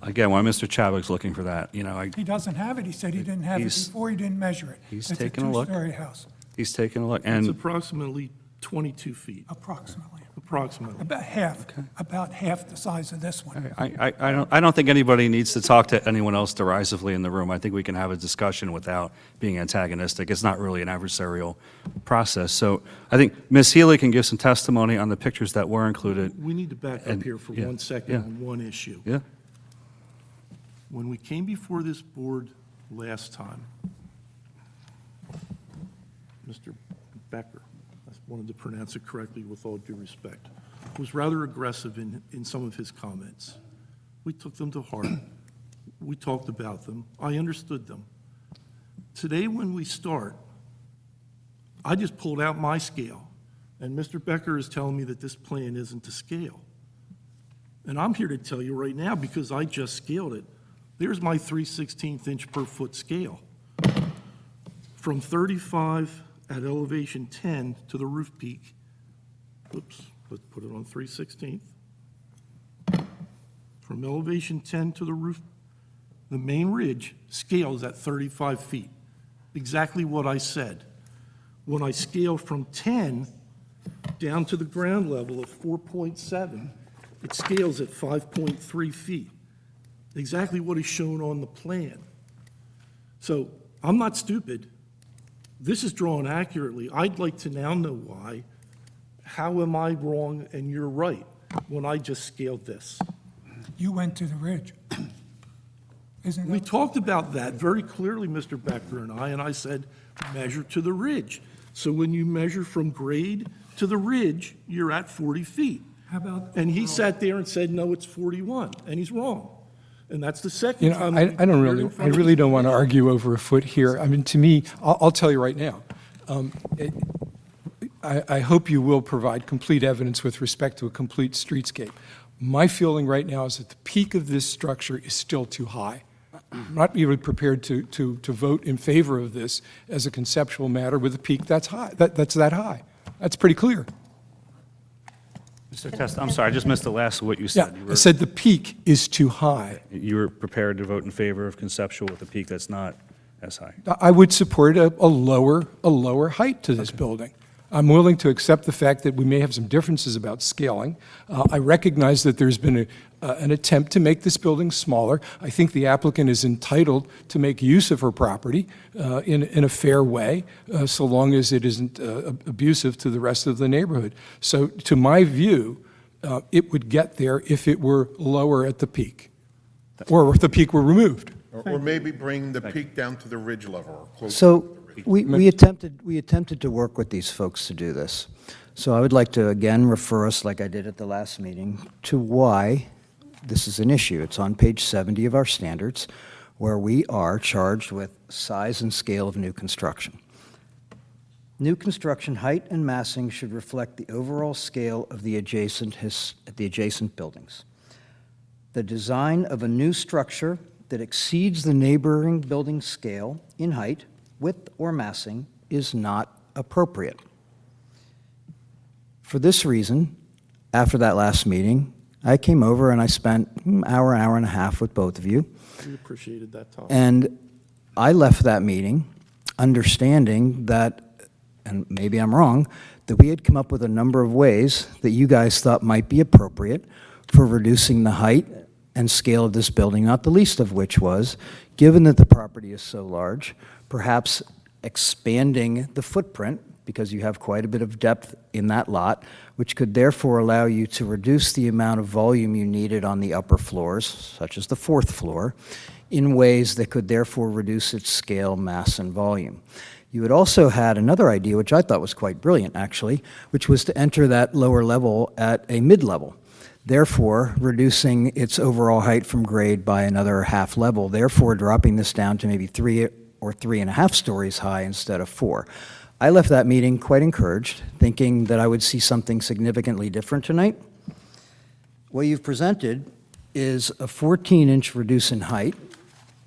Again, while Mr. Chadwick's looking for that, He doesn't have it. He said he didn't have it He's- before. He didn't measure it. he's It's taking a look. two-story house, he's taking a look. It's And approximately 22 feet, approximately. approximately. About half the size of this one. I don't think anybody needs to talk to anyone else derisively in the room. I think we can have a discussion without being antagonistic. It's not really an adversarial process. So I think Ms. Healy can give some testimony on the pictures that were included. We need to back up And- here for yeah, 1 second yeah. on one issue. Yeah? When we came before this board last time, Mr. Becker, I wanted to pronounce it correctly with all due respect, was rather aggressive in some of his comments. We took them to heart. We talked about them. I understood them. Today, when we start, I just pulled out my scale, and Mr. Becker is telling me that this plan isn't to scale. And I'm here to tell you right now, because I just scaled it, there's my 3/16 inch per foot scale. From 35 at elevation 10 to the roof peak, oops, let's put it on 3/16. From elevation 10 to the roof, the main ridge scales at 35 feet. Exactly what I said. When I scale from 10 down to the ground level of 4.7, it scales at 5.3 feet. Exactly what is shown on the plan. So I'm not stupid. This is drawn accurately. I'd like to now know why. How am I wrong and you're right when I just scaled this? You went to the ridge. Isn't We that? talked about that very clearly, Mr. Becker and I said, measure to the ridge. So when you measure from grade to the ridge, you're at 40 feet. How about? And he sat there and said, no, it's 41, and he's wrong. And that's the second You know, time. I we've don't heard really, in I front of really this don't want to place. argue over a foot here. I mean, to me, I'll tell you right now, I hope you will provide complete evidence with respect to a complete streetscape. My feeling right now is that the peak of this structure is still too high. I'm not even prepared to vote in favor of this as a conceptual matter with a peak that's high, that's that high. That's pretty clear. Mr. Testa, I'm sorry, I just missed the last of what you Yeah, said. I said the peak is too high. You were prepared to vote in favor of conceptual with a peak that's not as high. I would support a lower height to this building. I'm willing to accept the fact that we may have some differences about scaling. I recognize that there's been an attempt to make this building smaller. I think the applicant is entitled to make use of her property in a fair way, so long as it isn't abusive to the rest of the neighborhood. So to my view, it would get there if it were lower at the peak, or if the peak were removed. Or maybe bring the peak down to the ridge level or close. So we attempted to work with these folks to do this. So I would like to again refer us, like I did at the last meeting, to why this is an issue. It's on page 70 of our standards, where we are charged with size and scale of new construction. New construction height and massing should reflect the overall scale of the adjacent buildings. The design of a new structure that exceeds the neighboring building scale in height, width, or massing is not appropriate. For this reason, after that last meeting, I came over and I spent an hour and a half with both of you. We appreciated that talk. And I left that meeting understanding that, and maybe I'm wrong, that we had come up with a number of ways that you guys thought might be appropriate for reducing the height and scale of this building, not the least of which was, given that the property is so large, perhaps expanding the footprint, because you have quite a bit of depth in that lot, which could therefore allow you to reduce the amount of volume you needed on the upper floors, such as the fourth floor, in ways that could therefore reduce its scale, mass, and volume. You had also had another idea, which I thought was quite brilliant, actually, which was to enter that lower level at a mid-level, therefore reducing its overall height from grade by another half level, therefore dropping this down to maybe 3 or 3.5 stories high instead of 4. I left that meeting quite encouraged, thinking that I would see something significantly different tonight. What you've presented is a 14-inch reduce in height,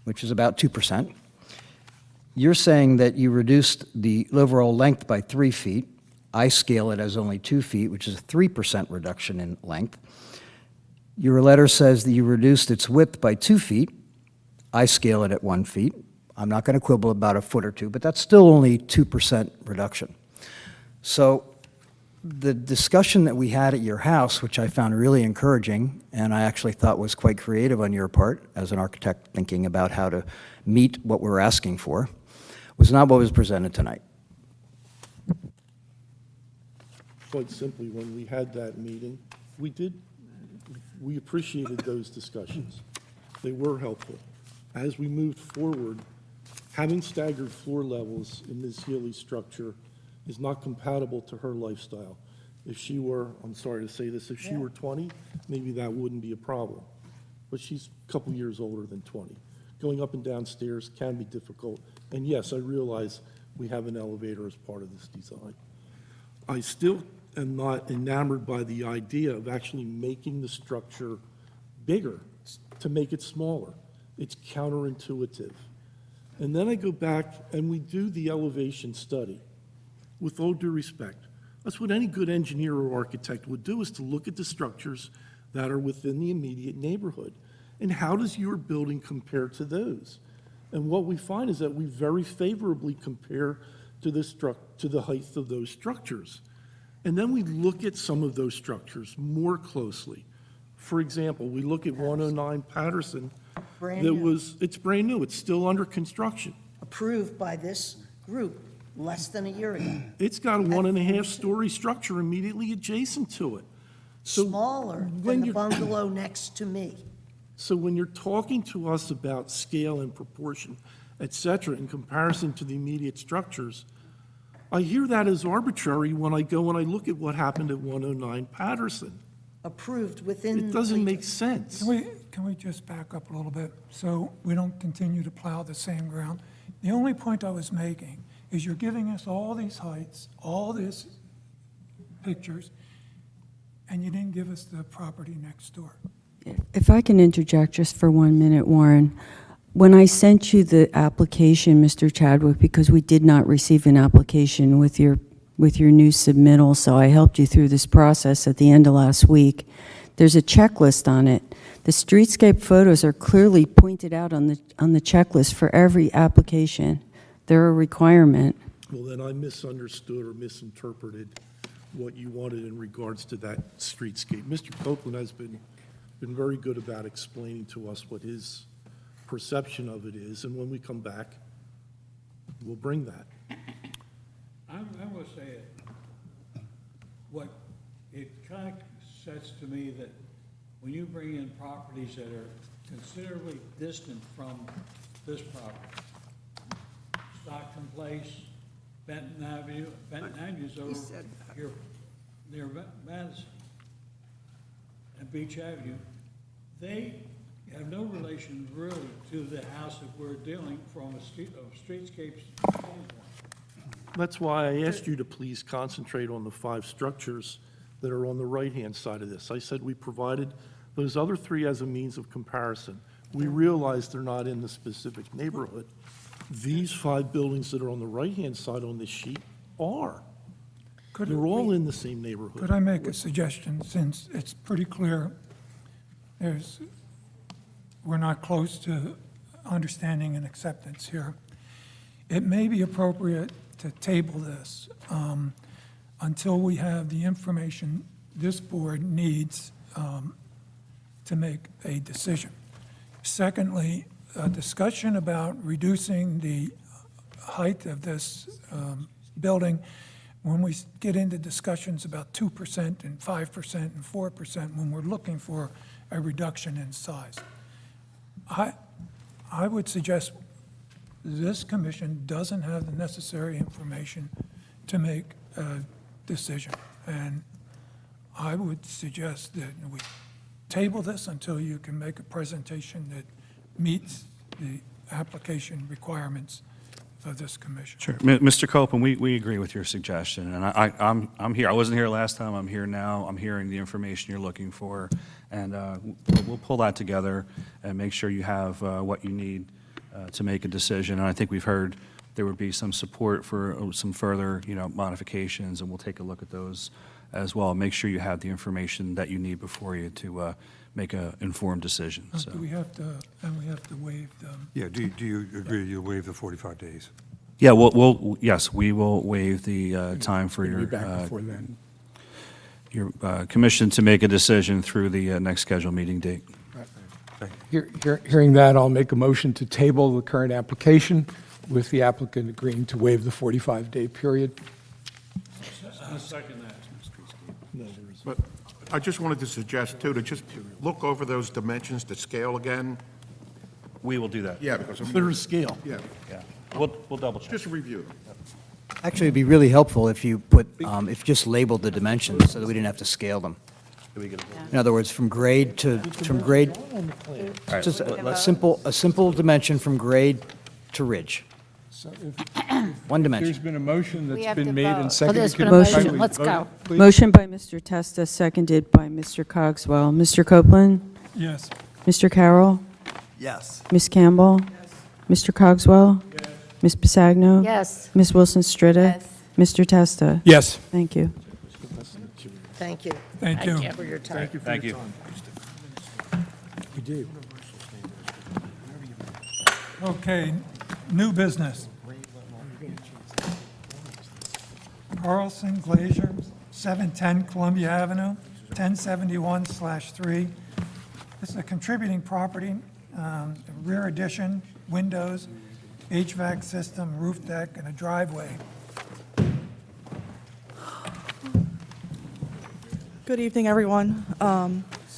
which is about 2%. You're saying that you reduced the overall length by 3 feet. I scale it as only 2 feet, which is a 3% reduction in length. Your letter says that you reduced its width by 2 feet. I scale it at 1 feet. I'm not going to quibble about a foot or two, but that's still only 2% reduction. So the discussion that we had at your house, which I found really encouraging, and I actually thought was quite creative on your part as an architect thinking about how to meet what we're asking for, was not what was presented tonight. Quite simply, when we had that meeting, we appreciated those discussions. They were helpful. As we moved forward, having staggered floor levels in this Healy structure is not compatible to her lifestyle. If she were, I'm sorry to say this, if she were 20, maybe that wouldn't be a problem. But she's a couple years older than 20. Going up and down stairs can be difficult. And yes, I realize we have an elevator as part of this design. I still am not enamored by the idea of actually making the structure bigger to make it smaller. It's counterintuitive. And then I go back and we do the elevation study. With all due respect, that's what any good engineer or architect would do, is to look at the structures that are within the immediate neighborhood. And how does your building compare to those? And what we find is that we very favorably compare to the height of those structures. And then we look at some of those structures more closely. For example, we look at 109 Patterson. Brand new. It's brand new, it's still under construction. Approved by this group less than a year ago. It's got a 1.5-story structure immediately adjacent to it. So Smaller when than the you're- bungalow next to me. So when you're talking to us about scale and proportion, et cetera, in comparison to the immediate structures, I hear that as arbitrary when I go and I look at what happened at 109 Patterson. Approved within. It doesn't make sense. Can we just back up a little bit so we don't continue to plow the same ground? The only point I was making is you're giving us all these heights, all these pictures, and you didn't give us the property next door. If I can interject just for 1 minute, Warren. When I sent you the application, Mr. Chadwick, because we did not receive an application with your new submittal, so I helped you through this process at the end of last week, there's a checklist on it. The streetscape photos are clearly pointed out on the checklist for every application. They're a requirement. Well, then I misunderstood or misinterpreted what you wanted in regards to that streetscape. Mr. Copeland has been very good about explaining to us what his perception of it is, and when we come back, we'll bring that. I'm going to say it. What it kind of says to me that when you bring in properties that are considerably distant from this property, Stockton Place, Benton Avenue is over here near Madison, and Beach Avenue, they have no relation really to the house that we're dealing from a streetscape standpoint. That's why I asked you to please concentrate on the 5 structures that are on the right-hand side of this. I said we provided those other 3 as a means of comparison. We realize they're not in the specific neighborhood. These 5 buildings that are on the right-hand side on this sheet are. They're all in the same neighborhood. Could I make a suggestion, since it's pretty clear we're not close to understanding and acceptance here? It may be appropriate to table this until we have the information this board needs to make a decision. Secondly, a discussion about reducing the height of this building, when we get into discussions about 2% and 5% and 4%, when we're looking for a reduction in size. I would suggest this commission doesn't have the necessary information to make a decision. And I would suggest that we table this until you can make a presentation that meets the application requirements of this commission. Sure. Mr. Copeland, we agree with your suggestion, and I'm here. I wasn't here last time. I'm here now. I'm hearing the information you're looking for, and we'll pull that together and make sure you have what you need to make a decision. And I think we've heard there would be some support for some further, modifications, and we'll take a look at those as well. Make sure you have the information that you need before you to make an informed decision. So. Do we have to waive the? Yeah, do you agree you'll waive the 45 days? Yeah, yes, we will waive the time for We'll be back before then. your commission to make a decision through the next scheduled meeting date. Hearing that, I'll make a motion to table the current application with the applicant agreeing to waive the 45-day period. I second that. But I just wanted to suggest, too, to just look over those dimensions to scale again. We will do that. Yeah, because. Better scale. Yeah. Yeah, we'll double check. Just review them. Actually, it'd be really helpful if you put, if you just labeled the dimensions so that we didn't have to scale them. In other words, from grade, just a simple dimension from grade to ridge. So if One there's dimension. been a motion We that's have to been made vote. and Oh, seconded. there's could been a we motion. kindly Let's vote, go. please? Motion by Mr. Testa, seconded by Mr. Cogswell. Mr. Copeland? Yes. Mr. Carroll? Yes. Ms. Campbell? Mr. Cogswell? Ms. Pisagno? Yes. Ms. Wilson Stritta? Yes. Mr. Testa? Yes. Thank you. Thank you. Thank you. For your time. Thank you. We do. Okay, new business. Carlson Glazier, 710 Columbia Avenue, 1071/3. This is a contributing property, rear addition, windows, HVAC system, roof deck, and a driveway. Good evening, everyone.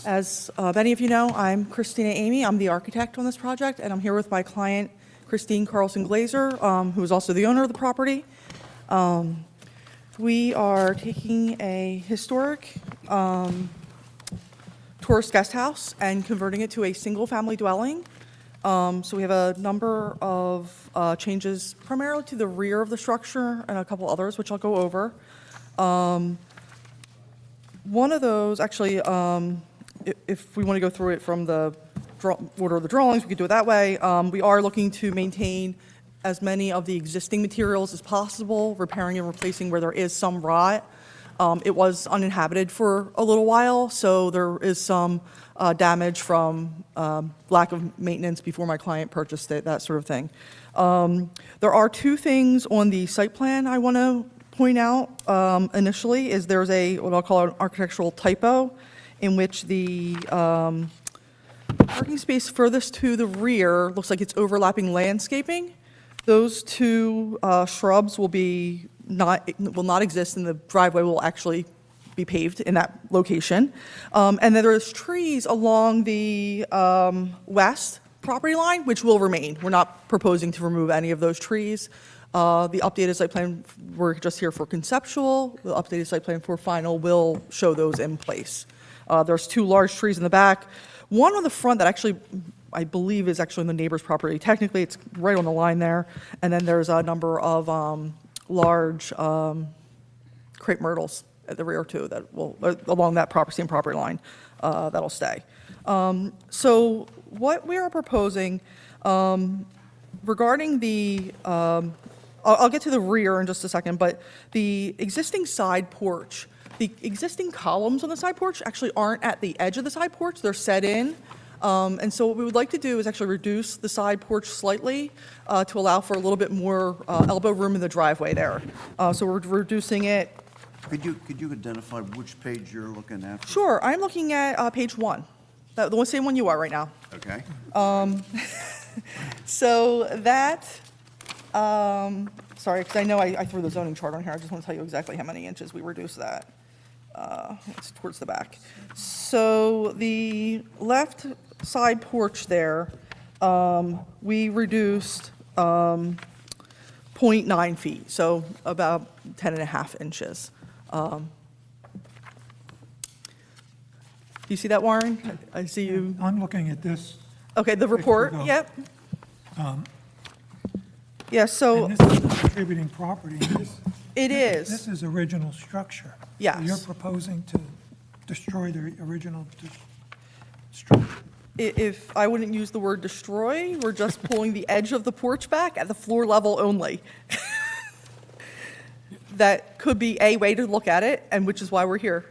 As many of you know, I'm Christina Amy. I'm the architect on this project, and I'm here with my client, Christine Carlson Glazer, who is also the owner of the property. We are taking a historic tourist guest house and converting it to a single-family dwelling. So we have a number of changes, primarily to the rear of the structure and a couple others, which I'll go over. One of those, actually, if we want to go through it from the order of the drawings, we could do it that way. We are looking to maintain as many of the existing materials as possible, repairing and replacing where there is some rot. It was uninhabited for a little while, so there is some damage from lack of maintenance before my client purchased it, that sort of thing. There are two things on the site plan I want to point out initially. Is there's what I'll call an architectural typo, in which the parking space furthest to the rear looks like it's overlapping landscaping. Those two shrubs will not exist, and the driveway will actually be paved in that location. And then there's trees along the west property line, which will remain. We're not proposing to remove any of those trees. The updated site plan, we're just here for conceptual. The updated site plan for final will show those in place. There's two large trees in the back. One on the front that actually, I believe, is actually on the neighbor's property. Technically, it's right on the line there. And then there's a number of large crepe myrtles at the rear too that will, along that same property line, that'll stay. So what we are proposing regarding the, I'll get to the rear in just a second, but the existing side porch, the existing columns on the side porch actually aren't at the edge of the side porch, they're set in. And so what we would like to do is actually reduce the side porch slightly to allow for a little bit more elbow room in the driveway there. So we're reducing it. Could you identify which page you're looking at? Sure, I'm looking at page 1, the same one you are right now. Okay. So that, sorry, because I know I threw the zoning chart on here. I just want to tell you exactly how many inches we reduced that. It's towards the back. So the left side porch there, we reduced 0.9 feet, so about 10.5 inches. Do you see that, Warren? I see you. I'm looking at this. Okay, the report, though. yep. Um, Yeah, so. And this is the contributing property. It is. This is original structure. Yes. So you're proposing to destroy the original structure. If I wouldn't use the word destroy, we're just pulling the edge of the porch back at the floor level only. That could be a way to look at it, and which is why we're here.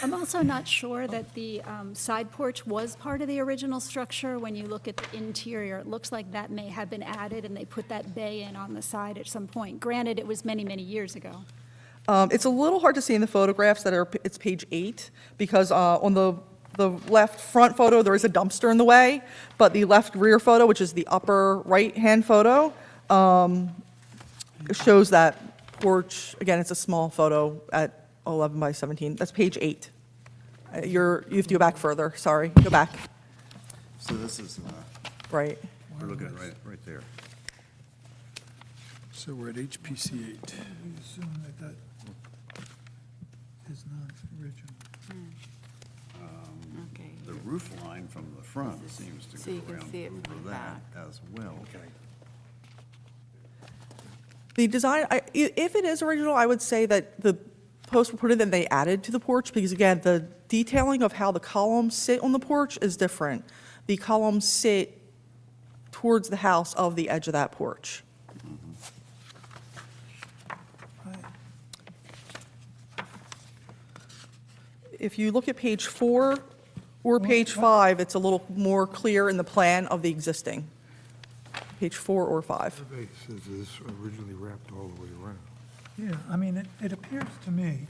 I'm also not sure that the side porch was part of the original structure. When you look at the interior, it looks like that may have been added, and they put that bay in on the side at some point. Granted, it was many, many years ago. It's a little hard to see in the photographs it's page 8, because on the left front photo, there is a dumpster in the way, but the left rear photo, which is the upper right-hand photo, shows that porch. Again, it's a small photo at 11 by 17. That's page 8. You have to go back further, sorry, go back. So this is, Right. we're looking at right there. So we're at HPC 8. We assume that is not original. Okay. The roof line from the front seems to So you go can around see it from over the that as well. The design, if it is original, I would say that the posts were put in and they added to the porch, because again, the detailing of how the columns sit on the porch is different. The columns sit towards the house of the edge of that porch. If you look at page 4 or page 5, it's a little more clear in the plan of the existing. Page 4 or 5. Survey says this originally wrapped all the way around. Yeah, I mean, it appears to me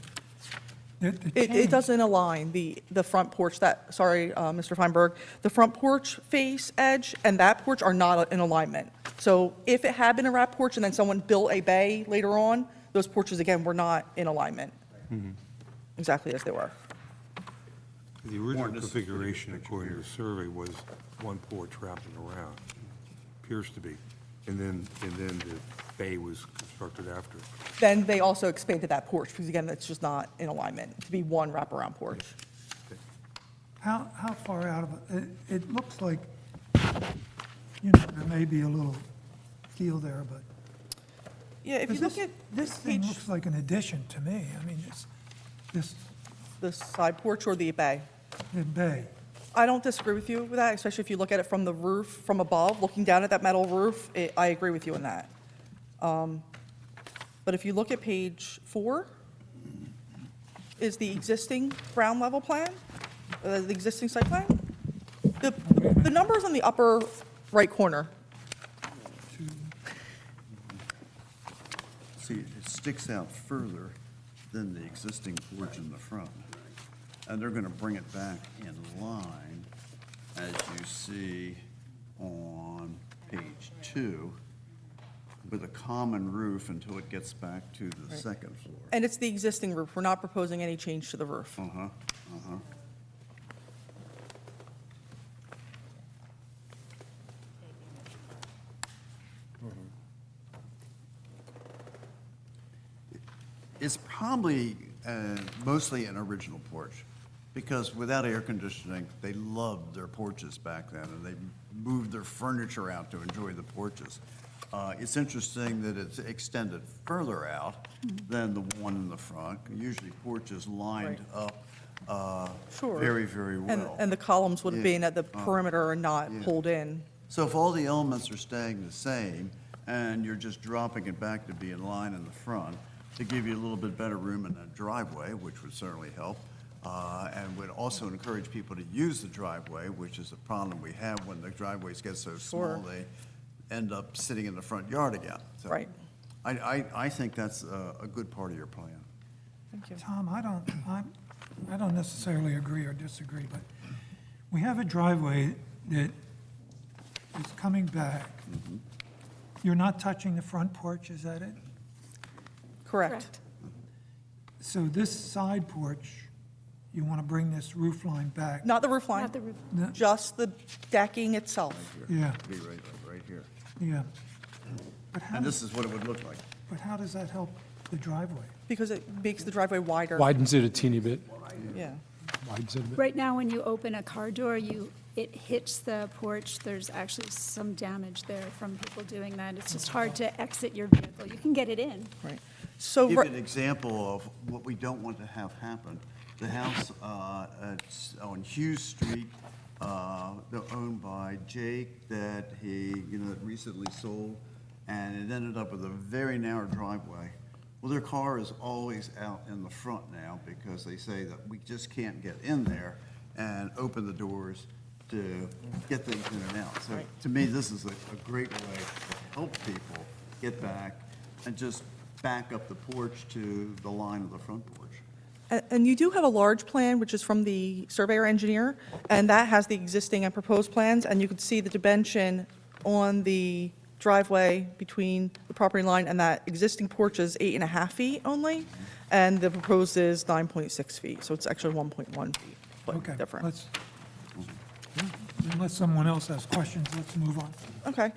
that the It change- doesn't align, the front porch, Mr. Feinberg, the front porch face edge and that porch are not in alignment. So if it had been a wrap porch and then someone built a bay later on, those porches, again, were not in alignment, exactly as they were. The original configuration, according to the survey, was one porch wrapping around, appears to be. And then the bay was constructed after. Then they also expanded that porch, because again, that's just not in alignment, to be one wraparound porch. how far out of it, it looks like, you know, there may be a little keel there, but. Yeah, if you look at This thing looks like an addition to me. I mean, this, the side porch or the bay, the bay. I don't disagree with you with that, especially if you look at it from the roof, from above, looking down at that metal roof, I agree with you on that. But if you look at page 4, is the existing ground level plan, the existing site plan? The number's on the upper right corner. See, it sticks out further than the existing porch in the front. And they're gonna bring it back in line, as you see on page 2, with a common roof until it gets back to the second floor. And it's the existing roof, we're not proposing any change to the roof. It's probably mostly an original porch, because without air conditioning, they loved their porches back then, and they moved their furniture out to enjoy the porches. It's interesting that it's extended further out than the one in the front. Usually porches lined up Sure. very, very well. And the columns would have Yeah. been at the perimeter and not Yeah. pulled in. So if all the elements are staying the same, and you're just dropping it back to be in line in the front, to give you a little bit better room in the driveway, which would certainly help, and would also encourage people to use the driveway, which is a problem we have when the driveways get so small, Sure. they end up sitting in the front yard again. So Right. I think that's a good part of your plan. Thank you. Tom, I don't necessarily agree or disagree, but we have a driveway that is coming back. You're not touching the front porch, is that it? Correct. So this side porch, you want to bring this roof line back? Not the roof line, Not the roof. No. just the decking itself. Yeah, Be right here. yeah. But And this is what it would look like. how does that help the driveway? Because it makes the driveway wider. Widens it a teeny bit, Yeah. widens it a bit. Right now, when you open a car door, it hits the porch. There's actually some damage there from people doing that. It's just hard to exit your vehicle. You can get it in. Right. So, Give you an example of what we don't want to have happen. The house on Hughes Street, they're owned by Jake, that he, recently sold, and it ended up with a very narrow driveway. Well, their car is always out in the front now, because they say that we just can't get in there and open the doors to get things in and out. So to me, this is a great way to help people get back and just back up the porch to the line of the front porch. and you do have a large plan, which is from the surveyor engineer, and that has the existing and proposed plans, and you can see the dimension on the driveway between the property line and that existing porch is 8.5 feet only, and the proposed is 9.6 feet, so it's actually 1.1 feet Okay, difference. Unless someone else has questions, let's move on. Okay.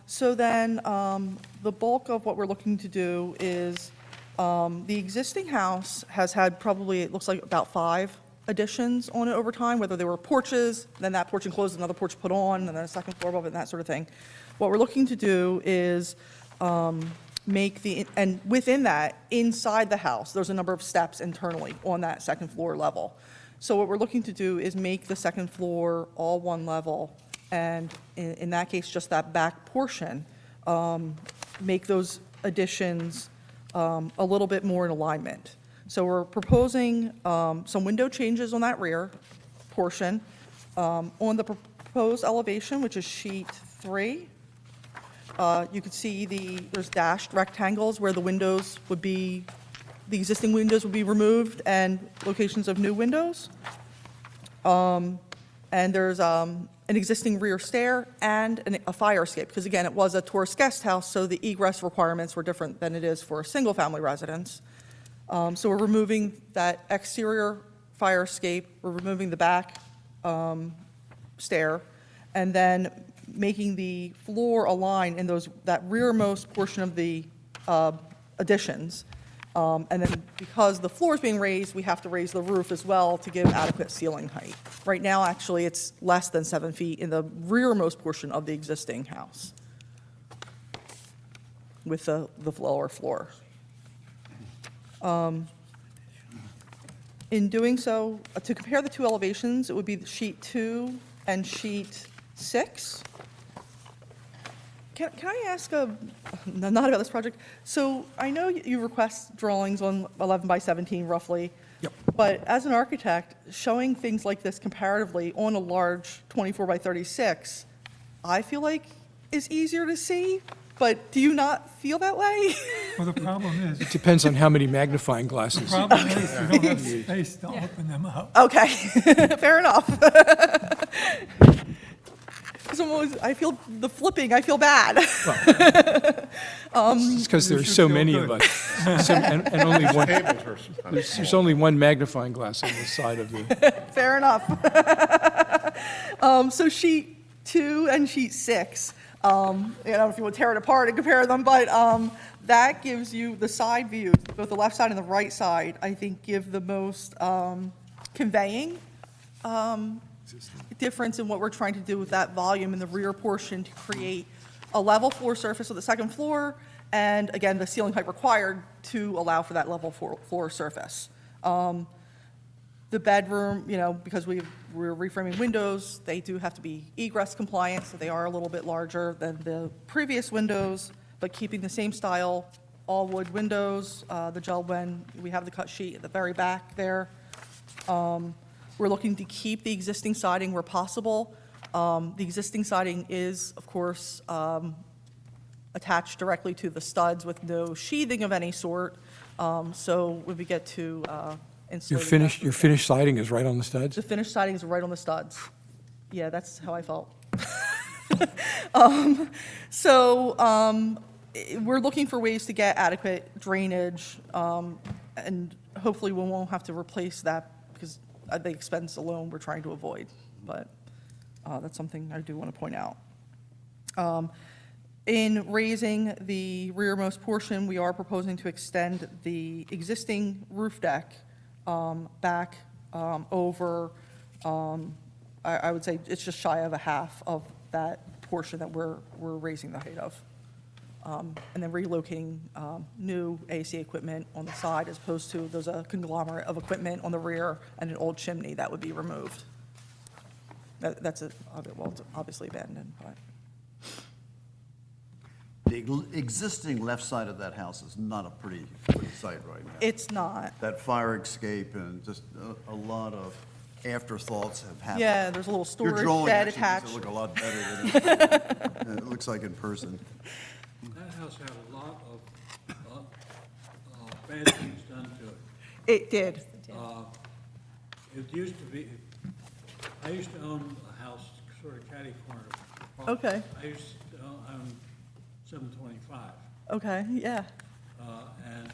So then, the bulk of what we're looking to do is, the existing house has had probably, it looks like about 5 additions on it over time, whether they were porches, then that porch enclosed, another porch put on, and then a second floor above it, and that sort of thing. What we're looking to do is and within that, inside the house, there's a number of steps internally on that second floor level. So what we're looking to do is make the second floor all one level, and in that case, just that back portion, make those additions a little bit more in alignment. So we're proposing some window changes on that rear portion. On the proposed elevation, which is sheet 3, you can see there's dashed rectangles where the windows would be, the existing windows would be removed and locations of new windows. And there's an existing rear stair and a fire escape, because again, it was a tourist guest house, so the egress requirements were different than it is for a single-family residence. So we're removing that exterior fire escape, we're removing the back stair, and then making the floor align in that rearmost portion of the additions. And then because the floor is being raised, we have to raise the roof as well to give adequate ceiling height. Right now, actually, it's less than 7 feet in the rearmost portion of the existing house with the lower floor. In doing so, to compare the two elevations, it would be sheet 2 and sheet 6. Can I ask not about this project? So I know you request drawings on 11 by 17 roughly. Yep. But as an architect, showing things like this comparatively on a large 24 by 36, I feel like is easier to see. But do you not feel that way? Well, the problem is, It depends on how many magnifying glasses. you don't have space to open them up. Okay, fair enough. 'Cause I feel the flipping, I feel bad. It's because there's so many of us. And only one, there's only one magnifying glass on the side of the, Fair enough. So sheet 2 and sheet 6, I don't know if you want to tear it apart and compare them, but that gives you the side views, both the left side and the right side, I think give the most conveying difference in what we're trying to do with that volume in the rear portion to create a level floor surface of the second floor, and again, the ceiling height required to allow for that level floor surface. The bedroom, because we're reframing windows, they do have to be egress compliant, so they are a little bit larger than the previous windows, but keeping the same style, all wood windows, the JELD-WEN, we have the cut sheet at the very back there. We're looking to keep the existing siding where possible. The existing siding is, of course, attached directly to the studs with no sheathing of any sort. So when we get to insulating. your finished siding is right on the studs? The finished siding is right on the studs. Yeah, that's how I felt. We're looking for ways to get adequate drainage, and hopefully we won't have to replace that because the expense alone we're trying to avoid. But that's something I do want to point out. In raising the rearmost portion, we are proposing to extend the existing roof deck back over, I would say it's just shy of a half of that portion that we're raising the height of. And then relocating new AC equipment on the side as opposed to there's a conglomerate of equipment on the rear and an old chimney that would be removed. That's it's obviously abandoned, but. The existing left side of that house is not a pretty sight right now. It's not. That fire escape and just a lot of afterthoughts have happened. Yeah, there's a little storage Your drawing shed actually attached. makes it look a lot better than it looks like in person. That house had a lot of bad things done to it. It did. It used to be, I used to own a house sort of catty corner. Okay. I used to own 725. Okay, yeah. And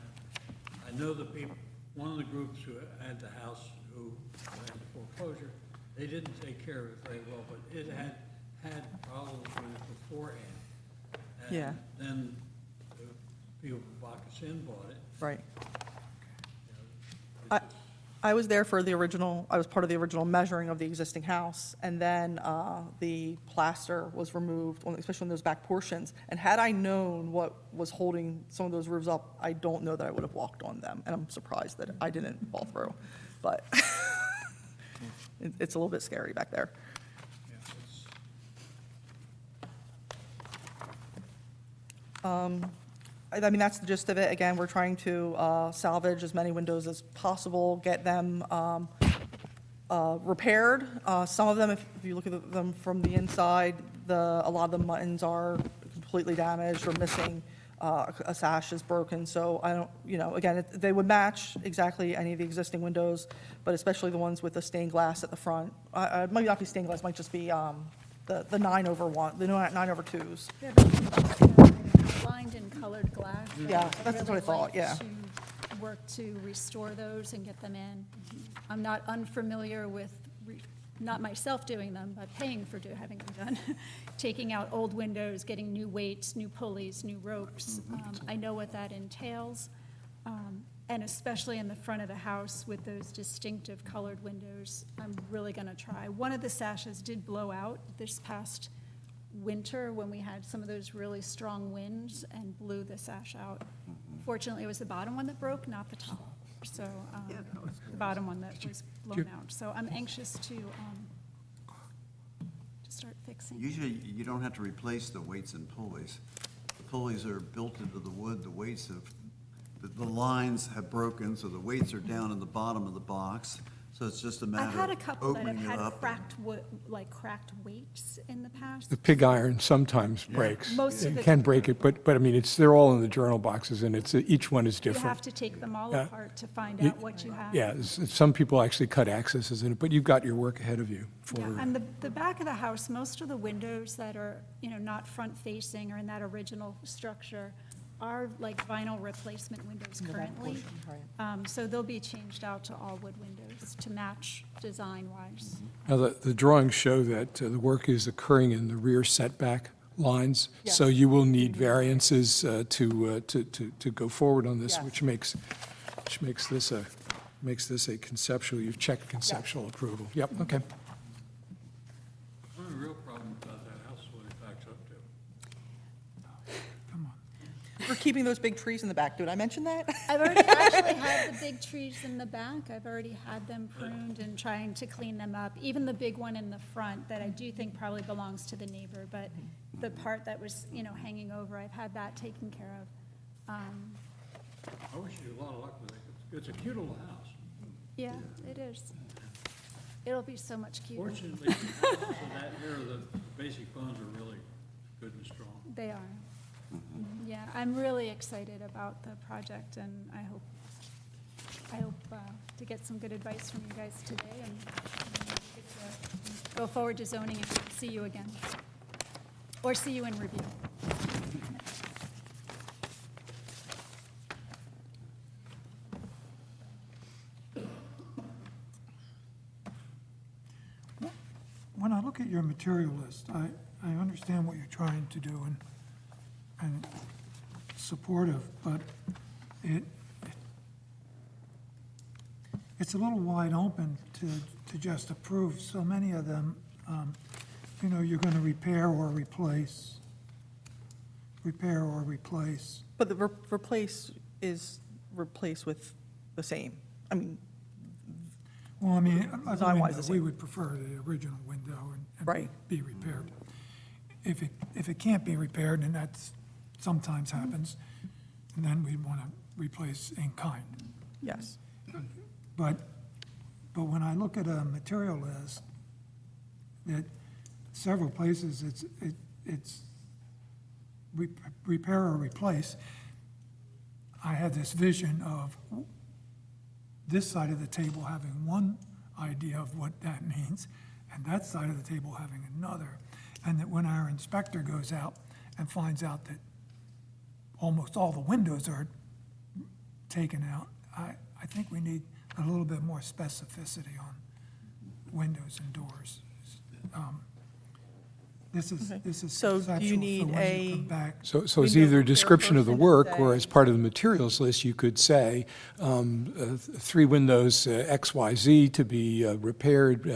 I know the people, one of the groups who had the house who had the foreclosure, they didn't take care of it very well, but it had problems with it beforehand. And Yeah. then the people from Bacchus Inn bought it. Right. I was there for the original, I was part of the original measuring of the existing house, and then the plaster was removed, especially on those back portions. And had I known what was holding some of those roofs up, I don't know that I would have walked on them, and I'm surprised that I didn't fall through. But it's a little bit scary back there. I mean, that's the gist of it. Again, we're trying to salvage as many windows as possible, get them repaired. Some of them, if you look at them from the inside, a lot of the muttons are completely damaged or missing. A sash is broken, so I don't, again, they would match exactly any of the existing windows, but especially the ones with the stained glass at the front. It might not be stained glass, it might just be the 9/1, the 9/2s. Lined and colored glass. Yeah, that's what I thought, yeah. To work to restore those and get them in. I'm not unfamiliar with, not myself doing them, but paying for having them done. Taking out old windows, getting new weights, new pulleys, new ropes. I know what that entails. And especially in the front of the house with those distinctive colored windows, I'm really going to try. One of the sashes did blow out this past winter when we had some of those really strong winds and blew the sash out. Fortunately, it was the bottom one that broke, not the top. So the bottom one that was blown out. So I'm anxious to start fixing. Usually, you don't have to replace the weights and pulleys. The pulleys are built into the wood, the weights have, the lines have broken, so the weights are down in the bottom of the box. So it's just a I've matter had a of couple that have opening it had up. cracked weights in the past. The pig iron sometimes breaks. Most of It it- can break it, but I mean, they're all in the journal boxes, and each one is You different. have to take them all Yeah. apart to find You- out what you have. Yeah, some people actually cut accesses in it, but you've got your work ahead of you for. Yeah, and the back of the house, most of the windows that are, not front-facing or in that original structure are like vinyl replacement windows currently. So they'll be changed out to all wood windows to match design-wise. Now, the drawings show that the work is occurring in the rear setback lines, so you will need variances to go forward on this, Yes. which makes this a conceptual, you've checked conceptual approval. Yep, okay. The only real problem about that house is what it backs up to. We're keeping those big trees in the back. Did I mention that? I've already actually had the big trees in the back. I've already had them pruned and trying to clean them up. Even the big one in the front that I do think probably belongs to the neighbor, but the part that was, hanging over, I've had that taken care of. I wish you a lot of luck with it. It's a cute little house. Yeah, it is. It'll be so much cuter. Fortunately, the houses in that area, the basic bones are really good and strong. They are. Yeah, I'm really excited about the project, and I hope to get some good advice from you guys today, and get to go forward to zoning and see you again, or see you in review. When I look at your material list, I understand what you're trying to do and supportive, but it's a little wide open to just approve. So many of them, you're going to repair or replace. But the replace is replaced with the same. I mean, Well, I mean, Design-wise, the we same. would prefer the original window and Right. be repaired. If it can't be repaired, and that's sometimes happens, then we'd want to replace in kind. yes. But when I look at a material list, that several places, it's repair or replace. I had this vision of this side of the table having one idea of what that means, and that side of the table having another. And that when our inspector goes out and finds out that almost all the windows are taken out, I think we need a little bit more specificity on windows and doors. This is So do conceptual, you need when you come a- back. So it's Window either a repair description of the person work, or say- as part of the materials list, you could say, 3 windows, XYZ to be repaired,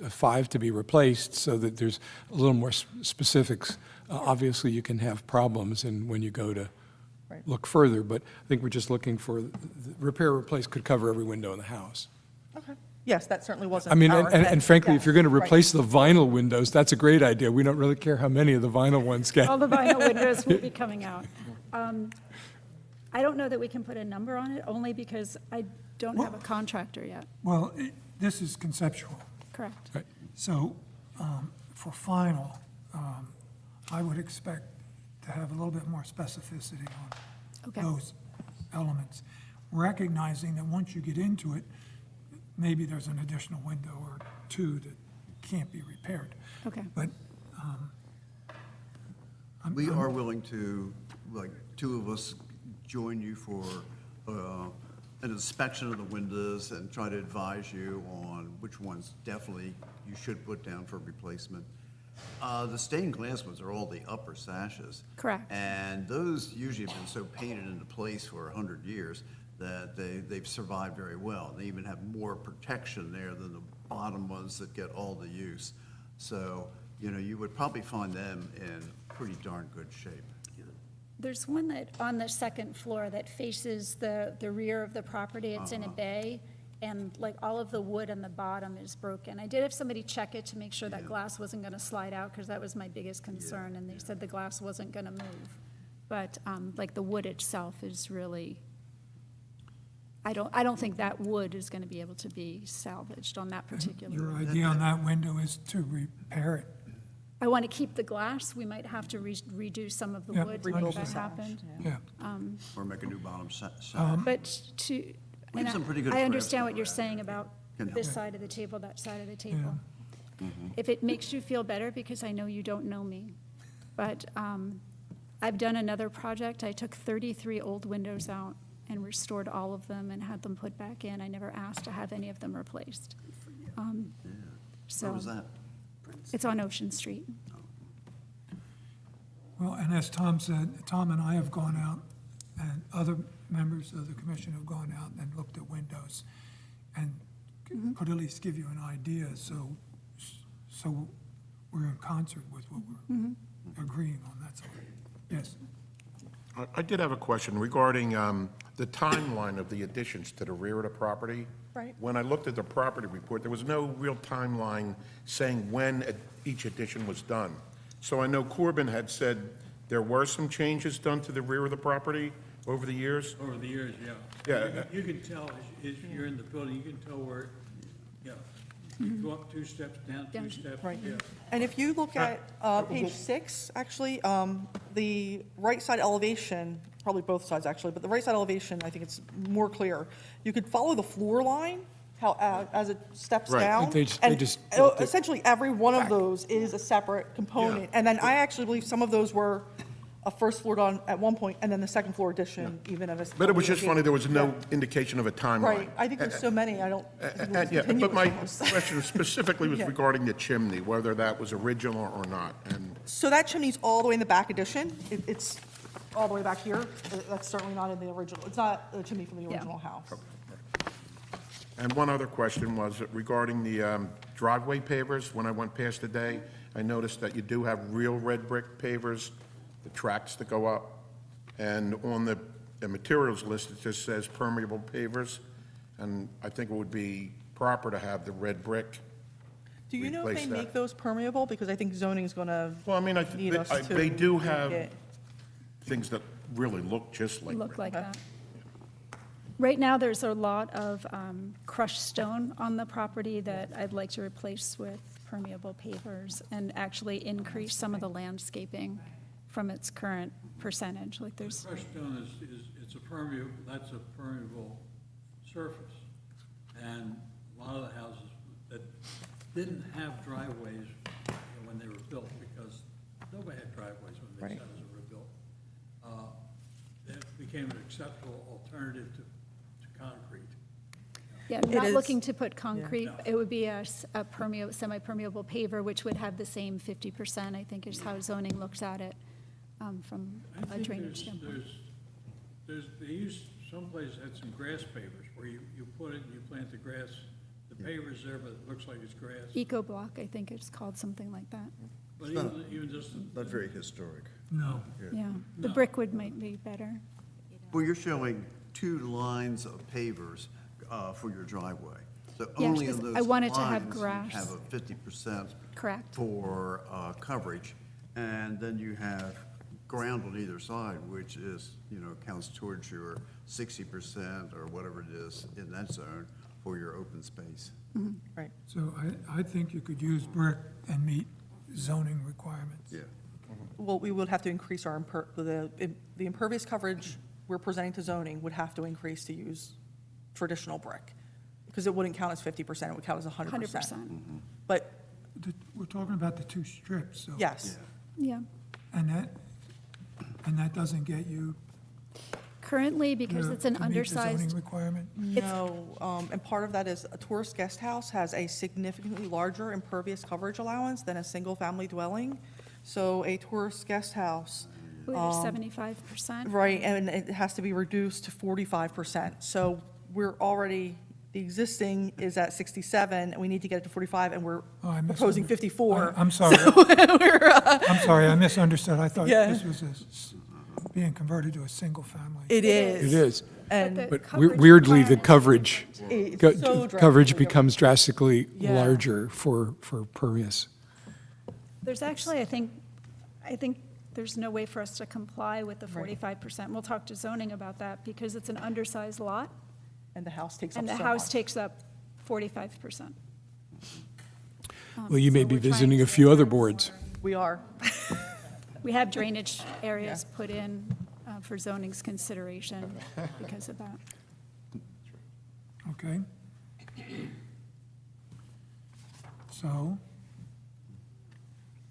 5 to be replaced, so that there's a little more specifics. Obviously, you can have problems and when you go to Right. look further, but I think we're just looking for, repair, replace could cover every window in the house. Okay. Yes, that certainly wasn't I mean, our and intent. frankly, if Yes, you're going to right. replace the vinyl windows, that's a great idea. We don't really care how many of the vinyl ones get. All the vinyl windows will be coming out. I don't know that we can put a number on it, only because I don't have a contractor yet. Well, this is conceptual. Correct. Right. So for final, I would expect to have a little bit more specificity Okay. on those elements, recognizing that once you get into it, maybe there's an additional window or 2 that can't be repaired. Okay. But We are willing to, like, 2 of us join you for an inspection of the windows and try to advise you on which ones definitely you should put down for replacement. The stained glass ones are all the upper sashes. Correct. And those usually have been so painted into place for 100 years that they've survived very well. They even have more protection there than the bottom ones that get all the use. So, you know, you would probably find them in pretty darn good shape. There's one that, on the second floor, that faces the rear of the property. It's in a bay, and like all of the wood on the bottom is broken. I did have somebody check it to make sure that glass wasn't going to slide out, because that was my biggest concern, and they said the glass wasn't going to move. But like the wood itself is really, I don't think that wood is going to be able to be salvaged on that particular. your idea on that window is to repair it. I want to keep the glass. We might have to redo some of the Yeah, wood to rebuild make that the happen. Yeah. Or make a new bottom set. But to, We and have some pretty good I understand craftsmen what you're around saying about Can this help. side of the table, that side of the table. If it makes you feel better, because I know you don't know me, but I've done another project. I took 33 old windows out and restored all of them and had them put back in. I never asked to have any of them replaced. So Where was that? it's on Ocean Street. Well, and as Tom said, Tom and I have gone out, and other members of the commission have gone out and looked at windows, and could at least give you an idea, so we're in concert with what we're agreeing on, that's all. Yes. I did have a question regarding the timeline of the additions to the rear of the property. Right. When I looked at the property report, there was no real timeline saying when each addition was done. So I know Corbin had said there were some changes done to the rear of the property over the years. Over the years, yeah. Yeah. You can tell, as you're in the building, you can tell where, yeah, you go up 2 steps, down 2 steps, Right. yeah. And if you look at page 6, actually, the right side elevation, probably both sides actually, but the right side elevation, I think it's more clear. You could follow the floor line, how, as it steps Right. down. They just- and, just- essentially, every one of those is a separate component. Yeah. And then I actually believe some of those were a first floor done at one point, and then the second floor addition even at a. But it was just funny, there was no Yeah. indication of a timeline. Right, I think there's so many, I don't. I think we'll Yeah, continue but my with those. question specifically was Yeah. regarding the chimney, whether that was original or not. And So that chimney's all the way in the back addition. It's all the way back here. That's certainly not in the original. It's not a chimney from the original house. one other question was regarding the driveway pavers. When I went past today, I noticed that you do have real red brick pavers, the tracks that go up. And on the materials list, it just says permeable pavers. And I think it would be proper to have the red brick. Do you know if replace they that. make those permeable? Because I think zoning is going to Well, I mean, need us to. they do make have it. things that really look just like Look brick. like that. Right now, there's a lot of crushed stone on the property that I'd like to replace with permeable pavers and actually increase some of the landscaping from its current percentage, like there's, Crushed stone it's a permeable, that's a permeable surface. And a lot of the houses that didn't have driveways when they were built, because nobody had driveways when these Right. houses were built, that became an acceptable alternative to concrete. Yeah, It not is- looking to put concrete. It would be a semi-permeable paver, which would have the same 50%, I think is how zoning looks at it from I a think drainage standpoint. they use, some places had some grass pavers where you put it and you plant the grass. The paver's there, but it looks like it's grass. Eco-block, I think it's called, something like that. But It's not- even just, Not very historic. No. Yeah, the No. brickwood might be better. Well, you're showing 2 lines of pavers for your driveway. So Yeah, only because in those I wanted to have lines you grass. have a 50% Correct. for coverage. And then you have ground on either side, which is, counts towards your 60% or whatever it is in that zone for your open space. Right. So I think you could use brick and meet zoning requirements. Yeah. Well, we would have to increase our, the impervious coverage we're presenting to zoning would have to increase to use traditional brick, because it wouldn't count as 50%, it would count as 100%. 100%. But, We're talking about the 2 strips, so. yes, Yeah. And that doesn't get you Currently, because to it's an to meet the zoning undersized, requirement? no, and part of that is a tourist guest house has a significantly larger impervious coverage allowance than a single-family dwelling. So a tourist guest house, we're 75%. right, and it has to be reduced to 45%. So we're already, the existing is at 67, and we need to get it to 45, and we're Oh, I proposing misunderstood. 54. I'm sorry. We're, I'm sorry, I misunderstood. I thought Yeah. this was being converted to a single family. It is. It is. And the But coverage weirdly, the requirement- coverage, It's go- so coverage drastically becomes drastically Yeah. larger for pervious. There's actually, I think there's no way for us to comply with the 45%. We'll talk to zoning about that, because it's an undersized lot, and the house takes up and so the much. house takes up 45%. Well, you may So be we're trying visiting to a few other boards. We are. We have drainage areas put in for zoning's consideration because of that. Okay. So,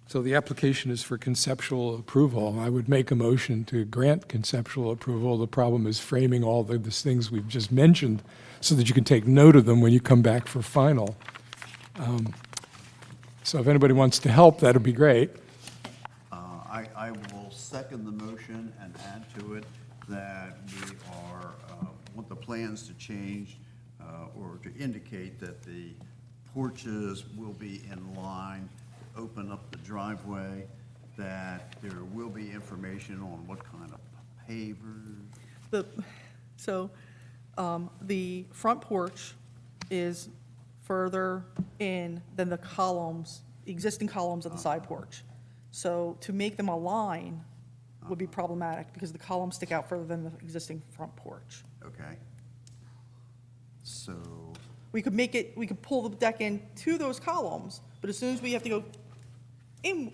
So the application is for conceptual approval. I would make a motion to grant conceptual approval. The problem is framing all the things we've just mentioned so that you can take note of them when you come back for final. So if anybody wants to help, that'd be great. I will second the motion and add to it that we want the plans to change or to indicate that the porches will be in line, open up the driveway, that there will be information on what kind of pavers. The front porch is further in than the columns, existing columns of the side porch. So to make them align would be problematic, because the columns stick out further than the existing front porch. Okay. So, We could make it, we could pull the deck in to those columns, but as soon as we have to go in,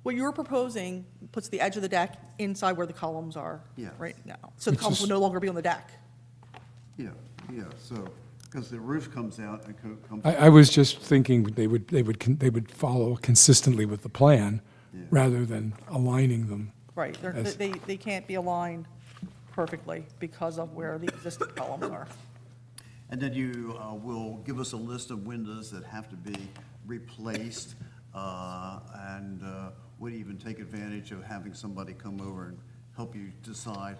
what you're proposing puts the edge of the deck inside where the columns are Yeah. right now. So the Which columns is- will no longer be on the deck. yeah, so, because the roof comes out and comes. I was just thinking they would follow consistently with the plan rather than aligning them. Right, As- they can't be aligned perfectly because of where the existing columns are. And then you will give us a list of windows that have to be replaced, and would even take advantage of having somebody come over and help you decide.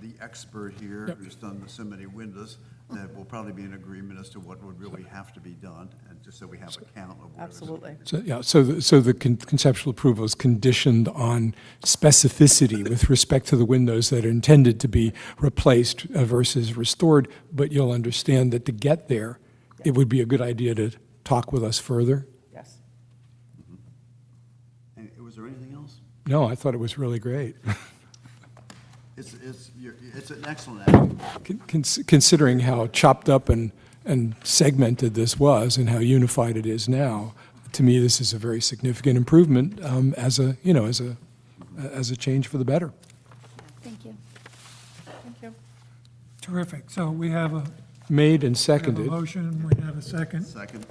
The expert here, Yep. who's done so many windows, that will probably be in agreement as to what would really have to be done, and just so we have a count of where. Absolutely. So, yeah, so the conceptual approval is conditioned on specificity with respect to the windows that are intended to be replaced versus restored, but you'll understand that to get there, it would be a good idea to talk with us further. Yes. And was there anything else? No, I thought it was really great. It's an excellent idea. Considering how chopped up and segmented this was and how unified it is now, to me, this is a very significant improvement as a change for the better. Thank you. Thank you. terrific. So we have a Made and we have a seconded. motion, we have a second. Second?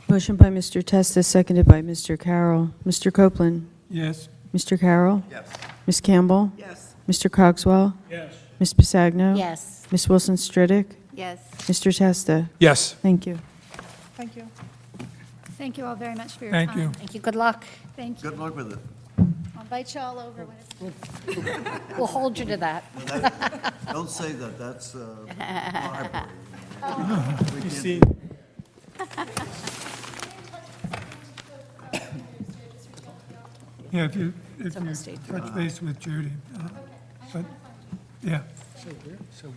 Motion by Mr. Testa, seconded by Mr. Carroll. Mr. Copeland? Yes. Mr. Carroll? Yes. Ms. Campbell? Yes. Mr. Cogswell? yes. Ms. Pisagno? Yes. Ms. Wilson Stridick? Yes. Mr. Testa? Yes. Thank you. Thank you. Thank you all very much for your Thank time. you. Thank you, good luck. Thank you. Good luck with it. I'll invite you all over when it's, we'll hold you to that. Don't say that, that's bribery. You see, Yeah, if you a mistake. touch base with Judy. But, yeah.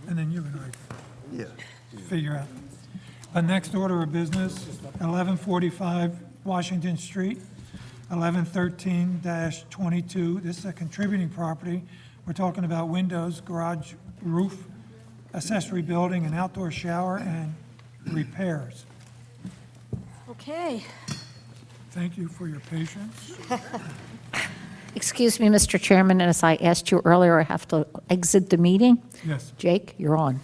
And then you and I Yeah. figure out. Next order of business, 1145 Washington Street, 1113-22. This is a contributing property. We're talking about windows, garage, roof, accessory building, an outdoor shower, and repairs. Okay. Thank you for your patience. Excuse me, Mr. Chairman, and as I asked you earlier, I have to exit the meeting. Yes. Jake, you're on.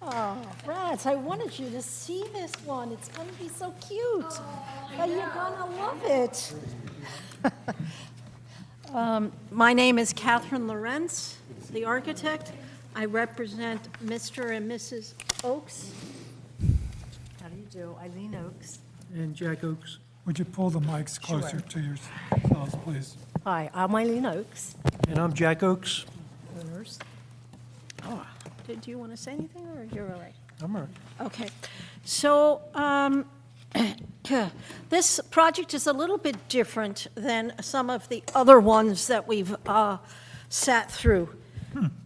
Oh, Rats, I wanted you to see this one. It's going to be so cute. Oh, you're going to love it. My name is Catherine Lorenz, the architect. I represent Mr. and Mrs. Oakes. How do you do? Eileen Oakes. And Jack Oakes. Would you pull the mics closer to yourselves, please? Hi, I'm Eileen Oakes. And I'm Jack Oakes. Owners. Oh, do you want to say anything, or you're all right? I'm all right. Okay, so this project is a little bit different than some of the other ones that we've sat through.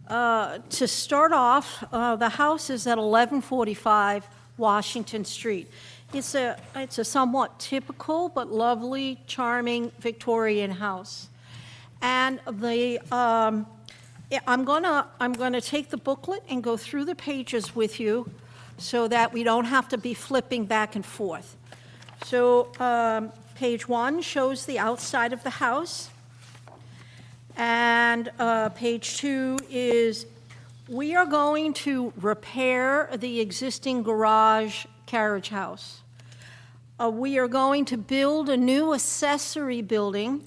To start off, the house is at 1145 Washington Street. It's a somewhat typical but lovely, charming Victorian house. And I'm gonna take the booklet and go through the pages with you so that we don't have to be flipping back and forth. So page 1 shows the outside of the house. And page 2 is, we are going to repair the existing garage carriage house. We are going to build a new accessory building.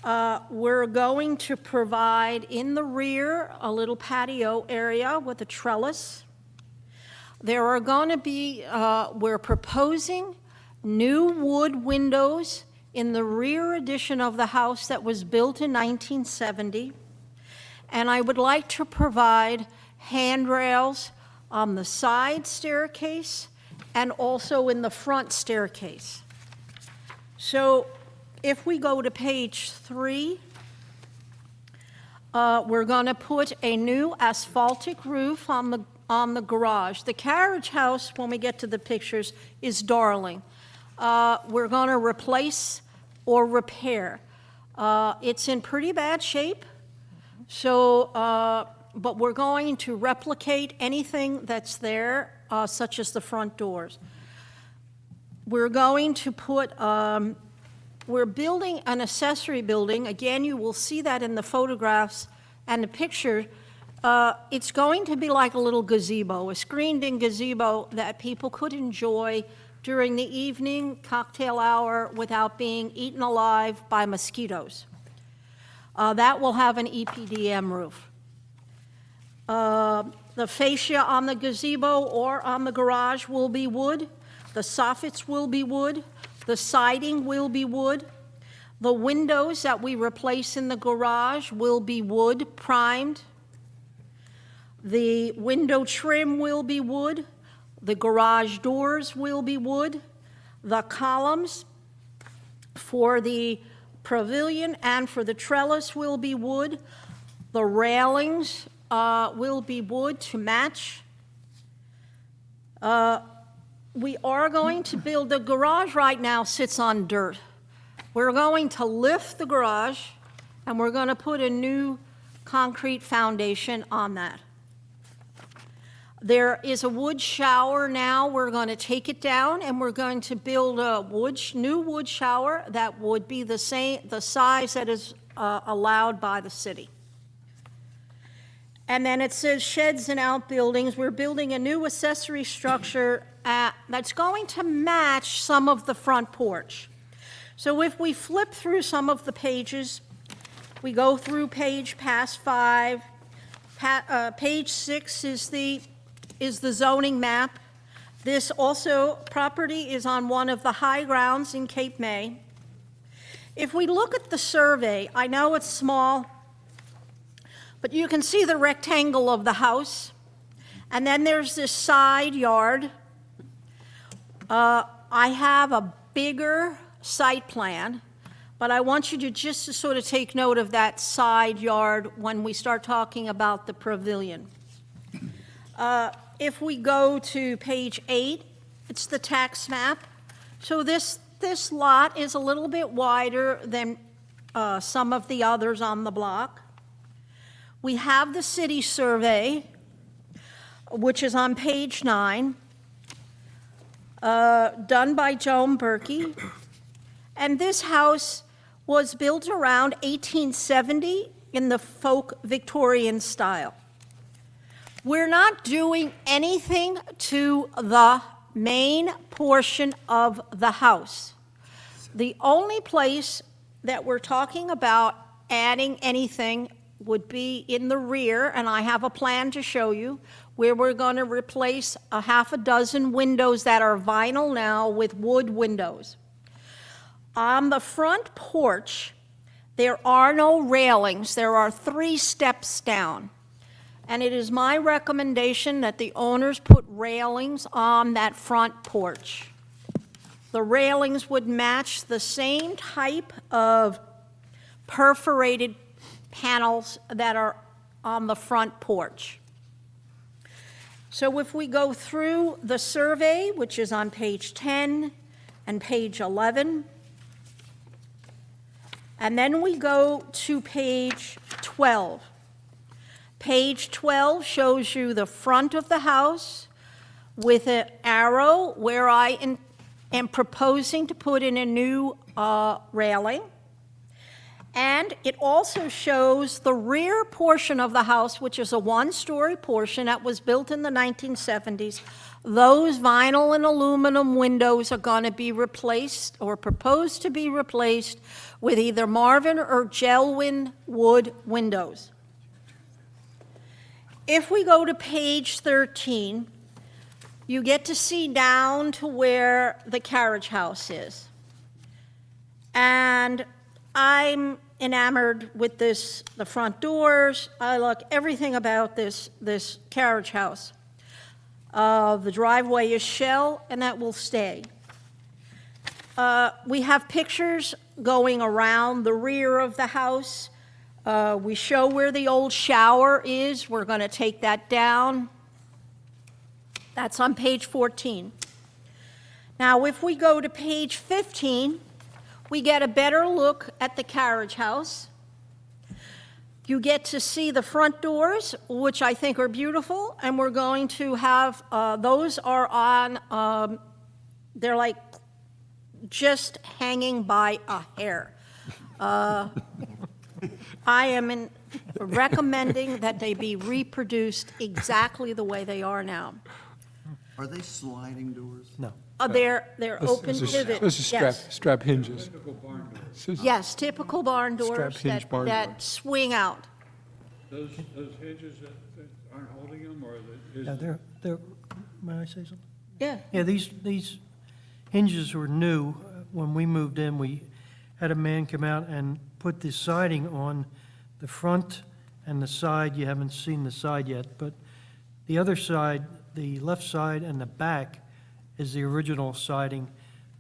We're going to provide in the rear a little patio area with a trellis. There are going to be, we're proposing new wood windows in the rear addition of the house that was built in 1970. And I would like to provide handrails on the side staircase and also in the front staircase. So if we go to page 3, we're going to put a new asphaltic roof on the garage. The carriage house, when we get to the pictures, is darling. We're going to replace or repair. It's in pretty bad shape, so, but we're going to replicate anything that's there, such as the front doors. We're going to put, we're building an accessory building. Again, you will see that in the photographs and the picture. It's going to be like a little gazebo, a screened-in gazebo that people could enjoy during the evening cocktail hour without being eaten alive by mosquitoes. That will have an EPDM roof. The fascia on the gazebo or on the garage will be wood. The soffits will be wood. The siding will be wood. The windows that we replace in the garage will be wood primed. The window trim will be wood. The garage doors will be wood. The columns for the pavilion and for the trellis will be wood. The railings will be wood to match. We are going to build, the garage right now sits on dirt. We're going to lift the garage and we're going to put a new concrete foundation on that. There is a wood shower now. We're going to take it down and we're going to build a new wood shower that would be the size that is allowed by the city. And then it says sheds and outbuildings. We're building a new accessory structure that's going to match some of the front porch. So if we flip through some of the pages, we go through page past 5, Page 6 is the zoning map. This also, property is on one of the high grounds in Cape May. If we look at the survey, I know it's small, but you can see the rectangle of the house, and then there's this side yard. I have a bigger site plan, but I want you to just to sort of take note of that side yard when we start talking about the pavilion. If we go to page 8, it's the tax map. So this lot is a little bit wider than some of the others on the block. We have the city survey, which is on page 9, done by Joan Berkey. And this house was built around 1870 in the folk Victorian style. We're not doing anything to the main portion of the house. The only place that we're talking about adding anything would be in the rear, and I have a plan to show you, where we're going to replace a half a dozen windows that are vinyl now with wood windows. On the front porch, there are no railings. There are 3 steps down. And it is my recommendation that the owners put railings on that front porch. The railings would match the same type of perforated panels that are on the front porch. So if we go through the survey, which is on page 10 and page 11, and then we go to page 12. Page 12 shows you the front of the house with an arrow where I am proposing to put in a new railing. And it also shows the rear portion of the house, which is a 1-story portion that was built in the 1970s. Those vinyl and aluminum windows are going to be replaced or proposed to be replaced with either Marvin or Gelwin wood windows. If we go to page 13, you get to see down to where the carriage house is. And I'm enamored with this, the front doors. I like everything about this carriage house. The driveway is shell, and that will stay. We have pictures going around the rear of the house. We show where the old shower is. We're going to take that down. That's on page 14. Now, if we go to page 15, we get a better look at the carriage house. You get to see the front doors, which I think are beautiful, and we're going to have, those are on, they're like just hanging by a hair. I am recommending that they be reproduced exactly the way they are now. Are they sliding doors? No. They're open Those pivot, are yes. strap hinges. Typical barn doors. Yes, typical barn doors Strap-hinge barn that doors. swing out. Those hinges that aren't holding them, or Yeah, they're, may I say something? Yeah. Yeah, these hinges were new. When we moved in, we had a man come out and put the siding on the front and the side. You haven't seen the side yet, but the other side, the left side and the back, is the original siding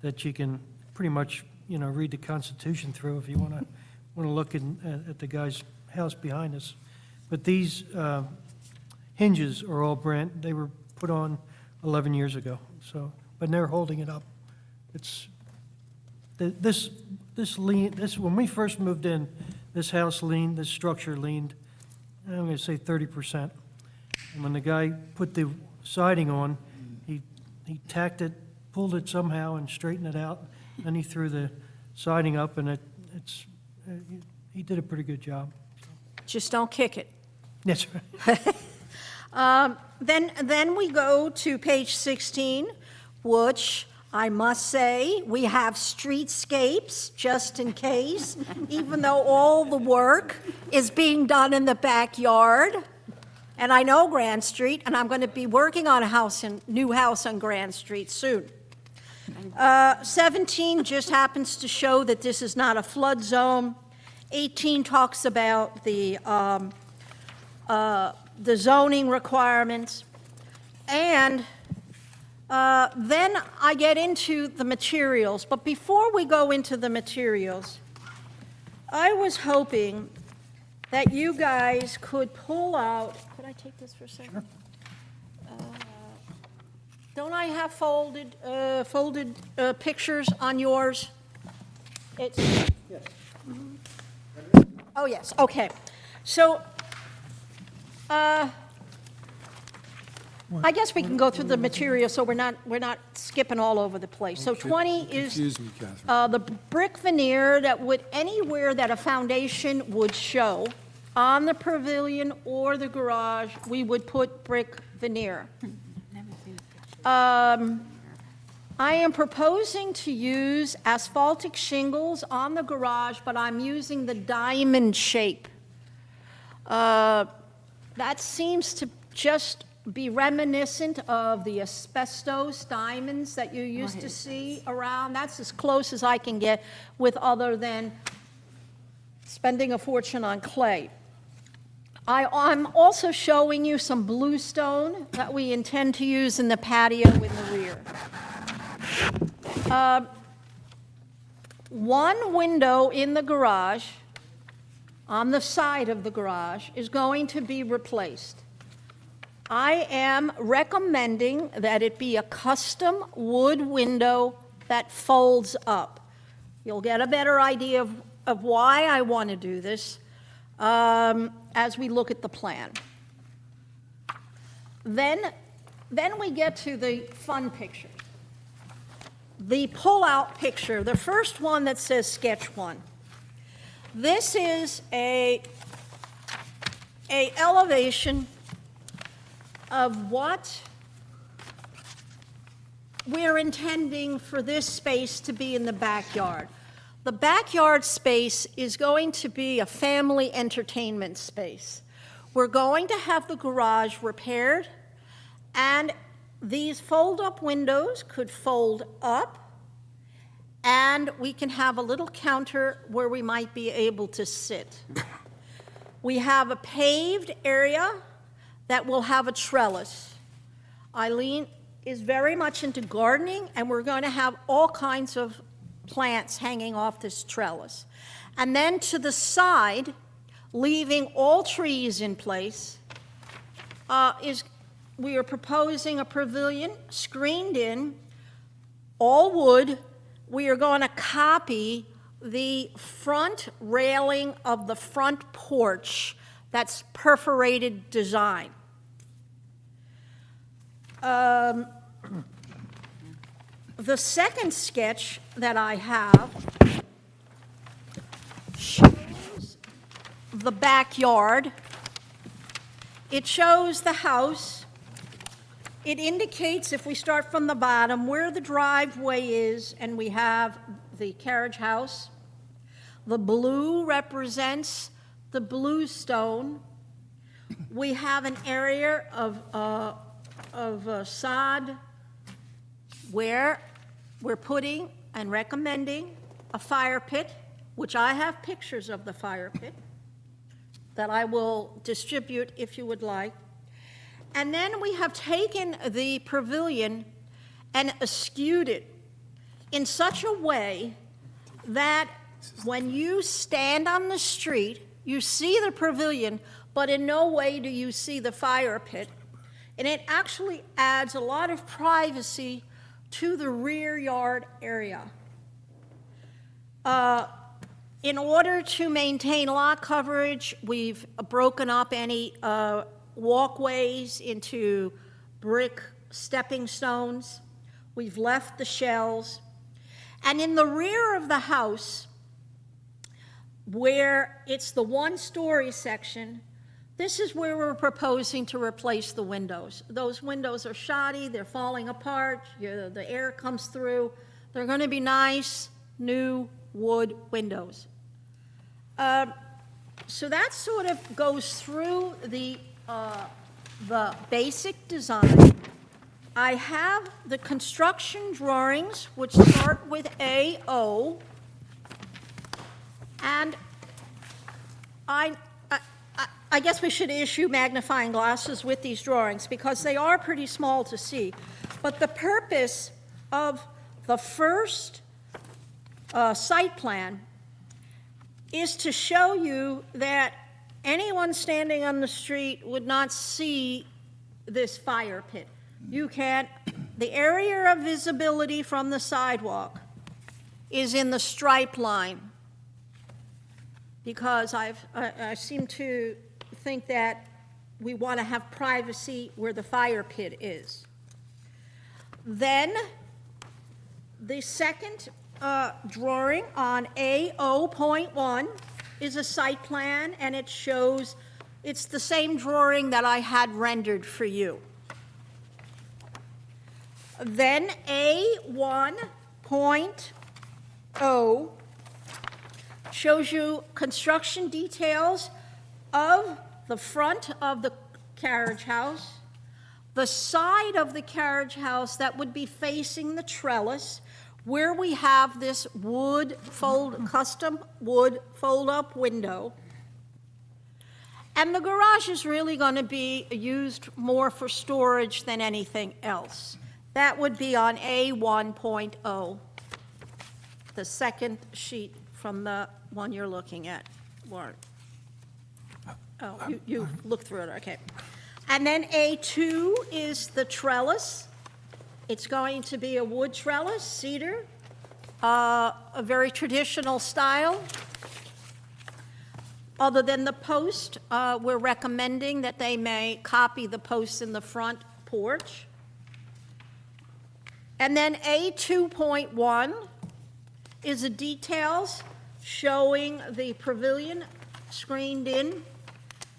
that you can pretty much, read the Constitution through if you want to look at the guy's house behind us. But these hinges are all they were put on 11 years ago, so, but they're holding it up. It's, when we first moved in, this house leaned, this structure leaned, I'm going to say 30%. And when the guy put the siding on, he tacked it, pulled it somehow and straightened it out, and he threw the siding up, and he did a pretty good job. Just don't kick it. That's right. Then we go to page 16, which I must say, we have streetscapes just in case, even though all the work is being done in the backyard. And I know Grand Street, and I'm going to be working on a new house on Grand Street soon. 17 just happens to show that this is not a flood zone. 18 talks about the zoning requirements. And then I get into the materials. But before we go into the materials, I was hoping that you guys could pull out, could I take this for a second? Don't I have folded pictures on yours? It's. Yes. Oh, yes, okay. So, I guess we can go through the material so we're not skipping all over the place. So 20 is Excuse me, Catherine. the brick veneer that would, anywhere that a foundation would show on the pavilion or the garage, we would put brick veneer. I am proposing to use asphaltic shingles on the garage, but I'm using the diamond shape. That seems to just be reminiscent of the asbestos diamonds that you used to see around. That's as close as I can get with other than spending a fortune on clay. I'm also showing you some bluestone that we intend to use in the patio in the rear. One window in the garage, on the side of the garage, is going to be replaced. I am recommending that it be a custom wood window that folds up. You'll get a better idea of why I want to do this as we look at the plan. Then we get to the fun pictures. The pull-out picture, the first one that says sketch 1. This is a elevation of what we're intending for this space to be in the backyard. The backyard space is going to be a family entertainment space. We're going to have the garage repaired, and these fold-up windows could fold up, and we can have a little counter where we might be able to sit. We have a paved area that will have a trellis. Eileen is very much into gardening, and we're going to have all kinds of plants hanging off this trellis. And then to the side, leaving all trees in place, we are proposing a pavilion screened in, all wood. We are going to copy the front railing of the front porch that's perforated design. The second sketch that I have shows the backyard. It shows the house. It indicates, if we start from the bottom, where the driveway is, and we have the carriage house. The blue represents the bluestone. We have an area of sod where we're putting and recommending a fire pit, which I have pictures of the fire pit that I will distribute if you would like. And then we have taken the pavilion and askewed it in such a way that when you stand on the street, you see the pavilion, but in no way do you see the fire pit. And it actually adds a lot of privacy to the rear yard area. In order to maintain lot coverage, we've broken up any walkways into brick stepping stones. We've left the shells. And in the rear of the house, where it's the one-story section, this is where we're proposing to replace the windows. Those windows are shoddy, they're falling apart, the air comes through. They're going to be nice, new wood windows. So that sort of goes through the the basic design. I have the construction drawings, which start with AO. And I guess we should issue magnifying glasses with these drawings because they are pretty small to see. But the purpose of the first site plan is to show you that anyone standing on the street would not see this fire pit. You can't, the area of visibility from the sidewalk is in the stripe line, because I seem to think that we want to have privacy where the fire pit is. Then, the second drawing on A0.1 is a site plan, and it shows, it's the same drawing that I had rendered for you. Then A1.0 shows you construction details of the front of the carriage house, the side of the carriage house that would be facing the trellis, where we have this custom wood fold-up window. And the garage is really going to be used more for storage than anything else. That would be on A1.0, the second sheet from the one you're looking at, Warren. Oh, you looked through it, okay. And then A2 is the trellis. It's going to be a wood trellis, cedar, a very traditional style. Other than the post, we're recommending that they may copy the posts in the front porch. And then A2.1 is the details showing the pavilion screened in.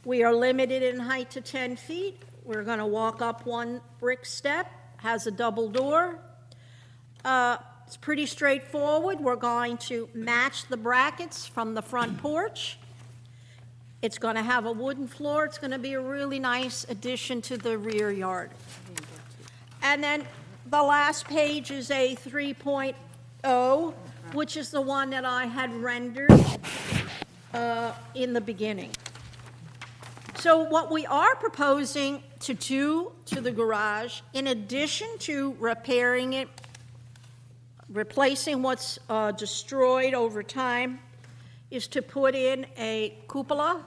We are limited in height to 10 feet. We're going to walk up one brick step, has a double door. It's pretty straightforward. We're going to match the brackets from the front porch. It's going to have a wooden floor. It's going to be a really nice addition to the rear yard. And then the last page is a 3.0, which is the one that I had rendered in the beginning. So what we are proposing to do to the garage, in addition to repairing it, replacing what's destroyed over time, is to put in a cupola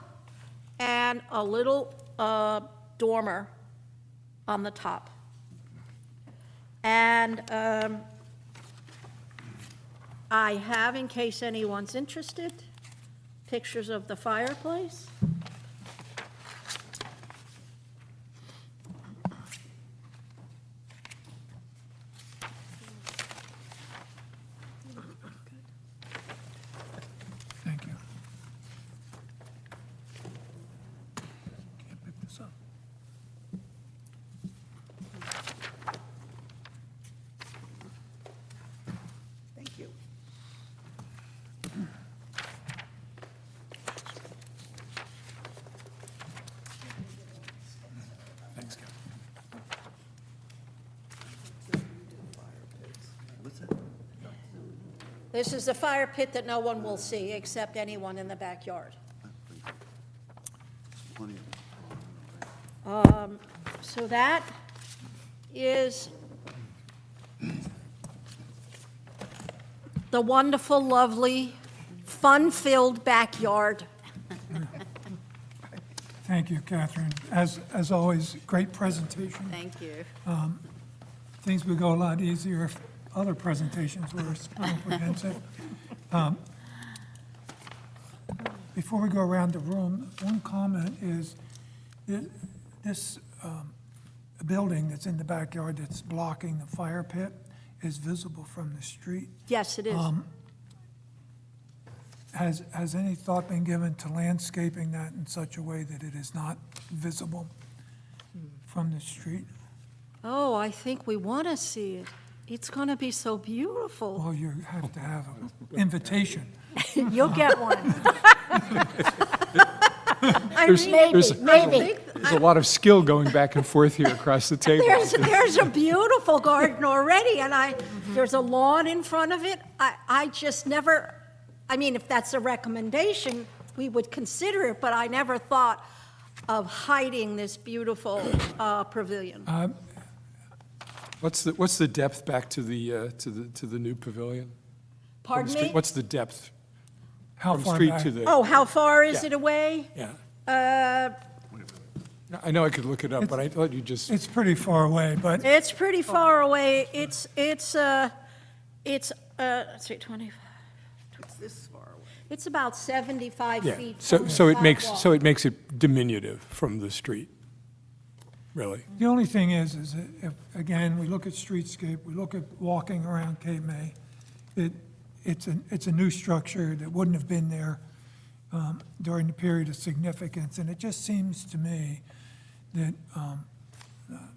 and a little dormer on the top. And I have, in case anyone's interested, pictures of the fireplace. Thank you. Can't pick this up. Thank you. Thanks, Kevin. What's that? This is the fire pit that no one will see except anyone in the backyard. Plenty of- So that is the wonderful, lovely, fun-filled backyard. Thank you, Catherine. As always, great presentation. Thank you. Things would go a lot easier if other presentations were as comprehensive. Before we go around the room, one comment is this building that's in the backyard that's blocking the fire pit is visible from the street. Yes, it is. Has any thought been given to landscaping that in such a way that it is not visible from the street? Oh, I think we want to see it. It's going to be so beautiful. Well, you have to have an invitation. You'll get one. There's- Maybe, there's- maybe. There's a lot of skill going back and forth here across the table. There's a beautiful garden already, and there's a lawn in front of it. I just never, I mean, if that's a recommendation, we would consider it, but I never thought of hiding this beautiful pavilion. What's the depth back to the new pavilion? From the Pardon street? me? What's the depth? How From far street back? to the? Oh, how far is Yeah. it away? Yeah. I know I could look it up, but I thought you just. It's pretty far away, but It's pretty far away. It's let's see, 25. It's this far away. It's about 75 Yeah, feet. so, from the so it makes, sidewalk. so it makes it diminutive from the street, really. the only thing is that if, again, we look at streetscape, we look at walking around Cape May, it's a new structure that wouldn't have been there during the period of significance, and it just seems to me that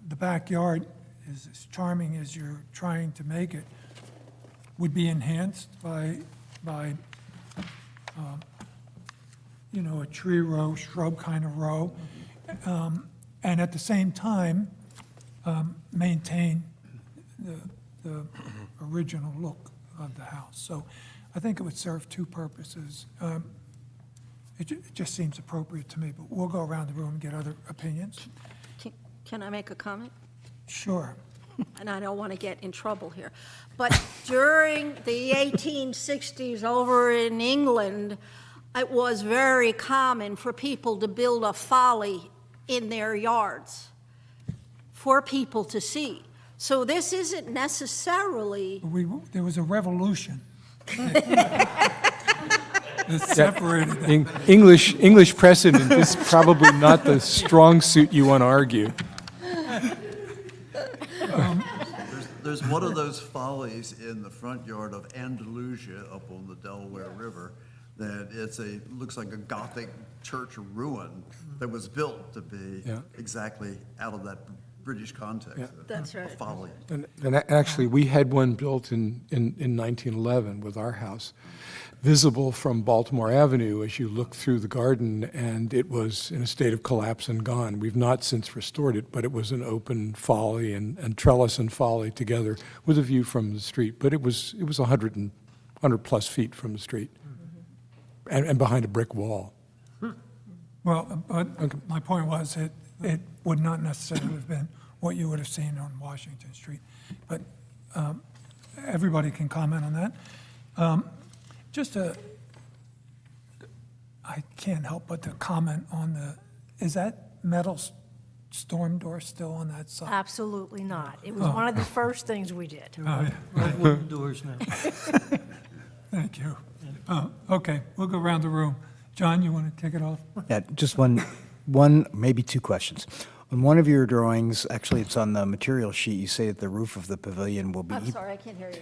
the backyard, as charming as you're trying to make it, would be enhanced by a tree row, shrub kind of row, and at the same time, maintain the original look of the house. So I think it would serve two purposes. It just seems appropriate to me, but we'll go around the room and get other opinions. Can I make a comment? Sure. And I don't want to get in trouble here. But during the 1860s over in England, it was very common for people to build a folly in their yards for people to see. So this isn't necessarily, There was a revolution that separated them. English precedent is probably not the strong suit you want to argue. There's one of those follies in the front yard of Andalusia up on the Delaware River that looks like a Gothic church ruin that was built to be Yeah. exactly out of that British context. That's A right. folly. And actually, we had one built in 1911 with our house, visible from Baltimore Avenue as you look through the garden, and it was in a state of collapse and gone. We've not since restored it, but it was an open folly and trellis and folly together with a view from the street. But it was 100 plus feet from the street, and behind a brick wall. Well, but my point was it would not necessarily have been what you would have seen on Washington Street. But everybody can comment on that. I can't help but to comment on is that metal storm door still on that side? Absolutely not. It was one of the first things we did. Oh, yeah. Wooden doors now. Thank you. Okay, we'll go around the room. John, you want to kick it off? Yeah, just one, maybe two questions. On one of your drawings, actually, it's on the material sheet, you say that the roof of the pavilion will be. I'm sorry, I can't hear you.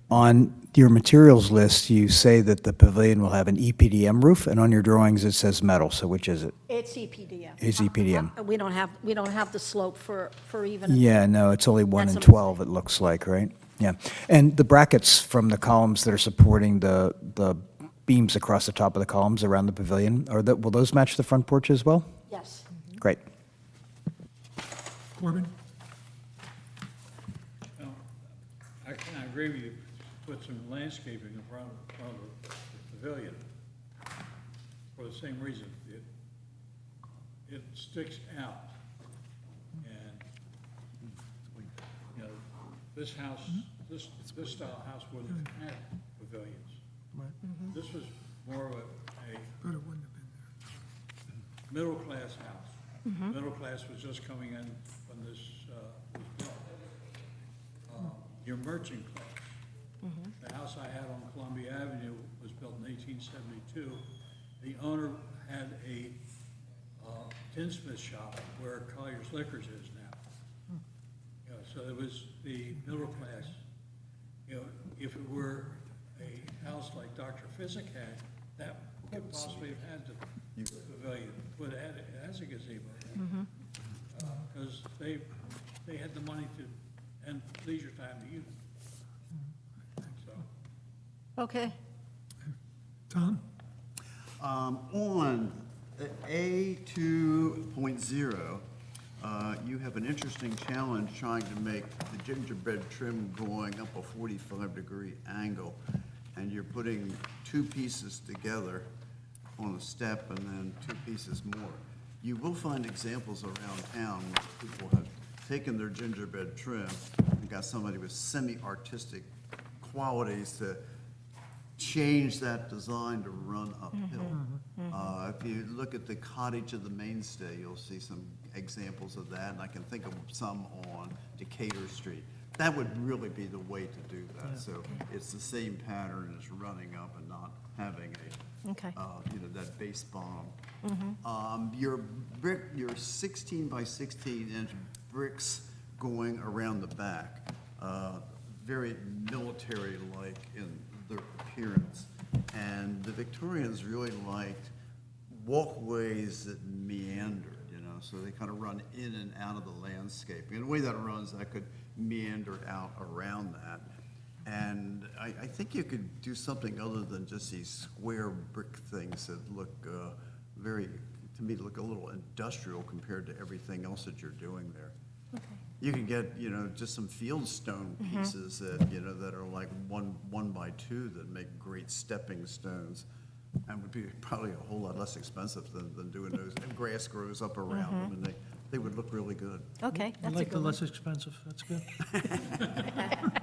On your materials list, you say that the pavilion will have an EPDM roof, and on your drawings, it says metal, so which is it? It's EPDM. It's EPDM. We don't have the slope for even. Yeah, no, it's only 1 in That's what I'm 12, it looks like, right? Yeah. And the brackets from the columns that are supporting the beams across the top of the columns around the pavilion, will those match the front porch as well? Yes. Great. Corbin? Well, I kind of agree with you, put some landscaping in front of the pavilion for the same reason. It sticks out. And, this house, this style house wouldn't have had pavilions. This was more of a middle-class house. Middle class was just coming in when this was built. Your merchant class. The house I had on Columbia Avenue was built in 1872. The owner had a tinsmith shop where Collier's Liquors is now. So it was the middle class. If it were a house like Dr. Physic had, that could possibly have had the pavilion, but it has a gazebo. Because they had the money and leisure time to use it. So. Okay. Tom? On A2.0, you have an interesting challenge trying to make the gingerbread trim going up a 45-degree angle, and you're putting two pieces together on a step and then two pieces more. You will find examples around town where people have taken their gingerbread trim and got somebody with semi-artistic qualities to change that design to run uphill. If you look at the Cottage of the Mainstay, you'll see some examples of that, and I can think of some on Decatur Street. That would really be the way to do that. So it's the same pattern as running up and not having a, Okay. that base bottom. Your 16 by 16-inch bricks going around the back, very military-like in their appearance. And the Victorians really liked walkways that meandered, so they kind of run in and out of the landscape. And the way that runs, that could meander out around that. And I think you could do something other than just these square brick things that look to me, look a little industrial compared to everything else that you're doing there. Okay. You can get, just some field stone pieces that, that are like 1 by 2 that make great stepping stones, and would be probably a whole lot less expensive than doing those. And grass grows up around them, and they would look really good. Okay, I that's a like the good one. less expensive, that's good.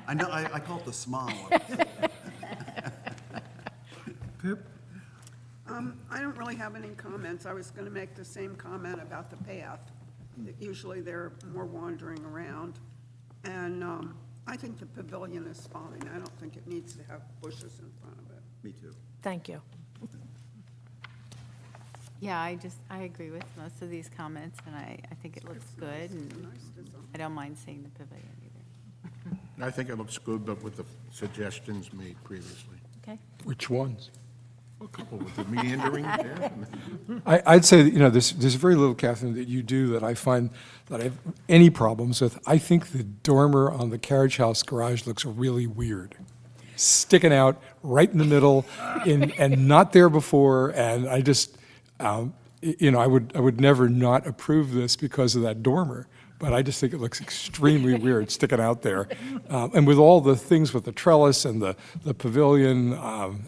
I know, I call it the smile. Pip? I don't really have any comments. I was going to make the same comment about the path. That usually they're more wandering around. And I think the pavilion is fine. I don't think it needs to have bushes in front of it. Me too. Thank you. Yeah, I agree with most of these comments, and I think it looks good, and I don't mind seeing the pavilion either. I think it looks good, but with the suggestions made previously. Okay. Which ones? A couple with the meandering there. I'd say that, there's very little, Catherine, that you do that I find that I have any problems with. I think the dormer on the carriage house garage looks really weird, sticking out right in the middle, and not there before. And I just, I would never not approve this because of that dormer. But I just think it looks extremely weird sticking out there. And with all the things with the trellis and the pavilion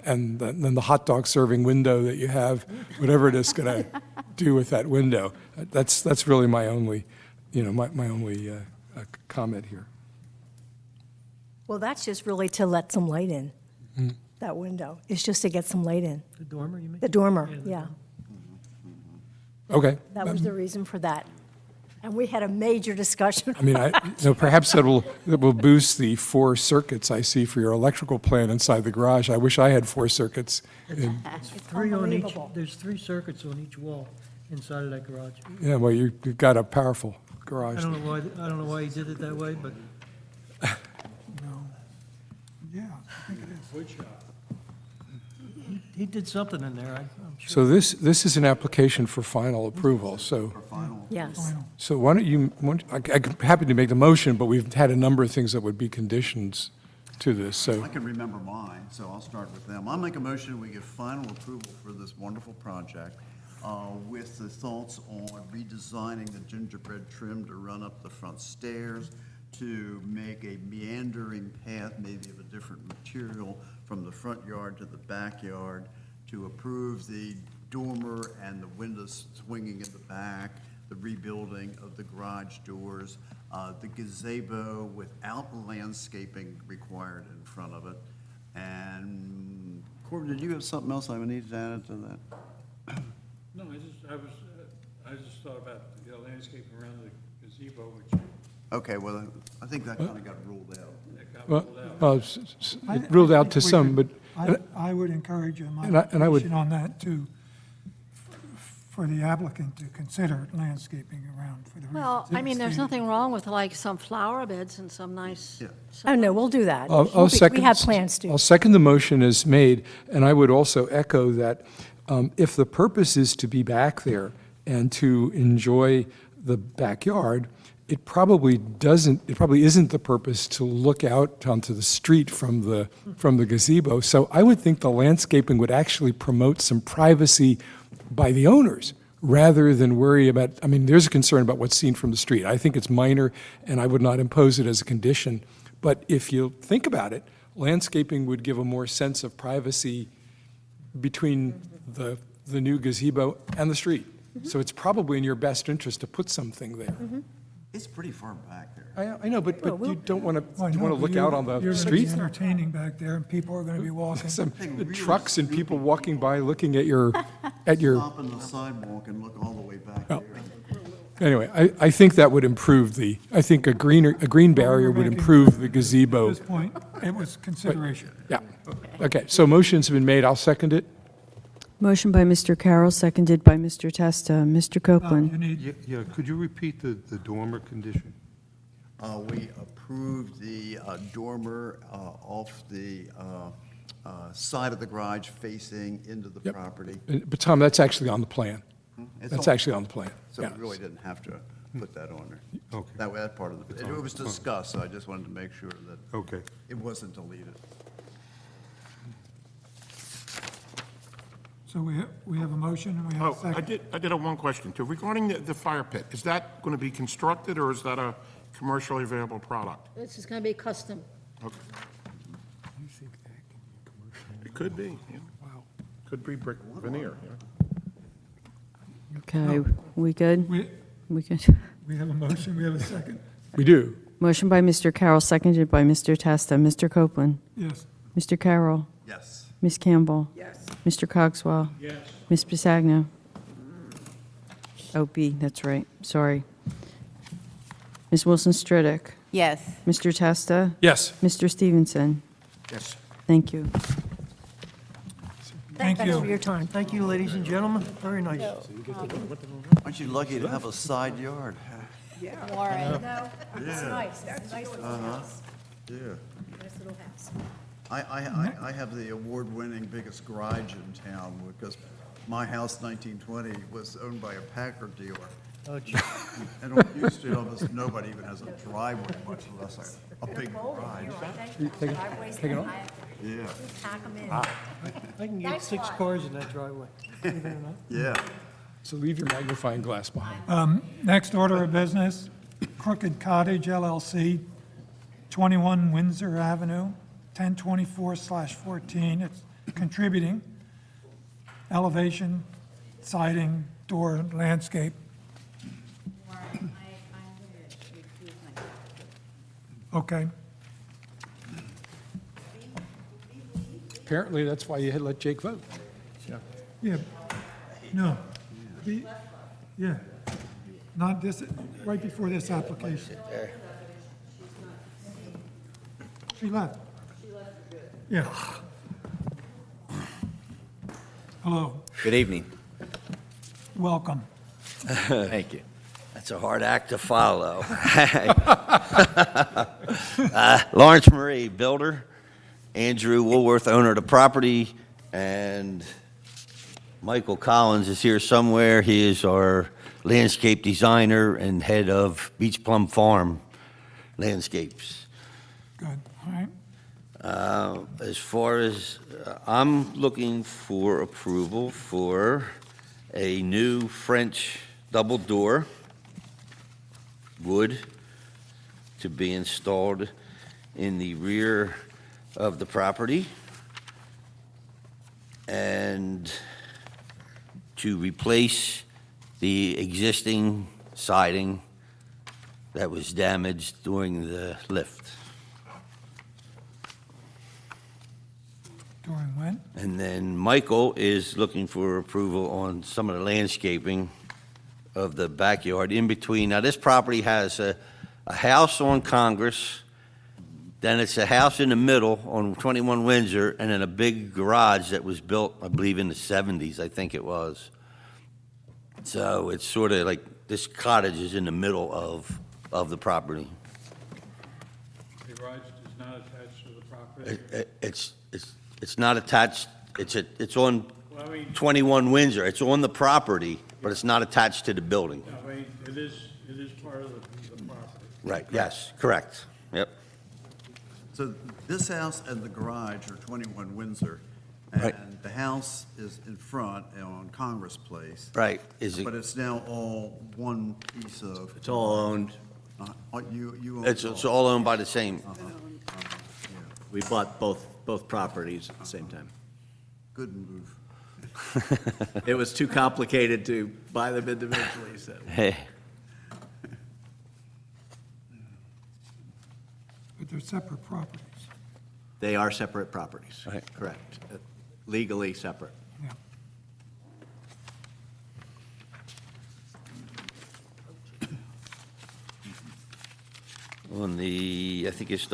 and then the hot dog serving window that you have, whatever it is going to do with that window, that's really my only, my only comment here. Well, that's just really to let some light in, that window. It's just to get some light in. The dormer, you mean? The dormer, Yeah, the yeah. Okay. That was the reason for that. And we had a major discussion. I mean, perhaps that will boost the 4 circuits I see for your electrical plant inside the garage. I wish I had 4 circuits. It's Three on each, unbelievable. there's 3 circuits on each wall inside of that garage. Yeah, well, you've got a powerful garage. I don't know why he did it that way, but Yeah, I think it is. Wood shop. he did something in there, I'm sure. So this is an application for final approval, so. Yes. So why don't you, I'm happy to make the motion, but we've had a number of things that would be conditions to this, so. I can remember mine, so I'll start with them. I'll make a motion, we give final approval for this wonderful project with the thoughts on redesigning the gingerbread trim to run up the front stairs, to make a meandering path, maybe of a different material, from the front yard to the backyard, to approve the dormer and the windows swinging in the back, the rebuilding of the garage doors, the gazebo without landscaping required in front of it. And Corbin, did you have something else I would need to add to that? No, I just thought about the landscape around the gazebo, which Okay, well, I think that kind of got ruled out. got Well, ruled out. well, it ruled out to think we some, but. could- I would encourage a And I would- modification on that too, for the applicant to consider landscaping around for the reasons. Well, it I mean, there's stated. nothing wrong with like some flower beds and some nice. Yeah. Oh, no, we'll do that. I'll second. We have plans to. I'll second the motion as made, and I would also echo that if the purpose is to be back there and to enjoy the backyard, it probably isn't the purpose to look out onto the street from the gazebo. So I would think the landscaping would actually promote some privacy by the owners, rather than worry about, I mean, there's a concern about what's seen from the street. I think it's minor, and I would not impose it as a condition. But if you think about it, landscaping would give a more sense of privacy between the new gazebo and the street. So it's probably in your best interest to put something there. It's pretty far back there. I know, but you don't want Well, I to know, look but out on the You're street. going to be entertaining back there, and people are going to be walking. Some trucks and people walking by looking at your, Stop on the sidewalk and look all the way back Oh. there. anyway, I think that would improve I think a green barrier would improve the At gazebo. this point, it was consideration. Yeah. Okay, so motion's been made. I'll second it. Motion by Mr. Carroll, seconded by Mr. Testa. Mr. You Copeland? need, Yeah, could you repeat the dormer condition? We approved the dormer off the side of the garage facing into the Yep. property. But Tom, that's actually on the plan. It's That's all- actually on the plan. So Yeah. we really didn't have to put that on there. Okay. That part of the, it was discussed, so I just wanted to make sure that Okay. it wasn't deleted. so we have a motion, and we have a Oh, second. I did have one question, too. Regarding the fire pit, is that going to be constructed, or is that a commercially available product? This is going to be custom. Okay. It could be, yeah. Wow. Could be brick veneer, yeah. Okay, we good? We We good? we have a motion, we have a second. We do. Motion by Mr. Carroll, seconded by Mr. Testa. Mr. Copeland? Yes. Mr. Carroll? Yes. Ms. Campbell? Yes. Mr. Cogswell? Yes. Ms. Bisagno? Oh, B, that's right, sorry. Ms. Wilson Stridick? Yes. Mr. Testa? Yes. Mr. Stevenson? Yes. Thank you. Thank Thanks for you. your time. Thank you, ladies and gentlemen. Very nice. Aren't you lucky to have a side yard? Warren. It's nice, it's a nice little house. Yeah. Nice little house. I have the award-winning biggest garage in town because my house, 1920, was owned by a Packard dealer. Oh, gee. And on U Street, almost nobody even has a driveway, much less a big garage. Take it off? Yeah, I can get 6 cars in that driveway. Believe it or not. yeah. So leave your magnifying glass behind. Next order of business, Crooked Cottage LLC, 21 Windsor Avenue, 1024/14. It's contributing elevation, siding, door, landscape. Okay. Apparently, that's why you had let Jake vote. Yeah, no. Yeah, not this, right before this application. She left. Yeah. Hello, Good evening. welcome. Thank you. That's a hard act to follow. Lawrence Marie, builder. Andrew Woolworth, owner of the property. And Michael Collins is here somewhere. He is our landscape designer and head of Beach Plum Farm Landscapes. Good, all right. As far as, I'm looking for approval for a new French double door, wood, to be installed in the rear of the property, and to replace the existing siding that was damaged during the lift. During when? And then Michael is looking for approval on some of the landscaping of the backyard in between. Now, this property has a house on Congress, then it's a house in the middle on 21 Windsor, and then a big garage that was built, I believe, in the 70s, I think it was. So it's sort of like, this cottage is in the middle of the property. The garage is not attached to the property? It's not attached, it's on Well, I mean, 21 Windsor. It's on the property, but it's not attached to the building. I mean, it is part of the property. Right, yes, correct. Yep. So this house and the garage are 21 Windsor, Right. and the house is in front on Congress Place. Right. Is it? But it's now all one piece of. It's all owned. You own It's all owned by the same. We bought both properties at the same time. Good move. It was too complicated to buy them individually, so. Hey. But they're separate properties. They are separate properties. Right. Correct. Legally separate. Yeah. On the, I think it's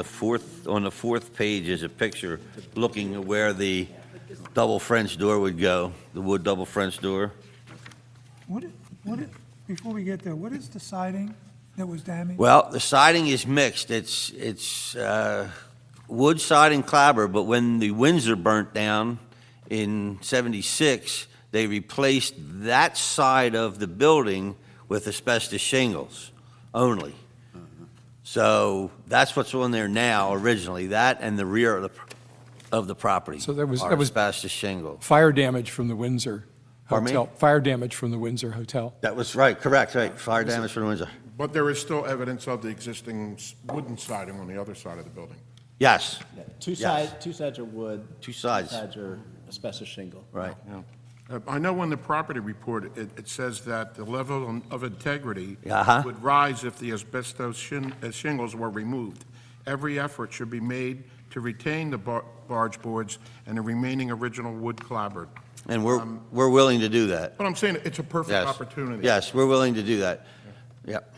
on the fourth page is a picture looking at where the double French door would go, the wood double French door. Before we get there, what is the siding that was damaged? Well, the siding is mixed. It's wood siding clapper, but when the Windsor burnt down in '76, they replaced that side of the building with asbestos shingles only. So that's what's on there now originally, that and the rear of the property. So that was asbestos shingles. Fire damage from the Windsor Pardon me? Hotel. Fire damage from the Windsor Hotel. That was right, correct, right. Fire damage from the Windsor. But there is still evidence of the existing wooden siding on the other side of the building. Yes. Two Yes. sides are wood. Two sides. Two sides are asbestos shingle. Right. I know in the property report, it says that the level of integrity Uh-huh. would rise if the asbestos shingles were removed. Every effort should be made to retain the barge boards and the remaining original wood clapboard. And we're willing to do that. But I'm saying it's a perfect Yes. opportunity. Yes, we're willing to do that. Yep.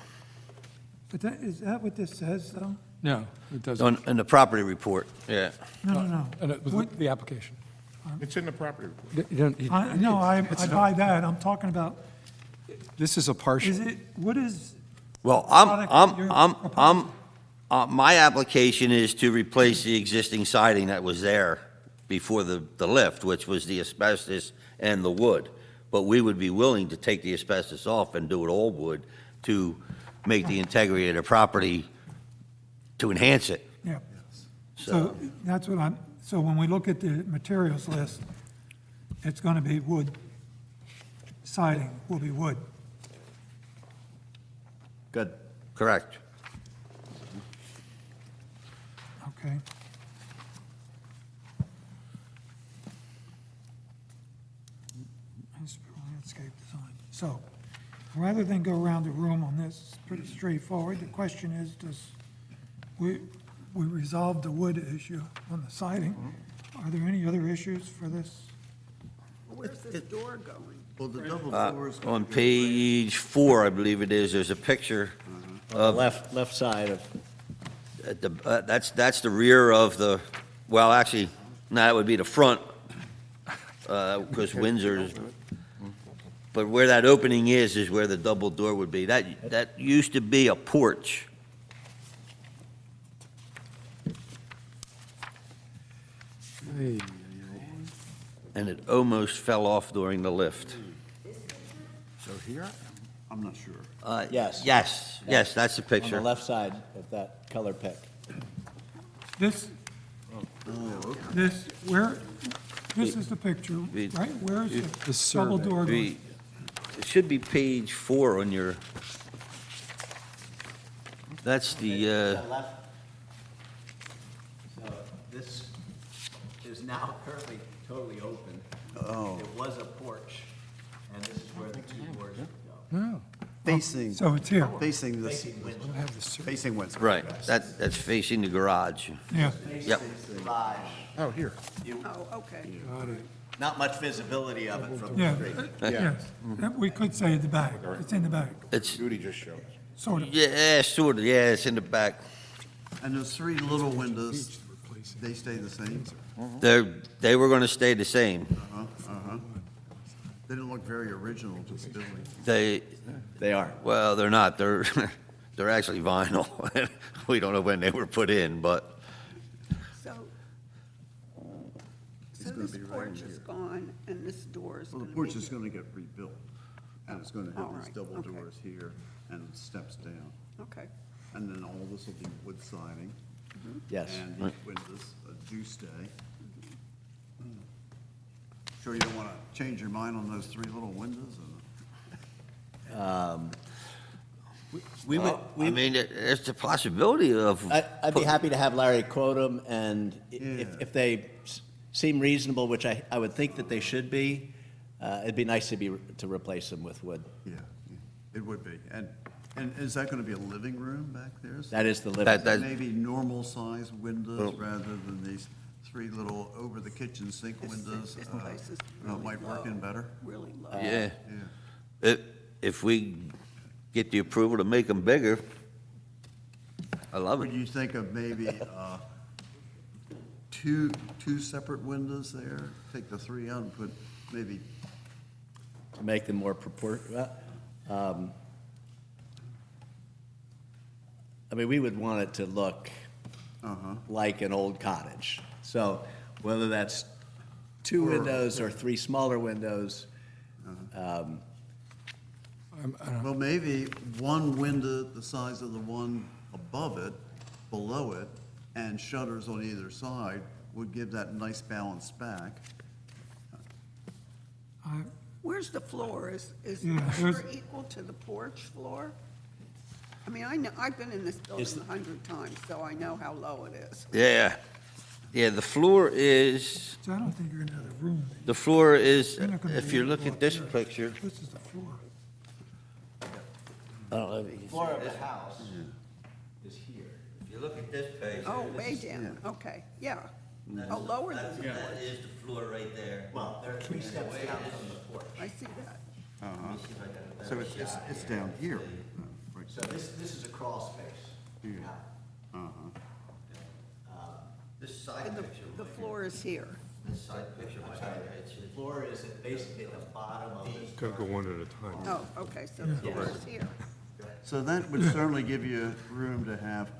But is that what this says, though? No, it doesn't. In the property report, yeah. No. And it was the application. It's in the property report. You don't- you- No, I it's not- buy that. I'm talking about, This is a partial. what is, Well, product you're my application is to replace the existing siding that was there before the lift, which was the asbestos and the wood. But we would be willing to take the asbestos off and do it all wood to make the integrity of the property, to enhance it. yeah. So that's what so when we look at the materials list, it's going to be wood. Siding will be wood. Good. Correct. Okay. Landscape design. So, rather than go around the room on this, it's pretty straightforward. The question is, we resolved the wood issue on the siding. Are there any other issues for this? Where's this door going? Well, the double doors. On page 4, I believe it is, there's a picture On the left side of, that's the rear of the, well, actually, no, that would be the front, because Windsor's, but where that opening is where the double door would be. That used to be a porch. And it almost fell off during the lift. So here, I'm not sure. yes. Yes, that's the On picture. the left side of that color pick. This, this is the picture, right? Where is the double door going? It should be page 4 on your, that's the, left. So this is now currently totally open. Oh. It was a porch, and this is where the two doors go. No. Facing. So it's here. Facing this, Facing Windsor. facing Windsor. right, that's facing the garage. Yeah. Yep. Garage. Oh, here. Oh, okay. Not much visibility of it from Yeah, the street. yes. We could say the back. It's in the back, It's, Judy just showed us. sort of. yeah, sort of, yeah, it's in the back. And those three little windows, they stay the same? They were going to stay the same. They didn't look very original to the building. They are. Well, they're not, they're actually vinyl. We don't know when they were put in, but So It's gonna this be right porch in is here. gone, and this door is Well, going the to be... porch is gonna get rebuilt, and it's gonna All have these right, double okay. doors here and steps down. Okay. and then all this will be wood siding. Yes. And these windows do stay. Sure you don't want to change your mind on those three little windows? We would, I mean, there's the possibility of. I'd be happy to have Larry quote them, and if they seem reasonable, which I would think that they should be, it'd be nice to replace them with wood. Yeah, it would be. And is that going to be a living room back there? That is the living room. Maybe normal size windows rather than these three little over the kitchen sink windows? This place is Might work in better? really low. Yeah. If we get the approval to make them bigger, I love Would it. you think of maybe two separate windows there? Take the three out and put maybe, To make them more proportional. I mean, we would want it to look like an old cottage. So whether that's two windows or three smaller windows, well, maybe one window the size of the one above it, below it, and shutters on either side would give that nice balance back. Where's the floor? Is the floor equal to the porch floor? I mean, I know, I've been in this building 100 times, so I know how low it is. Yeah. Yeah, the floor is, So I don't think you're going to have the room. the floor is, You're not gonna if be you able look to at walk this through. picture. This is the floor. I don't know if you can see floor of this. the house is here. If you look at this page. Oh, way down, okay, yeah. Oh, lower than the porch. That is the floor right there. Well, there are 3 steps down from the porch. I see that. So it's down here. So this is a crawl space. This side And picture. the floor is here. This side picture. The floor is basically at the bottom of this. Gotta go one at a time. Oh, okay, so the floor is here. So that would certainly give you room to have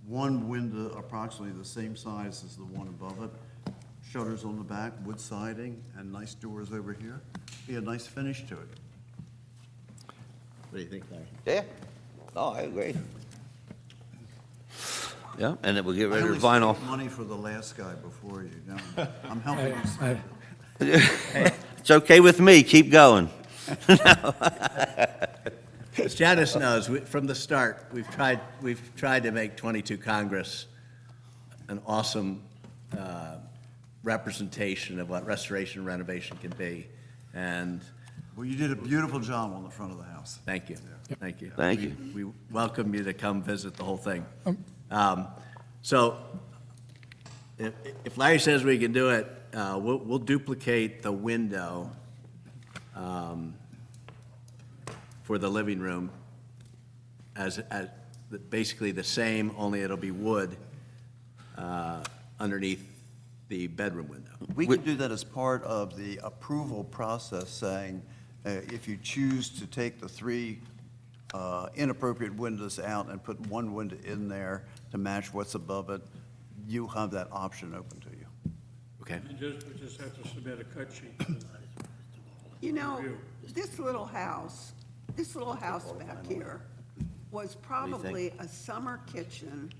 one window approximately the same size as the one above it, shutters on the back, wood siding, and nice doors over here. Be a nice finish to it. What do you think, Larry? Yeah. Oh, I agree. Yeah, and then we'll get rid I of only the vinyl. saved money for the last guy before you. Now, I'm helping you. It's okay with me, keep going. As Janice knows, from the start, we've tried to make 22 Congress an awesome representation of what restoration and renovation can be. And Well, you did a beautiful job on the front of the house. thank you, thank you. Thank you. We welcome you to come visit the whole thing. So if Larry says we can do it, we'll duplicate the window for the living room as basically the same, only it'll be wood underneath the bedroom window. We could do that as part of the approval process, saying, if you choose to take the three inappropriate windows out and put one window in there to match what's above it, you have that option open to you. Okay. And we just have to submit a cut sheet. You know, this little house back here was probably a summer kitchen.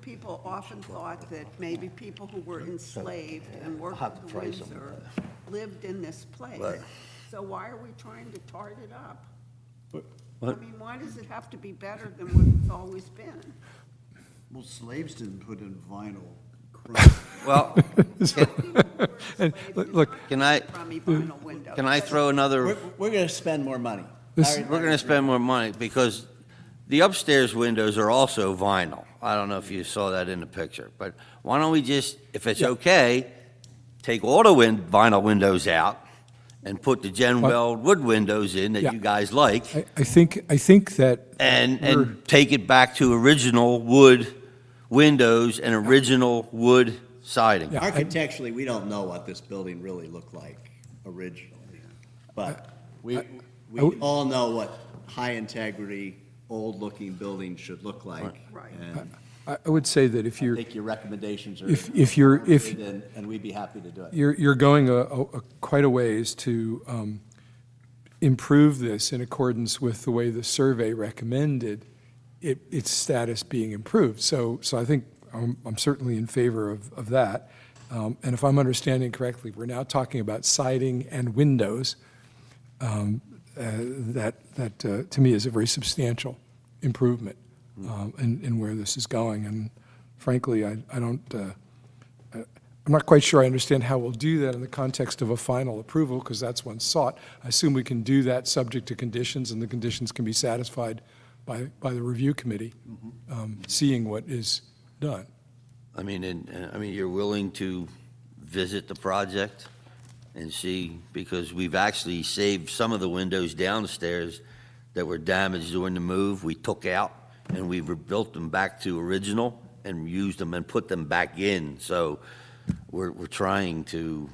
People often thought that maybe people who were enslaved and worked at the Windsor lived in this place. Right. So why are we trying to tart it up? I What? mean, why does it have to be better than what it's always been? Well, slaves didn't put in vinyl. Well, Look, can I Vinyl window. throw another? We're going to spend more money. We're going to spend more money because the upstairs windows are also vinyl. I don't know if you saw that in the picture, but why don't we just, if it's okay, take all the vinyl windows out and put the Gen Weld wood windows in that Yeah. you guys like, I think that. and take it back to original wood windows and original wood siding. Yeah. Architecturally, we don't know what this building really looked like originally, but we all know what high-integrity, old-looking buildings should look like. Right. And I would say that if I you're, think your recommendations are if you're, warranted, and we'd be happy to do it. you're going quite a ways to improve this in accordance with the way the survey recommended, its status being improved. So I think I'm certainly in favor of that. And if I'm understanding correctly, we're now talking about siding and windows. That to me is a very substantial improvement in where this is going. And frankly, I'm not quite sure I understand how we'll do that in the context of a final approval, because that's what's sought. I assume we can do that subject to conditions, and the conditions can be satisfied by the review committee, seeing what is done. I mean, you're willing to visit the project and see, because we've actually saved some of the windows downstairs that were damaged during the move. We took out and we rebuilt them back to original and used them and put them back in. So we're trying to,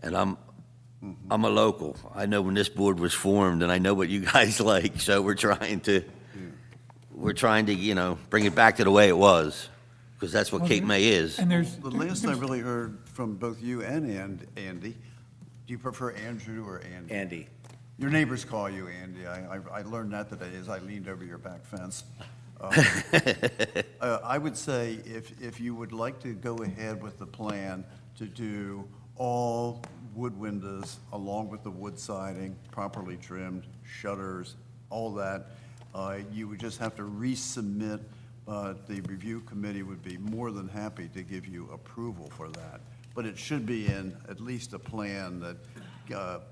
and I'm a local. I know when this board was formed, and I know what you guys like. So we're trying to, bring it back to the way it was, because that's what Cape May is. And there's. The last I really heard from both you and Andy, do you prefer Andrew or Andy? Andy. Your neighbors call you Andy. I learned that today as I leaned over your back fence. I would say if you would like to go ahead with the plan to do all wood windows along with the wood siding, properly trimmed, shutters, all that, you would just have to resubmit. The review committee would be more than happy to give you approval for that. But it should be in at least a plan that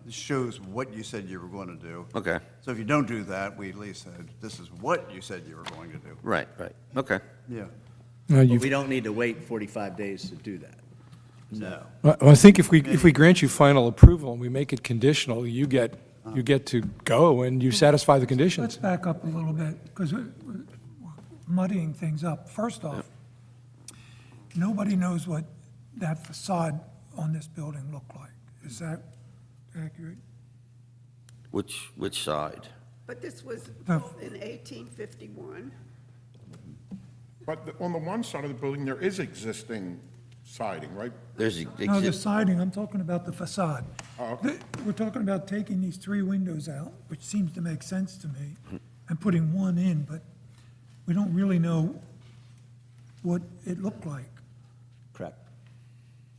shows what you said you were going to do. Okay. So if you don't do that, we at least said, this is what you said you were going to do. Right. Okay. Yeah. But we don't need to wait 45 days to do that. No. Well, I think if we grant you final approval and we make it conditional, you get to go and you satisfy the conditions. Let's back up a little bit, because we're muddying things up. First off, nobody knows what that facade on this building looked like. Is that accurate? Which side? But this was built in 1851. But on the one side of the building, there is existing siding, right? No, the siding, I'm talking about the facade. Oh, okay. We're talking about taking these three windows out, which seems to make sense to me, and putting one in, but we don't really know what it looked like. Correct.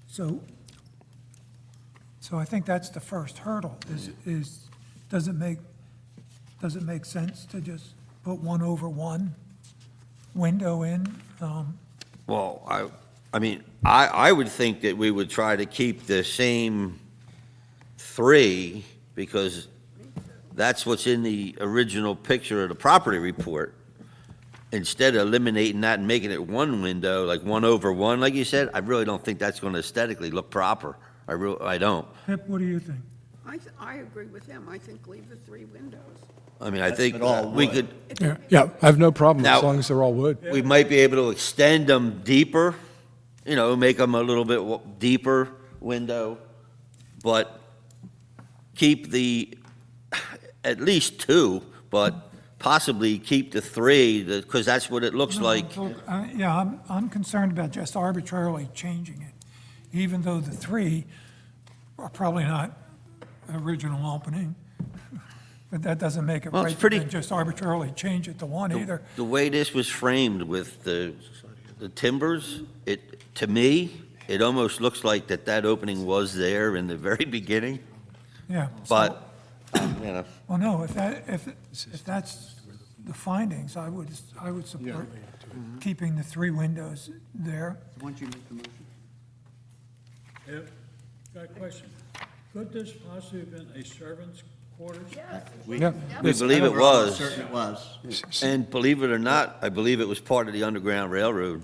So I think that's the first hurdle, is does it make sense to just put one over one window in? Well, I would think that we would try to keep the same three, because that's what's in the original picture of the property report. Instead of eliminating that and making it one window, like one over one, like you said, I really don't think that's going to aesthetically look proper. I don't. Pip, what do you think? I agree with him. I think leave the three windows. I mean, I think But all we wood. could, Yeah, I have no problem Now- as long as they're all wood. we might be able to extend them deeper, make them a little bit deeper window, but keep at least two, but possibly keep the three, because that's what it looks like. Yeah, I'm concerned about just arbitrarily changing it, even though the three are probably not original opening, but that doesn't make it Well, it's right pretty- to just arbitrarily change it to one either. The way this was framed with the timbers, to me, it almost looks like that opening was there in the very beginning, Yeah. but, Well, no, if that's the findings, I would support keeping the three windows there. Why don't you make the motion? Yep. Got a question. Could this possibly have been a servant's quarters? we believe it We're almost was. certain it was. And believe it or not, I believe it was part of the Underground Railroad,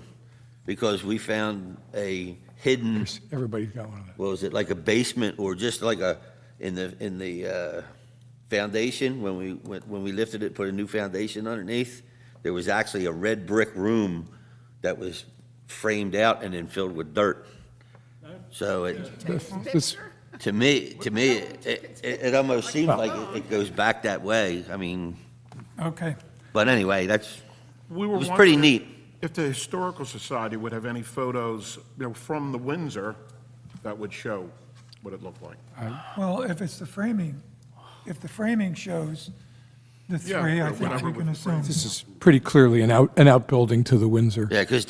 because we found a hidden, Everybody's got one of what was it, like a basement, or just like in the foundation, when we lifted it, put a new foundation underneath, there was actually a red brick room that was framed out and then filled with dirt. So This- to me, it almost seems like it goes back that way. I mean, Okay. but anyway, it We were was pretty wondering neat. if the Historical Society would have any photos, from the Windsor that would show what it looked like. Well, if it's the framing, if the framing shows the Yeah, three, I or think whatever we can with the assume. This is pretty clearly an outbuilding to the Windsor. Yeah, because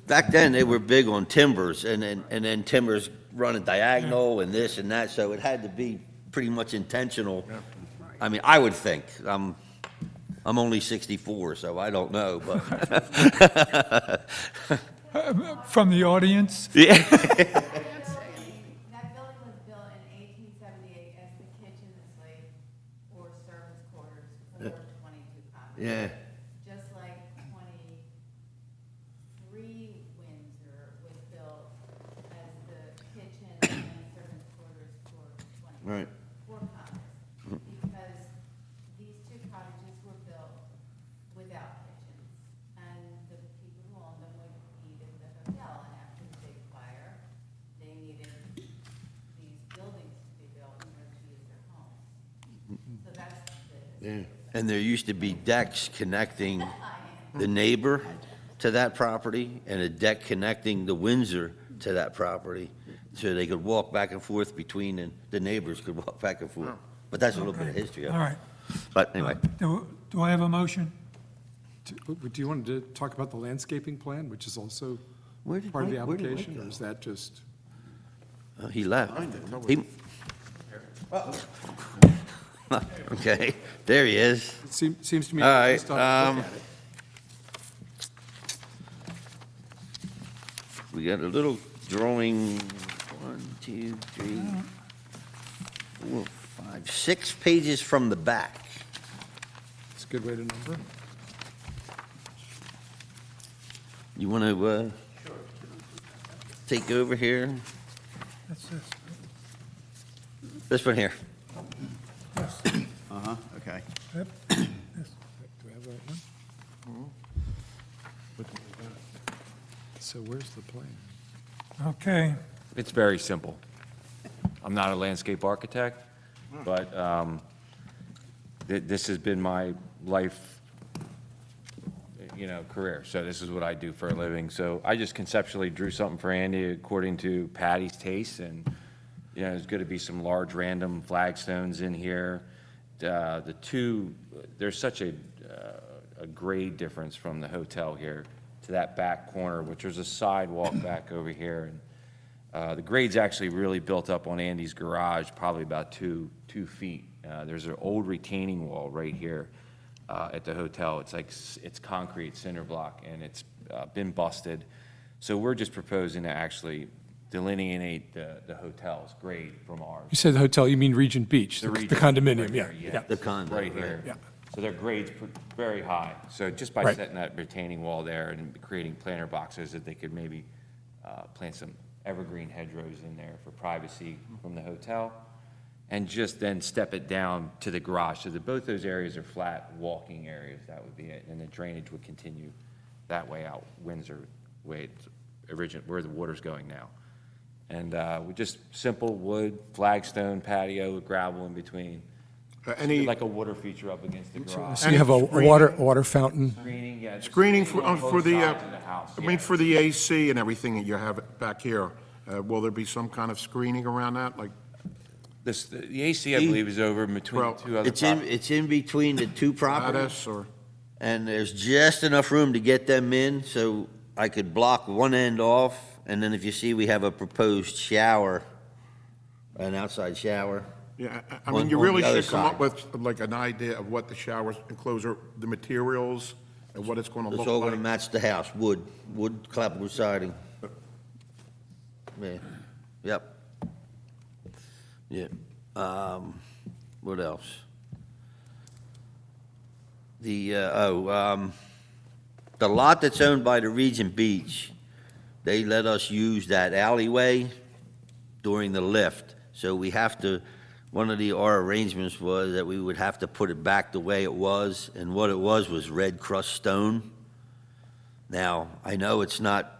back then, they were big on timbers, and then timbers running diagonal and this and that, so it had to be pretty much intentional. I mean, I would think, I'm only 64, so I don't know, but. From the audience? Yeah. That building was built in 1878 as the kitchen, the slave, or service quarters for 22 cottages. Yeah. Just like 23 Windsor was built as the kitchen and servants' quarters for 24 Right. cottages. Because these two cottages were built without kitchens, and the people who owned them would eat at the hotel. And after the big fire, they needed these buildings to be built in order to use their homes. So that's the. Yeah. And there used to be decks connecting the neighbor to that property and a deck connecting the Windsor to that property, so they could walk back and forth between, and the neighbors could walk back and forth. But that's a little bit of history of it. All right. But anyway, Do I have a motion? Do you want to talk about the landscaping plan, which is also Where did part of the Mike- where did Mike application, or go? is that just? he left. He- Okay, there he is. It seems to me. All right, just on a look at it. We got a little drawing, 1, 2, 3, 4, 5, 6 pages from the back. It's a good way to number. You want to take over here? That's this. This one here. Uh-huh, okay. Yep. Do we have that one? So where's the plan? Okay. It's very simple. I'm not a landscape architect, but this has been my life, career. So this is what I do for a living. So I just conceptually drew something for Andy according to Patty's taste, and, there's going to be some large random flagstones in here. There's such a grade difference from the hotel here to that back corner, which there's a sidewalk back over here. And the grade's actually really built up on Andy's garage, probably about 2 feet. There's an old retaining wall right here at the hotel. It's concrete cinder block, and it's been busted. So we're just proposing to actually delineate the hotel's grade from ours. You said the hotel, you mean Regent Beach, the Regent condominium, right yeah. here, Yeah. The condo, Right here. Yeah. So their grade's very high. So just by Right. setting that retaining wall there and creating planter boxes, that they could maybe plant some evergreen hedgerows in there for privacy from the hotel, and just then step it down to the garage, so that both those areas are flat walking areas. That would be it, and the drainage would continue that way out Windsor way, where the water's going now. And we just simple wood, flagstone patio, with gravel in between. Like a water feature up against the garage. So you have a water fountain? Screening, yeah. just Screening on for both the, sides of the house, I mean, yeah. for the AC and everything that you have back here, will there be some kind of screening around that, like? The AC, I believe, is over in between the Well, two other It's in, properties. it's in between the two properties, Lattice or? and there's just enough room to get them in, so I could block one end off, and then if you see, we have a proposed shower, an outside shower. Yeah, I on- mean, you on really the other should come up side. with like an idea of what the shower enclosure, the materials, and what it's gonna It's look all gonna like. match the house, wood clapboard siding. Yeah, yep. Yeah, what else? The lot that's owned by the Regent Beach, they let us use that alleyway during the lift, so we have to, our arrangements was that we would have to put it back the way it was, and what it was red crushed stone. Now, I know it's not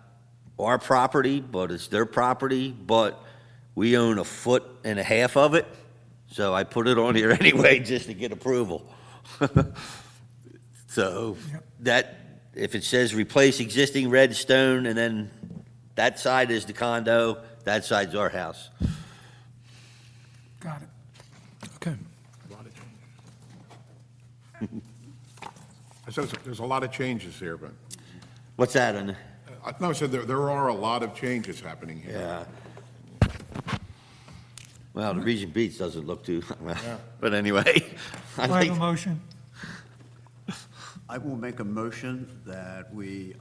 our property, but it's their property, but we own 1.5 feet of it, so I put it on here anyway just to get approval. So, that, if it says replace existing red stone, and then that side is the condo, that side's our house. Got it. Okay. I said there's a lot of changes here, but, What's that in? no, I said there are a lot of changes happening here. Yeah. Well, the Regent Beach doesn't look too, well, Yeah. but anyway. Do I have a motion? I will make a motion that we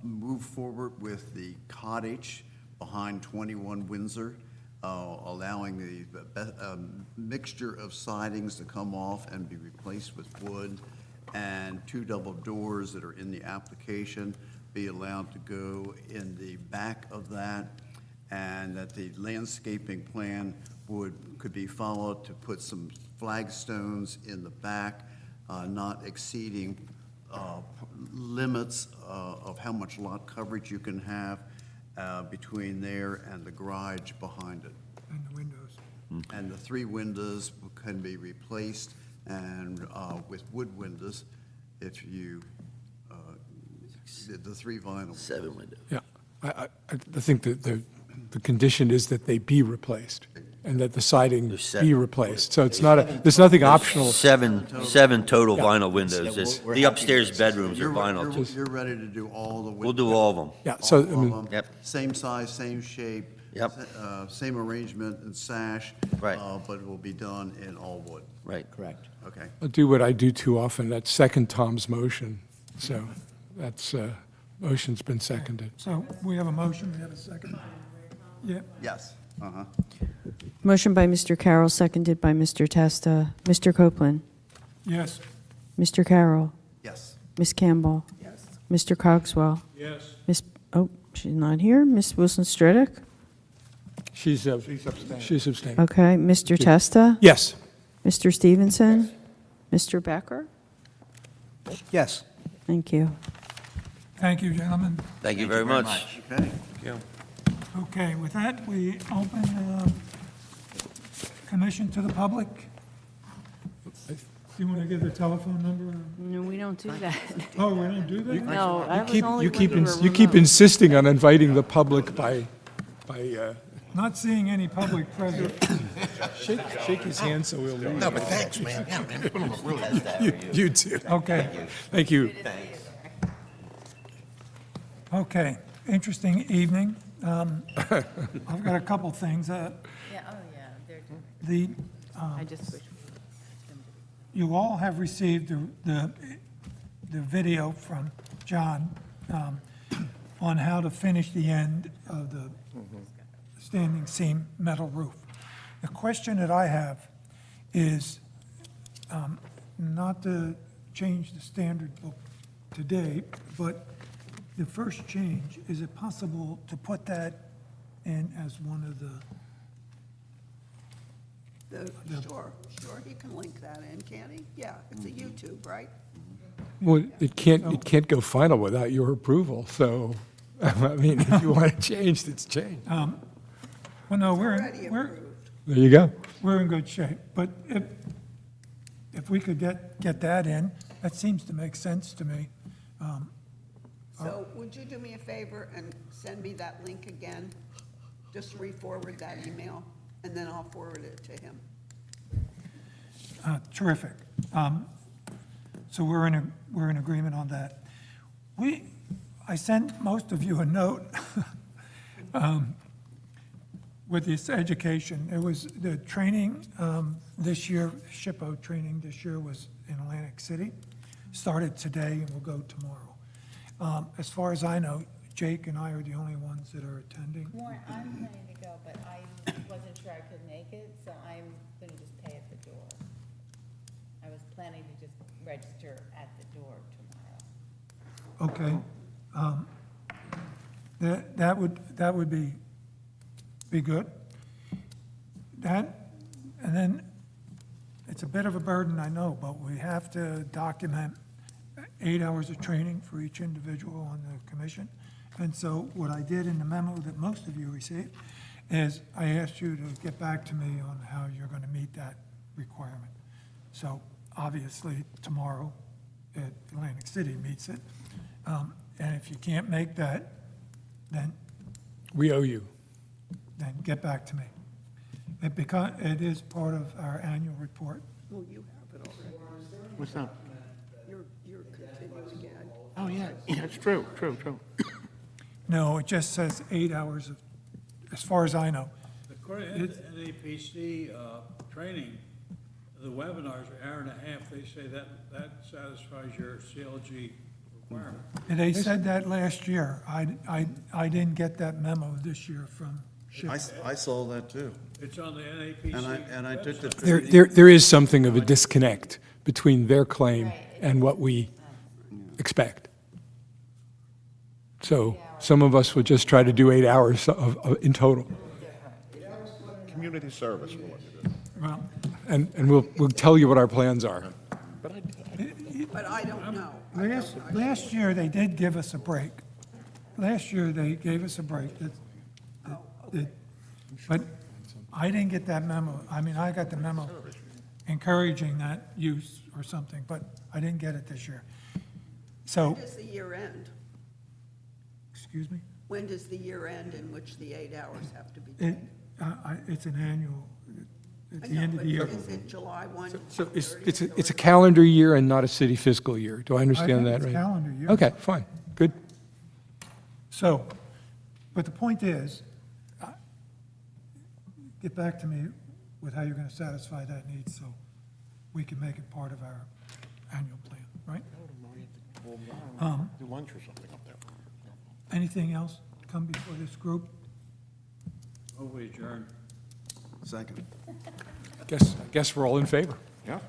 move forward with the cottage behind 21 Windsor, allowing the mixture of sidings to come off and be replaced with wood, and 2 double doors that are in the application be allowed to go in the back of that, and that the landscaping plan could be followed to put some flagstones in the back, not exceeding limits of how much lot coverage you can have between there and the garage behind it. And the windows. And the 3 windows can be replaced and with wood windows if you, the 3 vinyl. 7 windows. Yeah, I think that the condition is that they be replaced, and that the siding be replaced. So it's not, there's nothing optional. Seven total Yeah. vinyl windows. The upstairs bedrooms are vinyl. You're ready to do all the windows? We'll do all of them. Yeah, so, I All of mean, them, Yep. Same size, same shape. Yep. Same arrangement and sash. Right. But it will be done in all wood. Right. Correct. Okay. I'll do what I do too often, that's second Tom's motion. So that's, motion's been seconded. So we have a motion, we have a second. Yeah, Yes. Uh-huh. Motion by Mr. Carroll, seconded by Mr. Testa. Mr. Copeland? yes. Mr. Carroll? Yes. Ms. Campbell? Yes. Mr. Cogswell? Yes. Oh, she's not here. Ms. Wilson-Stredick? She's abstaining. Okay, Mr. Testa? Yes. Mr. Stevenson? Mr. Becker? Yes. Thank you. Thank you, gentlemen. Thank you very much. Okay. Okay, with that, we open commission to the public. Do you want to give the telephone number? No, we don't do that. Oh, we don't do that? No, I was only You when we were keep remote. insisting on inviting the public by Not seeing any public present. shake his hand so we'll leave. No, but thanks, man. Yeah, man. Really. You too. Okay, Thank you. okay. Interesting evening. I've got a couple things. Yeah, oh, yeah, they're, The, I just wish. you all have received the video from John on how to finish the end of the standing seam metal roof. The question that I have is not to change the standard book today, but the first change, is it possible to put that in as one of the Sure, he can link that in, can't he? Yeah, it's a YouTube, right? Well, it can't go final without your approval, so, I mean, if you want it changed, it's changed. Well, no, Already we're approved. There you go. in good shape, but if we could get that in, that seems to make sense to me. So would you do me a favor and send me that link again? Just re-forward that email, and then I'll forward it to him. Terrific. So we're in agreement on that. I sent most of you a note with this education. It was the training this year, SHPO training this year was in Atlantic City. Started today and will go tomorrow. As far as I know, Jake and I are the only ones that are attending. Warren, I'm planning to go, but I wasn't sure I could make it, so I'm gonna just pay at the door. I was planning to just register at the door tomorrow. Okay. That would be good. That, and then, it's a bit of a burden, I know, but we have to document 8 hours of training for each individual on the commission. And so what I did in the memo that most of you received is I asked you to get back to me on how you're going to meet that requirement. So obviously, tomorrow at Atlantic City meets it. And if you can't make that, then We owe you. get back to me. It is part of our annual report. Well, you have it already. What's that? You're continuing again. Oh, yeah, it's true. No, it just says 8 hours of, as far as I know. According to NAPC training, the webinars are hour and a half. They say that satisfies your CLG requirement. And they said that last year. I didn't get that memo this year from SHIP. I saw that too. It's on the NAPC. And I took the website. training. There is something of a disconnect between their claim and what we expect. So some of us will just try to do 8 hours in total. Community service, we'll let you do. Well, And we'll tell you what our plans are. But I don't know. last year, they did give us a break. Last year, they gave us a break. But I didn't get that memo. I mean, I got the memo encouraging that use or something, but I didn't get it this year. So, When does the year end? excuse me? When does the year end in which the 8 hours have to be It, taken? it's an annual, at I the know, end of but the year. Is it July 1? So it's a calendar year and not a city fiscal year. Do I understand that I think right? it's calendar year. Okay, fine, good. So, but the point is, get back to me with how you're going to satisfy that need so we can make it part of our annual plan, right? Do lunch or something up there. Anything else come before this group? Oh, we adjourn. Second. I guess we're all in favor. Yeah.